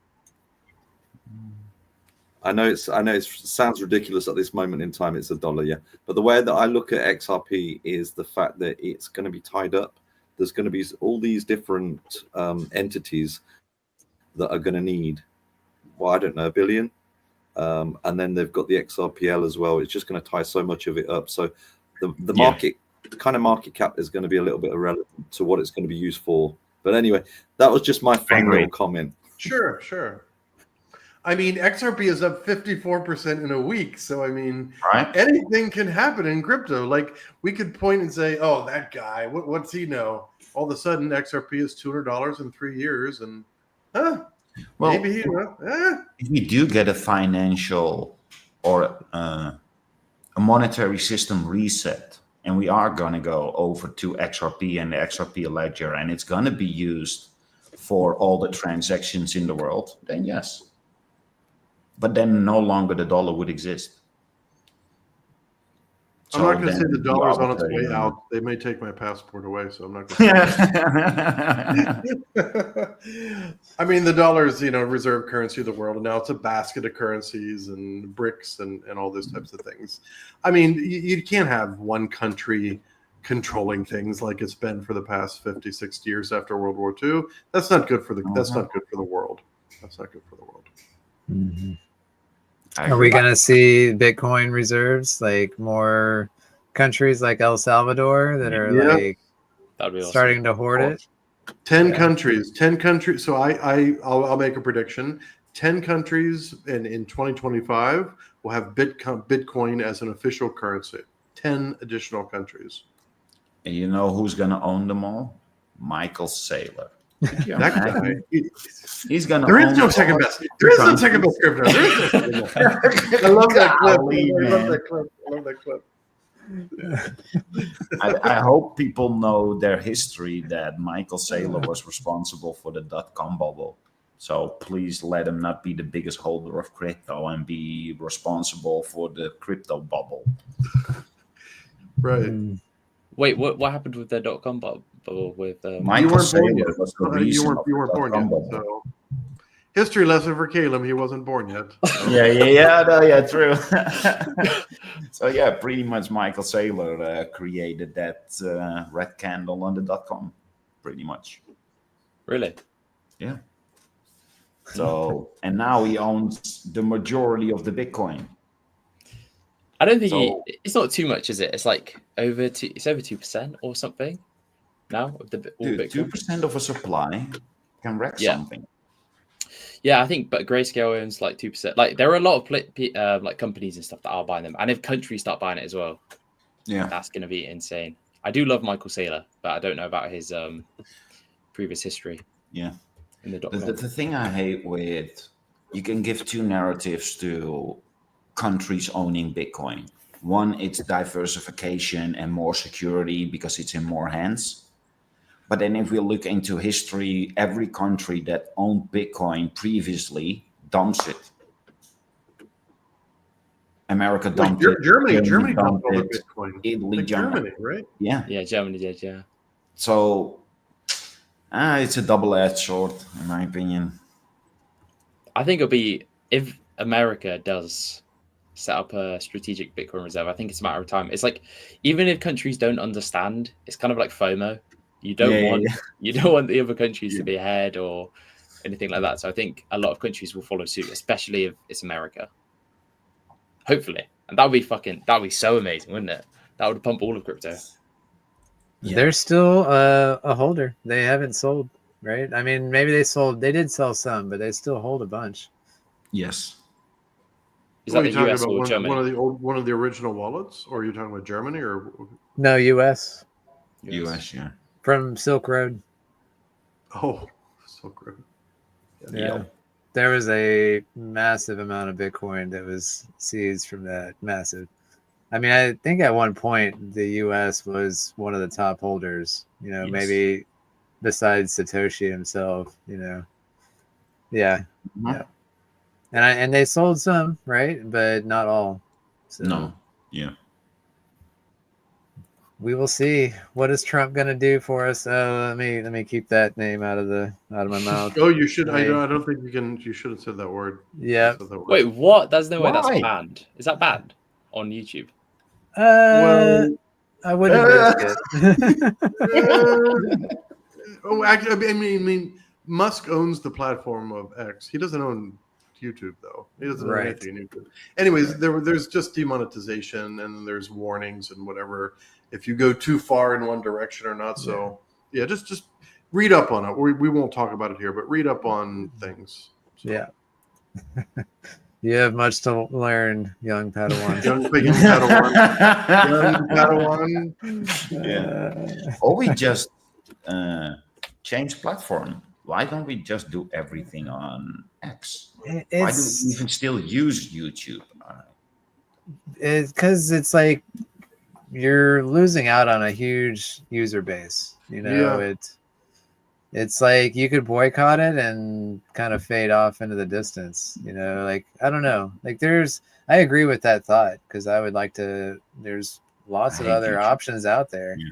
I know it sounds ridiculous at this moment in time. It's $1, yeah. But the way that I look at XRP is the fact that it's going to be tied up. There's going to be all these different entities that are going to need, well, I don't know, $1 billion. And then they've got the XRPL as well. It's just going to tie so much of it up. So the market, the kind of market cap is going to be a little bit irrelevant to what it's going to be used for. But anyway, that was just my fun little comment. Sure. I mean, XRP is up 54% in a week. So, I mean, Right. anything can happen in crypto. Like, we could point and say, oh, that guy, what's he know? All of a sudden, XRP is $200 in 3 years. And, Well, maybe, if we do get a financial or a monetary system reset, and we are going to go over to XRP and the XRP ledger, and it's going to be used for all the transactions in the world, then yes. But then no longer the dollar would exist. I'm not going to say the dollar's on its way out. They may take my passport away, so I'm not going to say I mean, the dollar is, reserve currency of the world, and now it's a basket of currencies and BRICS and all those types of things. I mean, you can't have one country controlling things like it's been for the past 50, 60 years after World War II. That's not good for that's not good for the world. That's not good for the world. Mm-hmm. Are we going to see Bitcoin reserves, like more countries like El Salvador that are like starting to hoard it? 10 countries. So I'll make a prediction. 10 countries in 2025 will have Bitcoin as an official currency. 10 additional countries. And you know who's going to own them all? Michael Saylor. That guy, he's gonna. There is no second best. There is no second best crypto. There is no second best. I love that clip. I love that clip. I hope people know their history, that Michael Saylor was responsible for the .com bubble. So please let him not be the biggest holder of crypto and be responsible for the crypto bubble. Right. Wait, what happened with the .com bubble? With Michael Saylor was the reason you weren't born yet. So history lesson for Caleb. He wasn't born yet. So. Yeah, true. So yeah, pretty much Michael Saylor created that red candle on the .com, pretty much. Really? Yeah. So and now he owns the majority of the Bitcoin. I don't think it's not too much, is it? It's like over 2% or something now of the Dude, 2% of a supply can wreck something. Yeah, I think, but Grayscale owns like 2%. Like there are a lot of like companies and stuff that are buying them, and if countries start buying it as well, that's going to be insane. I do love Michael Saylor, but I don't know about his previous history. Yeah, in the thing I hate with, you can give two narratives to countries owning Bitcoin. One, it's diversification and more security because it's in more hands. But then if we look into history, every country that owned Bitcoin previously dumps it. America dumped it. Germany dumped all the Bitcoin. Italy like Germany, right? Yeah. Yeah, Germany did, yeah. So it's a double-edged sword, in my opinion. I think it'll be, if America does set up a strategic Bitcoin reserve, I think it's a matter of time. It's like, even if countries don't understand, it's kind of like FOMO. You don't want the other countries to be ahead or anything like that. So I think a lot of countries will follow suit, especially if it's America. Hopefully. And that would be so amazing, wouldn't it? That would pump all of crypto. Yeah. They're still a holder. They haven't sold, right? I mean, maybe they did sell some, but they still hold a bunch. Yes. Is that the US or Germany? One of the original wallets, or are you talking about Germany or no, US? US, yeah. From Silk Road. Oh, Silk Road. Yeah. There was a massive amount of Bitcoin that was seized from that. Massive. I mean, I think at one point the US was one of the top holders, maybe besides Satoshi himself, Yeah. Mm-hmm. Yeah. And they sold some, right? But not all. So no. Yeah. we will see. What is Trump going to do for us? Let me keep that name out of my mouth. Oh, you should. Hey. I don't think you can. You shouldn't have said that word. Yeah. Wait, what? There's no way that's Why? banned. Is that banned on YouTube? Well, I wouldn't risk it. Actually, I mean, Musk owns the platform of X. He doesn't own YouTube, though. He doesn't own anything in YouTube. Anyways, there's just demonetization, and there's warnings and whatever if you go too far in one direction or not. So yeah, just read up on it. We won't talk about it here, but read up on things. So. Yeah. You have much to learn, young Padawan. Young Padawan. Yeah. Or we just change platform. Why don't we just do everything on X? Why do we even still use YouTube? It's because it's like you're losing out on a huge user base. You know, it's like you could boycott it and kind of fade off into the distance. You know, like I don't know. Like I agree with that thought because I would like to. There's lots of other options out there. Yeah.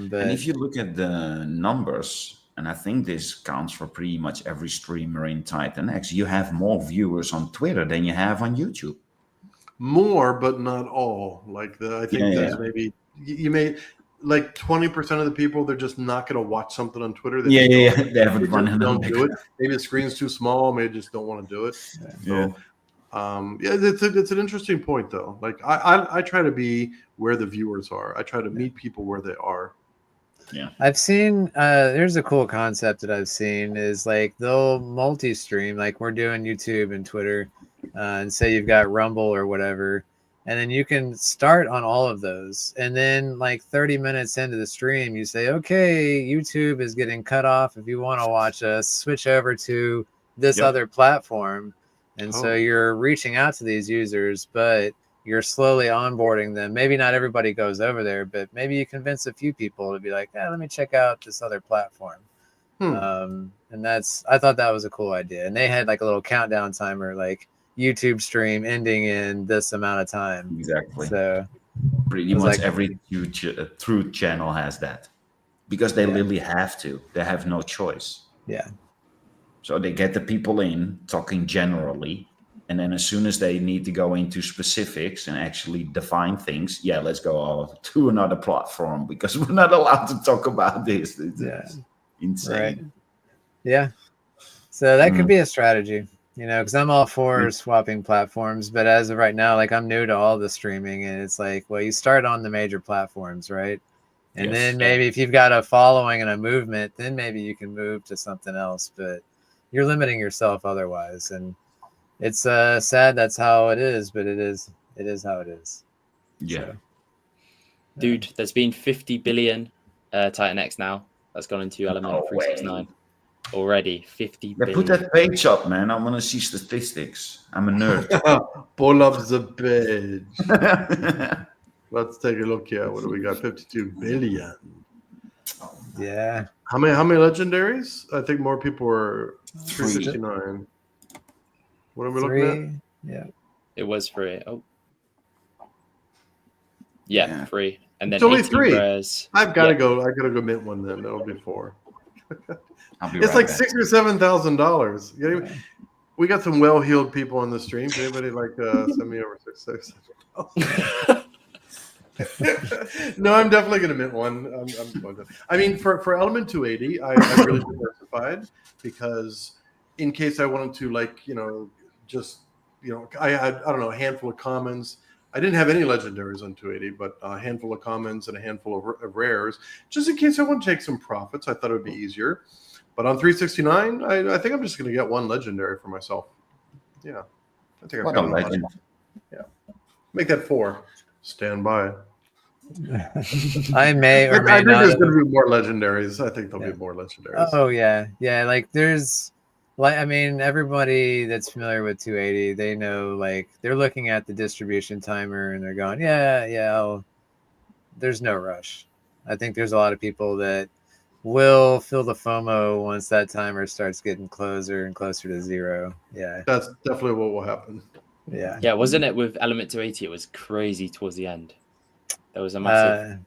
But and if you look at the numbers, and I think this counts for pretty much every streamer in Titan X, you have more viewers on Twitter than you have on YouTube. More, but not all. Like I think there's maybe you may like 20% of the people, they're just not going to watch something on Twitter. They They haven't run don't do it. Maybe the screen's too small. Maybe just don't want to do it. So, it's an interesting point though. Like I try to be where the viewers are. I try to meet people where they are. Yeah, I've seen there's a cool concept that I've seen is like they'll multi-stream, like we're doing YouTube and Twitter, and say you've got Rumble or whatever, and then you can start on all of those, and then like 30 minutes into the stream you say, okay, YouTube is getting cut off. If you want to watch us, switch over to this other platform. And so you're reaching out to these users, but you're slowly onboarding them. Maybe not everybody goes over there, but maybe you convince a few people to be like, let me check out this other platform. And I thought that was a cool idea. And they had like a little countdown timer, like YouTube stream ending in this amount of time. Exactly. So pretty much every Truth channel has that because they literally have to. They have no choice. Yeah. So they get the people in talking generally. And then as soon as they need to go into specifics and actually define things, let's go to another platform because we're not allowed to talk about this. It's insane. Right. Yeah. So that could be a strategy, you know, because I'm all for swapping platforms. But as of right now, like I'm new to all the streaming and it's like, well, you start on the major platforms, right? And then maybe if you've got a following and a movement, then maybe you can move to something else. But you're limiting yourself otherwise. And it's sad that's how it is, but it is how it is. Yeah. So, dude, there's been 50 billion Titan X now. That's gone into Element 369 already. 50 billion. Put that page up, man. I want to see statistics. I'm a nerd. Pull up the page. Let's take a look here. What do we got? 52 billion. Yeah. How many legendaries? I think more people were 369. What are we looking at? Yeah. It was free. Oh. Yeah, free. And then it's only 18 3. rares. I've got to go. I got to go mint one then. That'll be 4. It's like $6,000 or $7,000. We got some well-heeled people on the stream. Can anybody send me over $6,000? No, I'm definitely going to mint one. I'm going to. I mean, for Element 280, I really diversified because in case I wanted to, I had, I don't know, a handful of commons. I didn't have any legendaries on 280, but a handful of commons and a handful of rares, just in case I want to take some profits. I thought it would be easier. But on 369, I think I'm just going to get one legendary for myself. Yeah. I think what a legend. Yeah. Make that 4. Stand by. I may or may I think not. there's going to be more legendaries. I think there'll be more legendaries. Oh, yeah. Yeah, like there's... I mean, everybody that's familiar with 280, they know, like, they're looking at the distribution timer and they're going, there's no rush. I think there's a lot of people that will feel the FOMO once that timer starts getting closer and closer to 0. Yeah. That's definitely what will happen. Yeah. Yeah, wasn't it with Element 280? It was crazy towards the end. There was a massive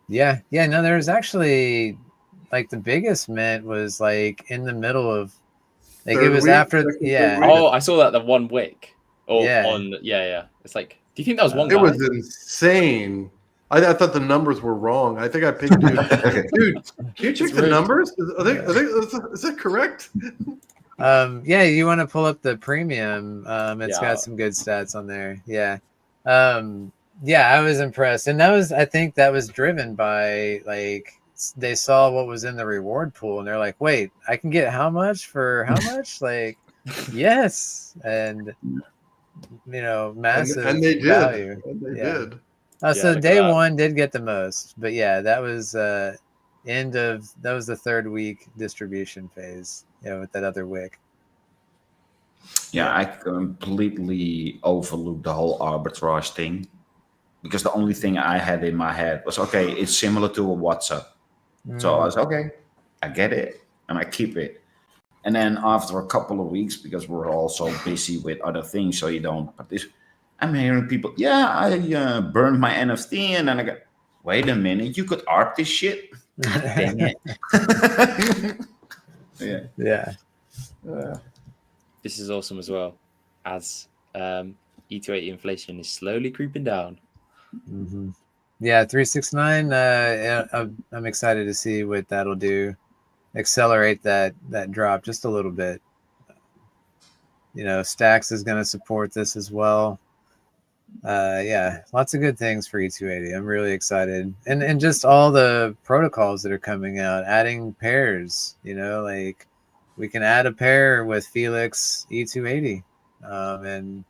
Yeah. No, there's actually like the biggest mint was like in the middle of like it Third was week, after. second, third Yeah. week. Oh, I saw that the 1 wick. Or Yeah. on yeah. It's like, do you think that was one It guy? was insane. I thought the numbers were wrong. I think I picked dude. Dude, can you check the rude. numbers? Is that correct? Yeah, you want to pull up the premium. It's Yeah. got some good stats on there. Yeah. Yeah, I was impressed. And I think that was driven by like they saw what was in the reward pool and they're like, wait, I can get how much for how much? Like, yes. And massive And they did. value. And they Yeah. did. So look at day that. one did get the most, but yeah, that was that was the third week distribution phase, with that other wick. Yeah, I completely overlooked the whole arbitrage thing because the only thing I had in my head was, okay, it's similar to a WhatsApp. So I was okay, I get it and I keep it. And then after a couple of weeks, because we're also busy with other things, so you don't. But I'm hearing people, yeah, I burned my NFT, and then I go, wait a minute, you could art this shit. Dang it. Yeah. This is awesome as well, as E280 inflation is slowly creeping down. Mm-hmm. Yeah, 369. I'm excited to see what that'll do. Accelerate that drop just a little bit. Stacks is going to support this as well. Yeah, lots of good things for E280. I'm really excited, and just all the protocols that are coming out, adding pairs. Like we can add a pair with Felix E280, and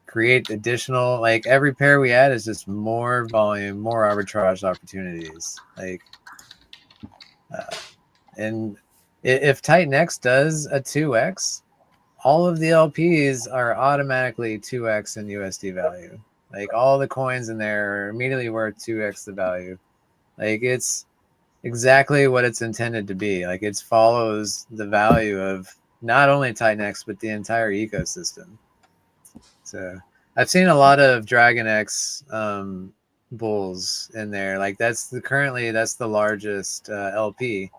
create additional. Like every pair we add is just more volume, more arbitrage opportunities. Like, and if Titan X does a 2x, all of the LPs are automatically 2x in USD value. Like all the coins in there are immediately worth 2x the value. Like it's exactly what it's intended to be. Like it follows the value of not only Titan X, but the entire ecosystem. So I've seen a lot of Dragon X bulls in there. Like that's the largest LP.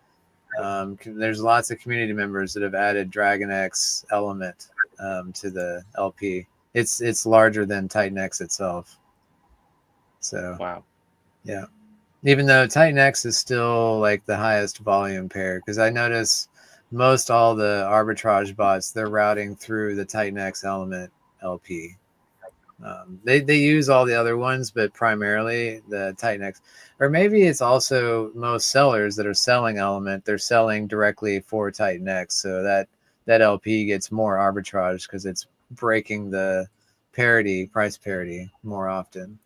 There's lots of community members that have added Dragon X element to the LP. It's larger than Titan X itself. So Wow. Yeah, even though Titan X is still like the highest volume pair, because I notice most all the arbitrage bots, they're routing through the Titan X element LP. They use all the other ones, but primarily the Titan X. Or maybe it's also most sellers that are selling element, they're selling directly for Titan X, so that LP gets more arbitrage because it's breaking the price parity more often.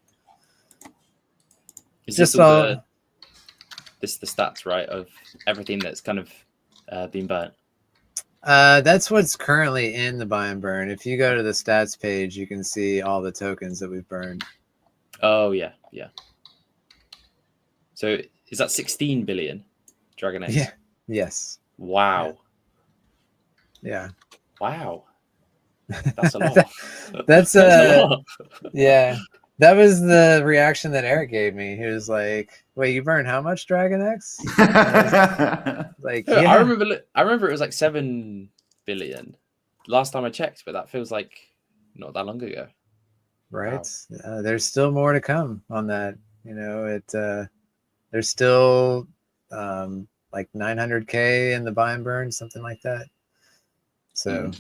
Is Just this all the stats, right, of everything that's kind of been burnt? That's what's currently in the buy and burn. If you go to the stats page, you can see all the tokens that we've burned. Oh yeah. So is that 16 billion Dragon X? Yeah. Yes. Wow. Yeah. Wow. That's a lot. That's a lot. Yeah. That was the reaction that Eric gave me. He was like, "Wait, you burned how much Dragon X?" Like, No, yeah. I remember it was like 7 billion last time I checked, but that feels like not that long ago. Right. Wow. There's still more to come on that. There's still like 900K in the buy and burn, something like that. So,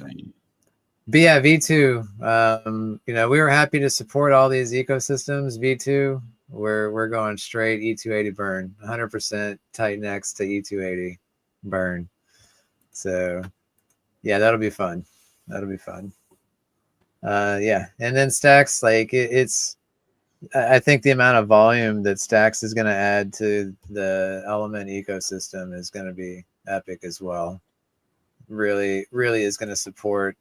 but yeah, V2, we were happy to support all these ecosystems. V2, we're going straight E280 burn, 100% Titan X to E280 burn. So yeah, that'll be fun. Yeah. And then Stacks, like I think the amount of volume that Stacks is going to add to the element ecosystem is going to be epic as well. Really, really is going to support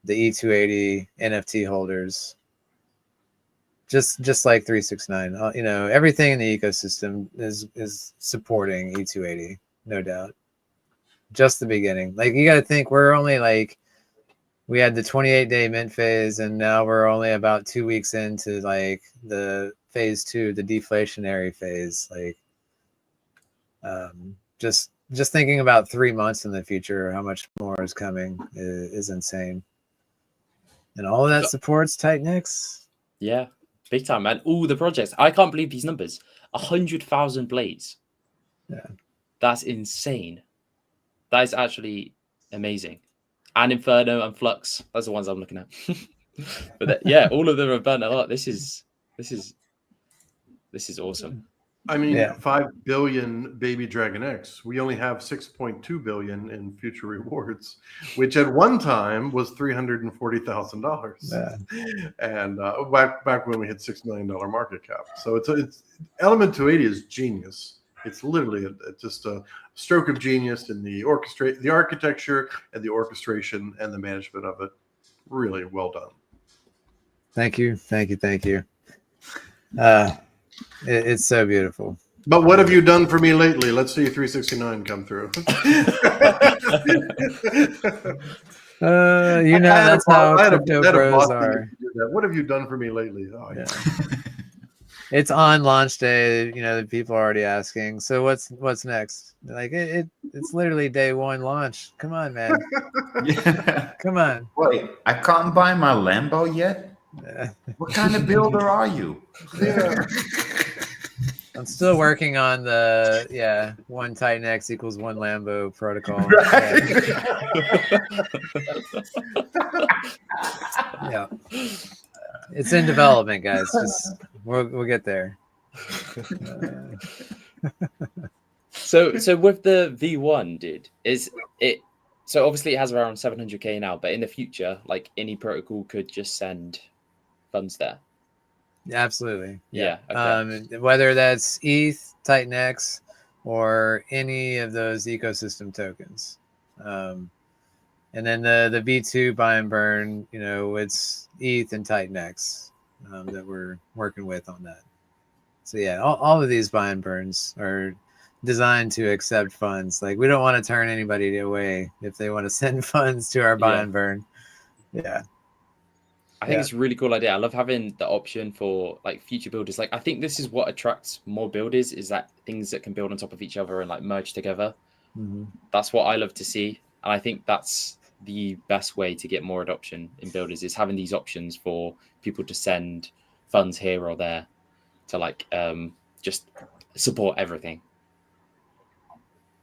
the E280 NFT holders. Just like 369, everything in the ecosystem is supporting E280, no doubt. Just the beginning. Like you got to think we're only like we had the 28-day mint phase, and now we're only about 2 weeks into like the phase 2, the deflationary phase. Like, just thinking about 3 months in the future, how much more is coming is insane. And all of that supports Titanx. Yeah, big time, man. All the projects. I can't believe these numbers. 100,000 blades. Yeah. That's insane. That is actually amazing. And Inferno and Flux. That's the ones I'm looking at. But yeah, all of them are burnt a lot. This is awesome. I mean, Yeah. 5 billion baby Dragon X. We only have 6.2 billion in future rewards, which at one time was $340,000. Yeah. And back when we had $6 million market cap. So it's Element 280 is genius. It's literally just a stroke of genius in the architecture and the orchestration and the management of it. Really well done. Thank you. It's so beautiful. But what have you done for me lately? Let's see 369 come through. That's how crypto pros are. What have you done for me lately? Oh yeah. It's on launch day. The people are already asking. So what's next? Like it's literally day 1 launch. Come on, man. Yeah. Come on. Wait, I can't buy my Lambo yet? What kind of builder are you? Yeah. I'm still working on the 1 Titan X equals 1 Lambo protocol. Yeah. It's in development, guys. We'll get there. So with the V1, dude, is it? So obviously it has around 700K now, but in the future, like any protocol could just send funds there. Absolutely. Yeah. Okay. Whether that's ETH, Titan X, or any of those ecosystem tokens. And then the V2 buy and burn, it's ETH and Titan X that we're working with on that. So yeah, all of these buy and burns are designed to accept funds. Like we don't want to turn anybody away if they want to send funds to our buy and burn. Yeah. I think it's a really cool idea. I love having the option for like future builders. Like I think this is what attracts more builders is that things that can build on top of each other and like merge together. Mm-hmm. That's what I love to see. And I think that's the best way to get more adoption in builders is having these options for people to send funds here or there to like just support everything.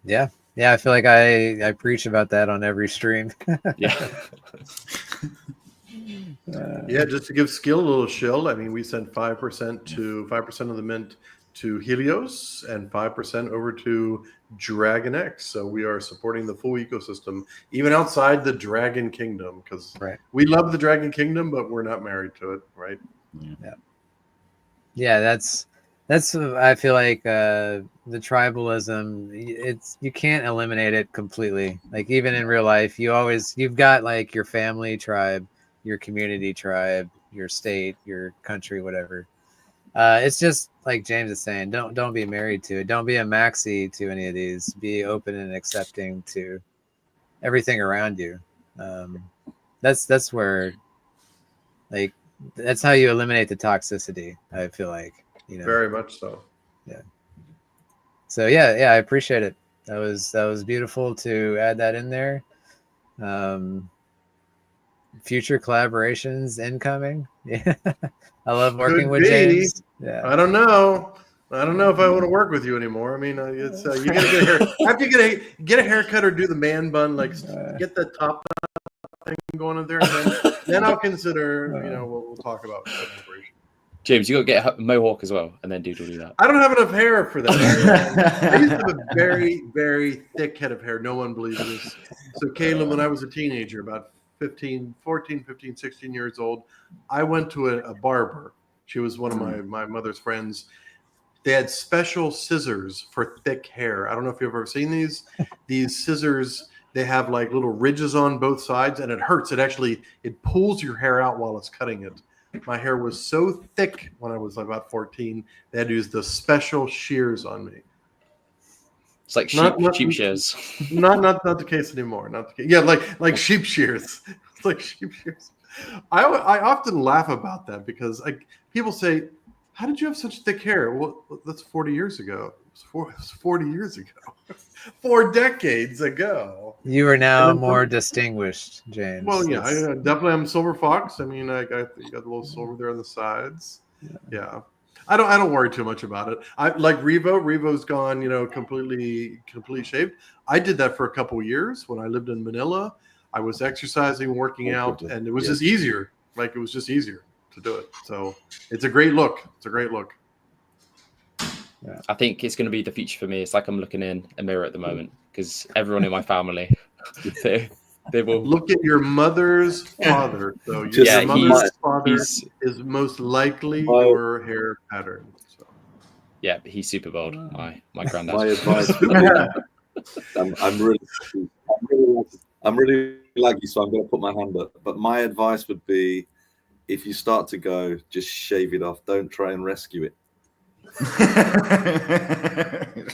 Yeah. I feel like I preach about that on every stream. Yeah. Yeah, just to give Skill a little shill. I mean, we sent 5% of the mint to Helios and 5% over to Dragon X. So we are supporting the full ecosystem, even outside the Dragon Kingdom, because we love the Dragon Kingdom, but we're not married to it, right? Yeah, that's I feel like the tribalism, you can't eliminate it completely. Like even in real life, you've got like your family tribe, your community tribe, your state, your country, whatever. It's just like James is saying, don't be married to it. Don't be a maxi to any of these. Be open and accepting to everything around you. That's where, like, that's how you eliminate the toxicity. I feel like, very much so. Yeah. So yeah, I appreciate it. That was beautiful to add that in there. Future collaborations incoming. Yeah. I love working with James. Yeah. I don't know if I want to work with you anymore. I mean, it's you gotta get a hair. After you get a haircut or do the man bun, like get the top thing going in there, and then I'll consider. What we'll talk about. James, you got to get a mohawk as well, and then do that. I don't have enough hair for that. I used to have a very, very thick head of hair. No one believes this. So, Caleb, when I was a teenager, about 14, 15, 16 years old, I went to a barber. She was one of my mother's friends. They had special scissors for thick hair. I don't know if you've ever seen these. These scissors, they have like little ridges on both sides, and it hurts. It pulls your hair out while it's cutting it. My hair was so thick when I was about 14, they had to use the special shears on me. It's like sheep shears. Not the case anymore. Not the case. Yeah, like sheep shears. It's like sheep shears. I often laugh about that because people say, "How did you have such thick hair?" Well, that's 40 years ago. It was 40 years ago. 4 decades ago. You are now And then- more distinguished, James. Well, yeah, That's- I definitely am silver fox. I mean, I got a little silver there on the sides. Yeah. I don't worry too much about it. I like Revo. Revo's gone, completely shaved. I did that for a couple of years when I lived in Manila. I was exercising, working out, and it was just easier. Like it was just easier to do it. So it's a great look. It's a great look. Yeah. I think it's going to be the future for me. It's like I'm looking in a mirror at the moment because everyone in my family, they will Look at your mother's father. So Yeah, your mother's father he's- is most likely Well- your hair pattern. So. yeah, but he's super bald. My granddad. My advice. I'm really laggy, so I'm going to put my hand up. But my advice would be, if you start to go, just shave it off. Don't try and rescue it.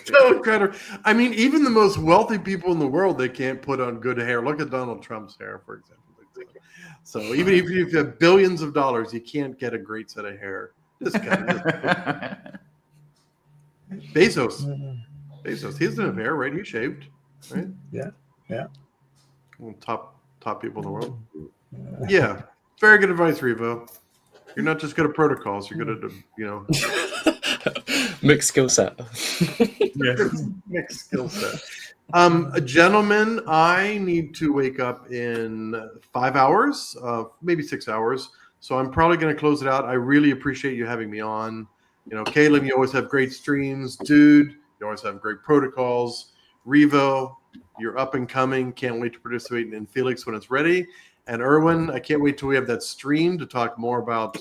So incredible. I mean, even the most wealthy people in the world, they can't put on good hair. Look at Donald Trump's hair, for example. So even if you have billions of dollars, you can't get a great set of hair. This guy. Bezos. He doesn't have hair, right? He shaved, right? Yeah. Well, top people in the world. Yeah. Very good advice, Revo. You're not just good at protocols. You're good at, Mixed skill set. mixed skill set. Gentlemen, I need to wake up in 5 hours, maybe 6 hours. So I'm probably going to close it out. I really appreciate you having me on. Caleb, you always have great streams. Dude, you always have great protocols. Revo, you're up and coming. Can't wait to participate in Felix when it's ready. And Erwin, I can't wait till we have that stream to talk more about,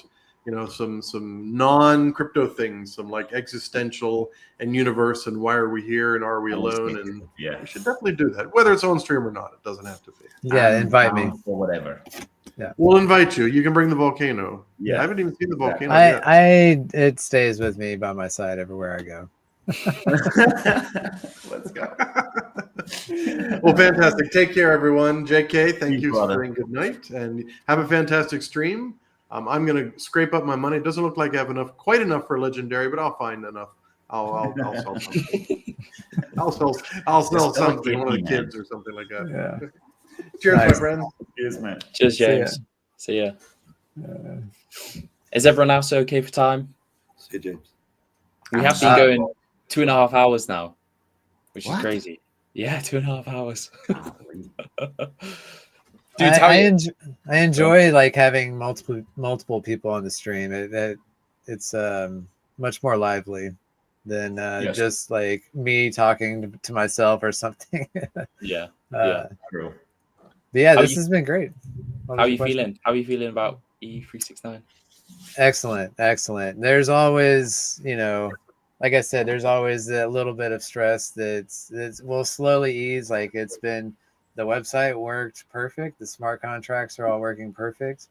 some non-crypto things, some like existential and universe and why are we here and are we alone? And we should definitely do that, whether it's on stream or not. It doesn't have to be. Yeah, invite me. Or whatever. Yeah, we'll invite you. You can bring the volcano. Yeah. I haven't even seen the volcano yet. It stays with me by my side everywhere I go. Let's go. Well, fantastic. Take care, everyone. JK, thank you for brother. saying good night and have a fantastic stream. I'm going to scrape up my money. It doesn't look like I have quite enough for legendary, but I'll find enough. I'll sell something. I'll sell something, one of the kids or something like that. Yeah. Cheers, my Nice. friend. Cheers, man. Cheers, James. See ya. Is everyone else okay for time? See you, James. We have been going 2.5 hours now, which is What? crazy. Yeah, 2.5 hours. Dude, Dude, I enjoy like having multiple people on the stream. It's much more lively than Yes. just like me talking to myself or something. yeah. True. But yeah, How this you- has been great. What How was are the you question? feeling? How are you feeling about E369? Excellent. There's always, like I said, there's always a little bit of stress that will slowly ease. Like the website worked perfect. The smart contracts are all working perfect.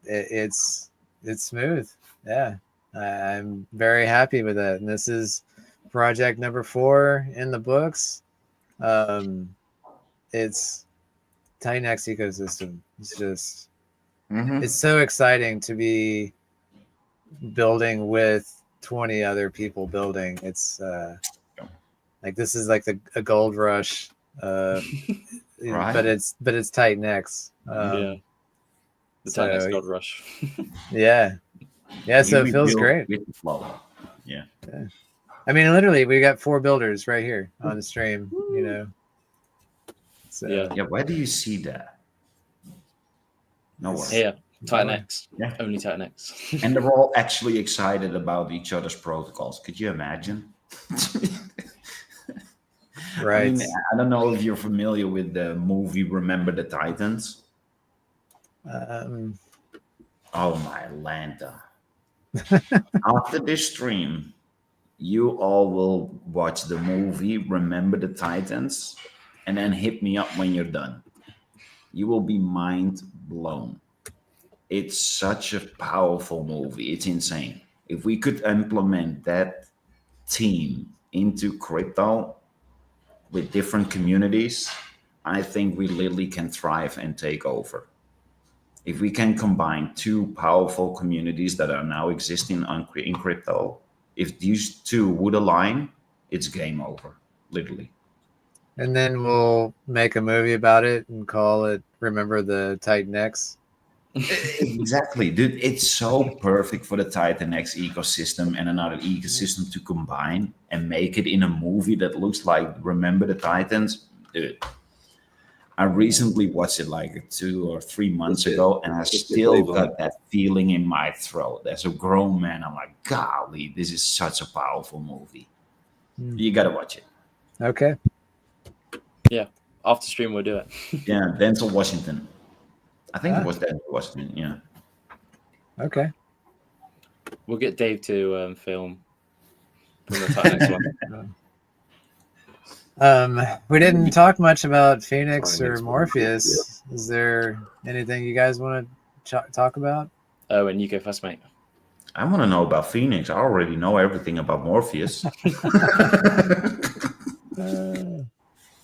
It's smooth. Yeah, I'm very happy with it. And this is project number 4 in the books. It's Tinyx ecosystem. It's just. It's so exciting to be building with 20 other people building. It's like this is like a gold rush, Right. but it's tight necks. Yeah. The so- Tinyx God Rush. Yeah. So it feels great. With the flow. Yeah. I mean, literally, we got 4 builders right here on the stream. So, Yeah. Yeah. Where do you see that? Nowhere. Here, Tinyx. Yeah. Only Tinyx. And they're all actually excited about each other's protocols. Could you imagine? right. I mean, I don't know if you're familiar with the movie Remember the Titans. Oh my Lanta. After this stream, you all will watch the movie Remember the Titans and then hit me up when you're done. You will be mind blown. It's such a powerful movie. It's insane. If we could implement that team into crypto with different communities, I think we literally can thrive and take over. If we can combine two powerful communities that are now existing in crypto, if these two would align, it's game over, literally. And then we'll make a movie about it and call it Remember the Titan X. Exactly, dude. It's so perfect for the Titan X ecosystem and another ecosystem to combine and make it in a movie that looks like Remember the Titans. Dude, I recently watched it like 2 or 3 months ago, and I still got that feeling in my throat. As a grown man, I'm like, golly, this is such a powerful movie. You gotta watch it. Okay. Yeah, after stream we'll do it. Yeah, Denzel Washington. I think it was Denzel Washington. Yeah. Okay. We'll get Dave to film the next one. We didn't talk much about Phoenix or Morpheus. Is there anything you guys want to talk about? Oh, and you go first, mate. I want to know about Phoenix. I already know everything about Morpheus.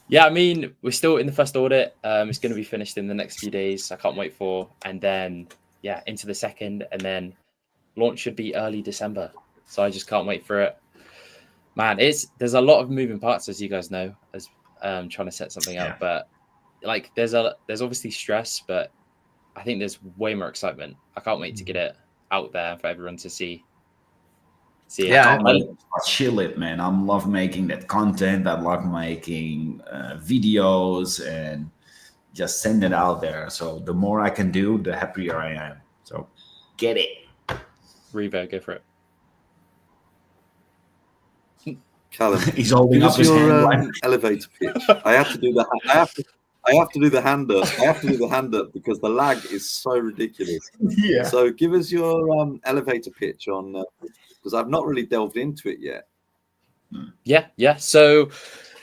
Yeah, I mean, we're still in the first audit. It's going to be finished in the next few days. I can't wait for, and then into the second, and then launch should be early December. So I just can't wait for it. Man, there's a lot of moving parts, as you guys know, as trying to set something up. But like, there's obviously stress, but I think there's way more excitement. I can't wait to get it out there for everyone to see. Yeah, I chill it, man. I love making that content. I love making videos and just send it out there. So the more I can do, the happier I am. So get it. Revo, go for it. Callum, he's holding up his hand. Elevator pitch. I have to do the. I have to do the hand up. I have to do the hand up because the lag is so ridiculous. Yeah. So give us your elevator pitch on. Because I've not really delved into it yet. Yeah. So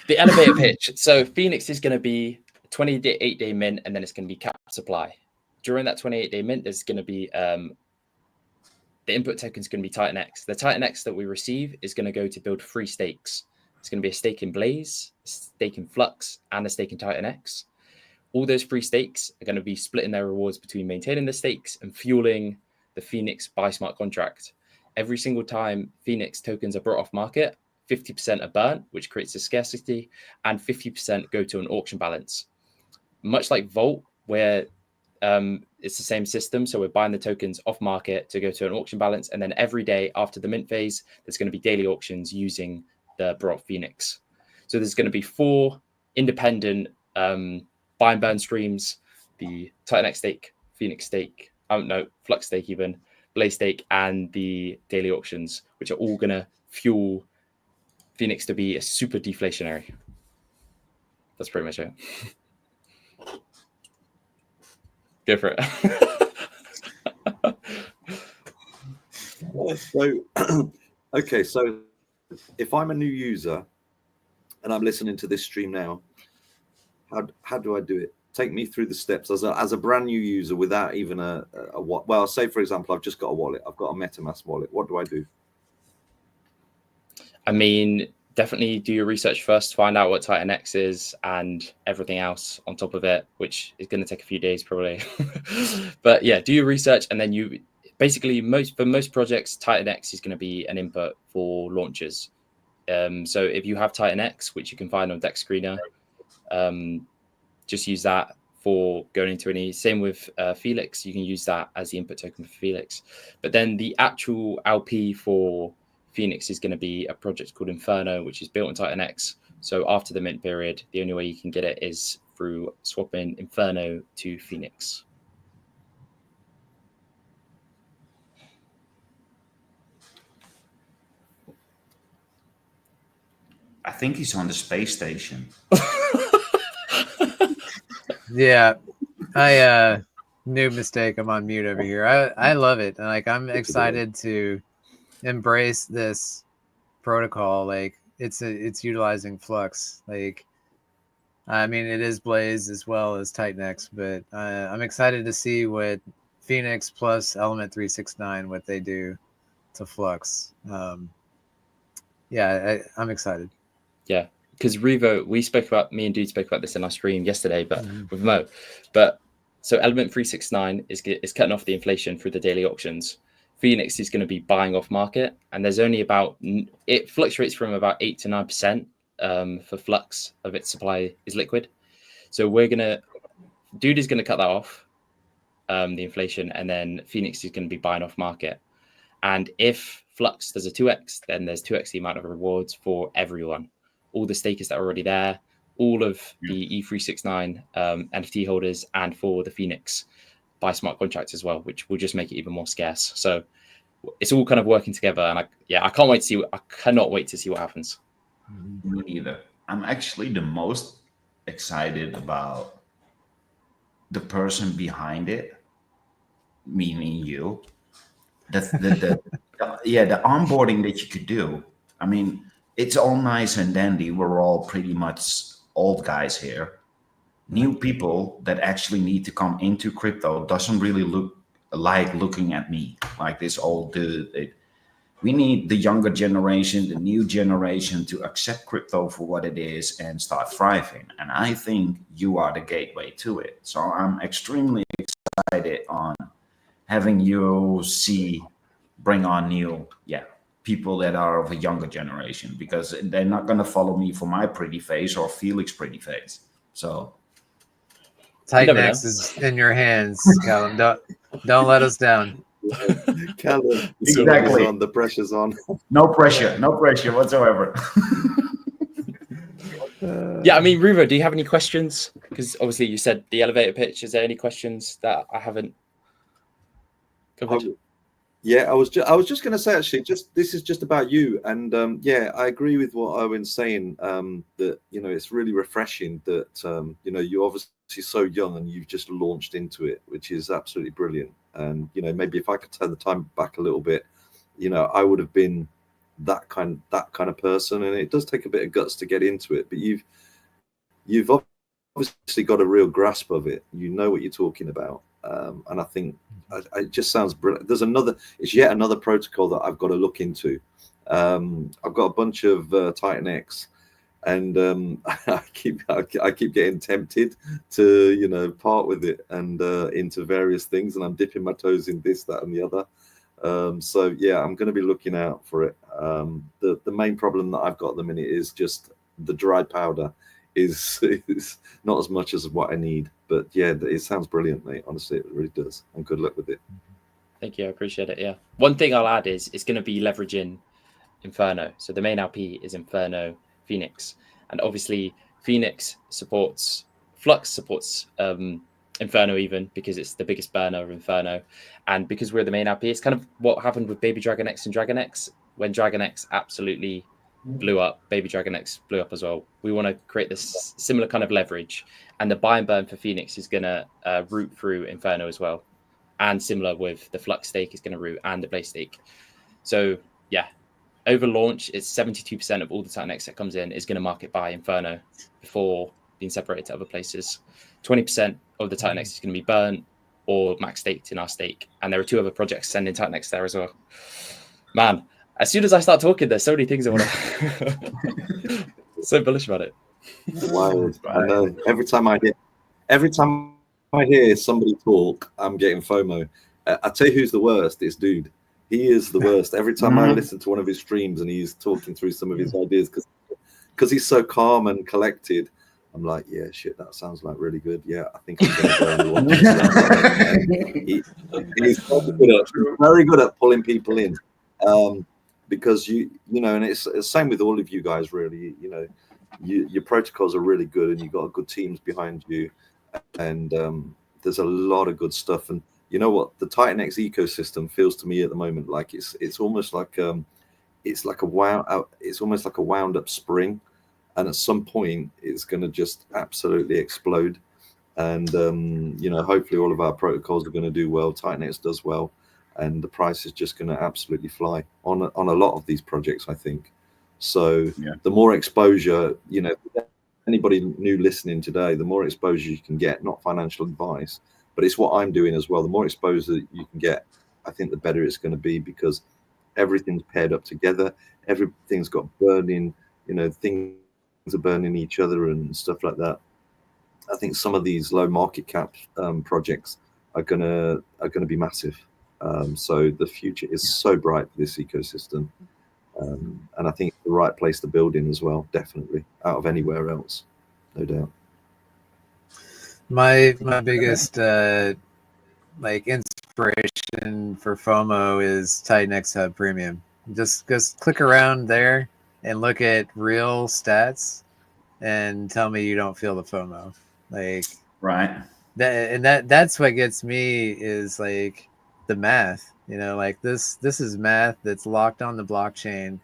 the elevator pitch. So Phoenix is going to be 28-day mint, and then it's going to be capped supply. During that 28-day mint, there's going to be the input token is going to be Titan X. The Titan X that we receive is going to go to build 3 stakes. It's going to be a stake in Blaze, a stake in Flux, and a stake in Titan X. All those 3 stakes are going to be splitting their rewards between maintaining the stakes and fueling the Phoenix buy smart contract. Every single time Phoenix tokens are brought off market, 50% are burnt, which creates a scarcity, and 50% go to an auction balance. Much like Vault, where it's the same system. So we're buying the tokens off market to go to an auction balance. And then every day after the mint phase, there's going to be daily auctions using the brought Phoenix. So there's going to be 4 independent buy and burn streams, the Titan X stake, Phoenix stake, Flux stake even, Blaze stake, and the daily auctions, which are all going to fuel Phoenix to be a super deflationary. That's pretty much it. Go for it. So, okay. So if I'm a new user and I'm listening to this stream now, how do I do it? Take me through the steps as a brand new user without even a what? Well, say for example, I've just got a wallet. I've got a MetaMask wallet. What do I do? I mean, definitely do your research first. Find out what Titan X is and everything else on top of it, which is going to take a few days probably. But yeah, do your research, and then you basically for most projects, Titan X is going to be an input for launches. So if you have Titan X, which you can find on Dex Screener, just use that for going into any. Same with Felix, you can use that as the input token for Felix. But then the actual LP for Phoenix is going to be a project called Inferno, which is built on Titan X. So after the mint period, the only way you can get it is through swapping Inferno to Phoenix. I think he's on the space station. Yeah, I new mistake. I'm on mute over here. I love it. Like, I'm excited to embrace this protocol. Like, it's utilizing Flux. Like, I mean, it is Blaze as well as Titan X, but I'm excited to see what Phoenix plus Element 369 what they do to Flux. Yeah, I'm excited. Yeah, because Revo, me and Dude spoke about this in our stream yesterday, but with Mo. But so Element 369 is cutting off the inflation through the daily auctions. Phoenix is going to be buying off market, and there's only it fluctuates from about 8 to 9% for flux of its supply is liquid. So Dude is going to cut that off, the inflation, and then Phoenix is going to be buying off market. And if Flux does a 2x, then there's 2x the amount of rewards for everyone. All the stakers that are already there, all of the E369 NFT holders, and for the Phoenix buy smart contracts as well, which will just make it even more scarce. So it's all kind of working together. And I cannot wait to see what happens. Me neither. I'm actually the most excited about the person behind it, meaning you. The onboarding that you could do. I mean, it's all nice and dandy. We're all pretty much old guys here. New people that actually need to come into crypto doesn't really look like looking at me like this old dude. We need the younger generation, the new generation to accept crypto for what it is and start thriving. And I think you are the gateway to it. So I'm extremely excited on having you bring on new people that are of a younger generation, because they're not going to follow me for my pretty face or Felix pretty face. So Titan-X is in your hands, Callum. Don't let us down. Callum, exactly. The pressure's on. No pressure whatsoever. Yeah, I mean, Ruvo, do you have any questions? Because obviously you said the elevator pitch. Is there any questions that I haven't covered? Yeah, I was just going to say, actually, this is just about you, and I agree with what Owen's saying. That it's really refreshing that you're obviously so young and you've just launched into it, which is absolutely brilliant. And maybe if I could turn the time back a little bit, I would have been that kind of person. And it does take a bit of guts to get into it, but you've obviously got a real grasp of it. You know what you're talking about. And I think it just sounds brilliant. It's yet another protocol that I've got to look into. I've got a bunch of Titan-X, and I keep getting tempted to part with it and into various things, and I'm dipping my toes in this, that, and the other. So yeah, I'm going to be looking out for it. The main problem that I've got at the minute is just the dry powder is not as much as what I need. But yeah, it sounds brilliant, mate. Honestly, it really does. And good luck with it. Thank you. I appreciate it. Yeah. One thing I'll add is it's going to be leveraging Inferno. So the main LP is Inferno Phoenix. And obviously Phoenix supports, Flux supports Inferno even, because it's the biggest burner of Inferno. And because we're the main LP, it's kind of what happened with Baby Dragon X and Dragon X. When Dragon X absolutely blew up, Baby Dragon X blew up as well. We want to create this similar kind of leverage. And the buy and burn for Phoenix is going to route through Inferno as well. And similar with the Flux stake is going to route and the Blaze stake. So yeah, over launch, it's 72% of all the Titan-X that comes in is going to market buy Inferno before being separated to other places. 20% of the Titan-X is going to be burnt or max staked in our stake. And there are 2 other projects sending Titan-X there as well. Man, as soon as I start talking, there's so many things I want to... So bullish about it. Wild. I know. Every time I hear somebody talk, I'm getting FOMO. I tell you who's the worst. It's Dude. He is the worst. Every time I listen to one of his streams and he's talking through some of his ideas, because he's so calm and collected, I'm like, yeah, shit, that sounds like really good. Yeah, I think I'm going to go and watch it. He's very good at pulling people in. Because and it's the same with all of you guys, really. Your protocols are really good, and you've got good teams behind you, and there's a lot of good stuff. And you know what, the Titan-X ecosystem feels to me at the moment like it's almost like it's almost like a wound up spring, and at some point it's going to just absolutely explode. And hopefully all of our protocols are going to do well. Titan-X does well. And the price is just going to absolutely fly on a lot of these projects, I think. So the more exposure, anybody new listening today, the more exposure you can get, not financial advice, but it's what I'm doing as well. The more exposure you can get, I think the better it's going to be, because everything's paired up together. Everything's got burning, things are burning each other and stuff like that. I think some of these low market cap projects are gonna be massive. So the future is so bright for this ecosystem, and I think it's the right place to build in as well. Definitely, out of anywhere else, no doubt. My biggest like inspiration for FOMO is Titan X Hub Premium. Just click around there and look at real stats and tell me you don't feel the FOMO. Like Right. that's what gets me is like the math. You know, like this is math that's locked on the blockchain.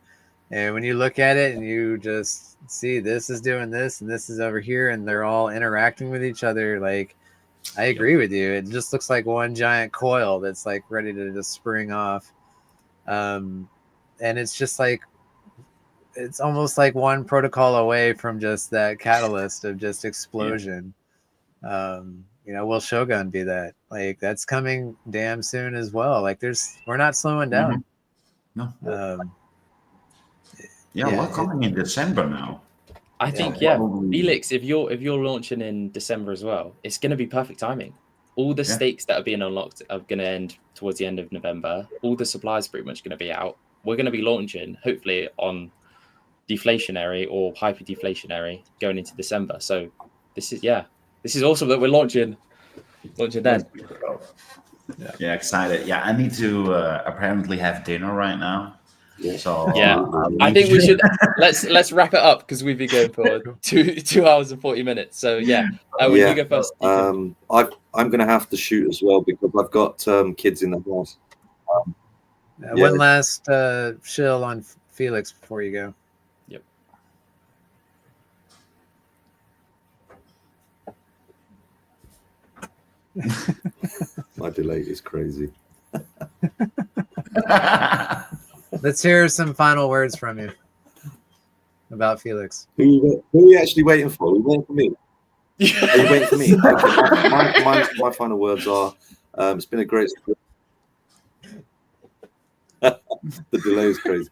And when you look at it and you just see this is doing this and this is over here and they're all interacting with each other, like I agree with you. It just looks like one giant coil that's like ready to just spring off. And it's just like, it's almost like one protocol away from just that catalyst of just explosion. You know, will Shogun be that? Like that's coming damn soon as well. Like we're not slowing down. No. Yeah, we're coming in December now. I think Felix, if you're launching in December as well, it's going to be perfect timing. All the stakes that are being unlocked are going to end towards the end of November. All the supplies pretty much going to be out. We're going to be launching hopefully on deflationary or hyper deflationary going into December. So this is awesome that we're launching then. Yeah, excited. Yeah, I need to apparently have dinner right now. So I think we should let's wrap it up because we've been going for 2 hours and 40 minutes. So we can go first. I'm gonna have to shoot as well because I've got kids in the house. One last shill on Felix before you go. Yep. My delay is crazy. Let's hear some final words from you about Felix. Who are you actually waiting for? Are you waiting for me? Are you waiting for me? Okay. My final words are, it's been a great the delay is crazy.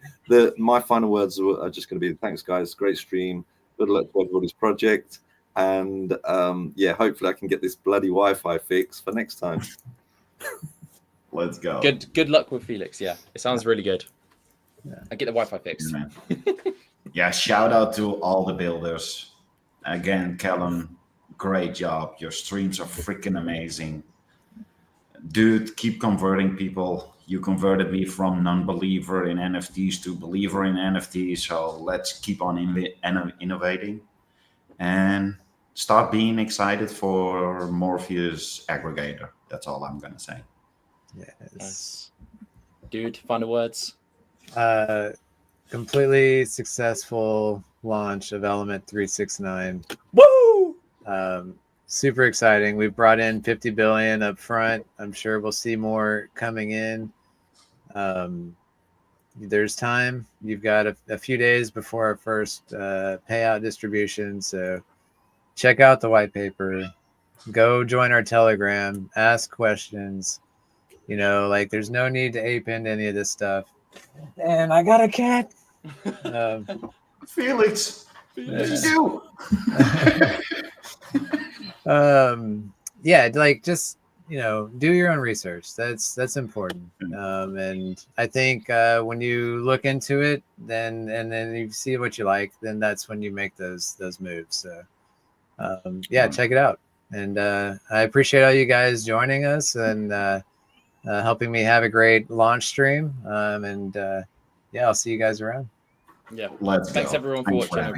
My final words are just going to be thanks, guys. Great stream. Good luck to everybody's project. And hopefully I can get this bloody Wi-Fi fixed for next time. Let's go. Good luck with Felix. Yeah, it sounds really good. I get the Wi-Fi fixed. Yeah, shout out to all the builders. Again, Callum, great job. Your streams are freaking amazing. Dude, keep converting people. You converted me from non-believer in NFTs to believer in NFTs. So let's keep on innovating and start being excited for Morpheus aggregator. That's all I'm going to say. Yes. Dude, final words. Completely successful launch of Element 369. Woo! Super exciting. We brought in 50 billion up front. I'm sure we'll see more coming in. There's time. You've got a few days before our first payout distribution. So check out the white paper. Go join our Telegram. Ask questions. You know, like there's no need to ape into any of this stuff. And I got a cat. Felix, you. Like just do your own research. That's important. And I think when you look into it, then you see what you like, then that's when you make those moves. So check it out. And I appreciate all you guys joining us and helping me have a great launch stream. I'll see you guys around. Yeah. Let's Thanks go. everyone for watching.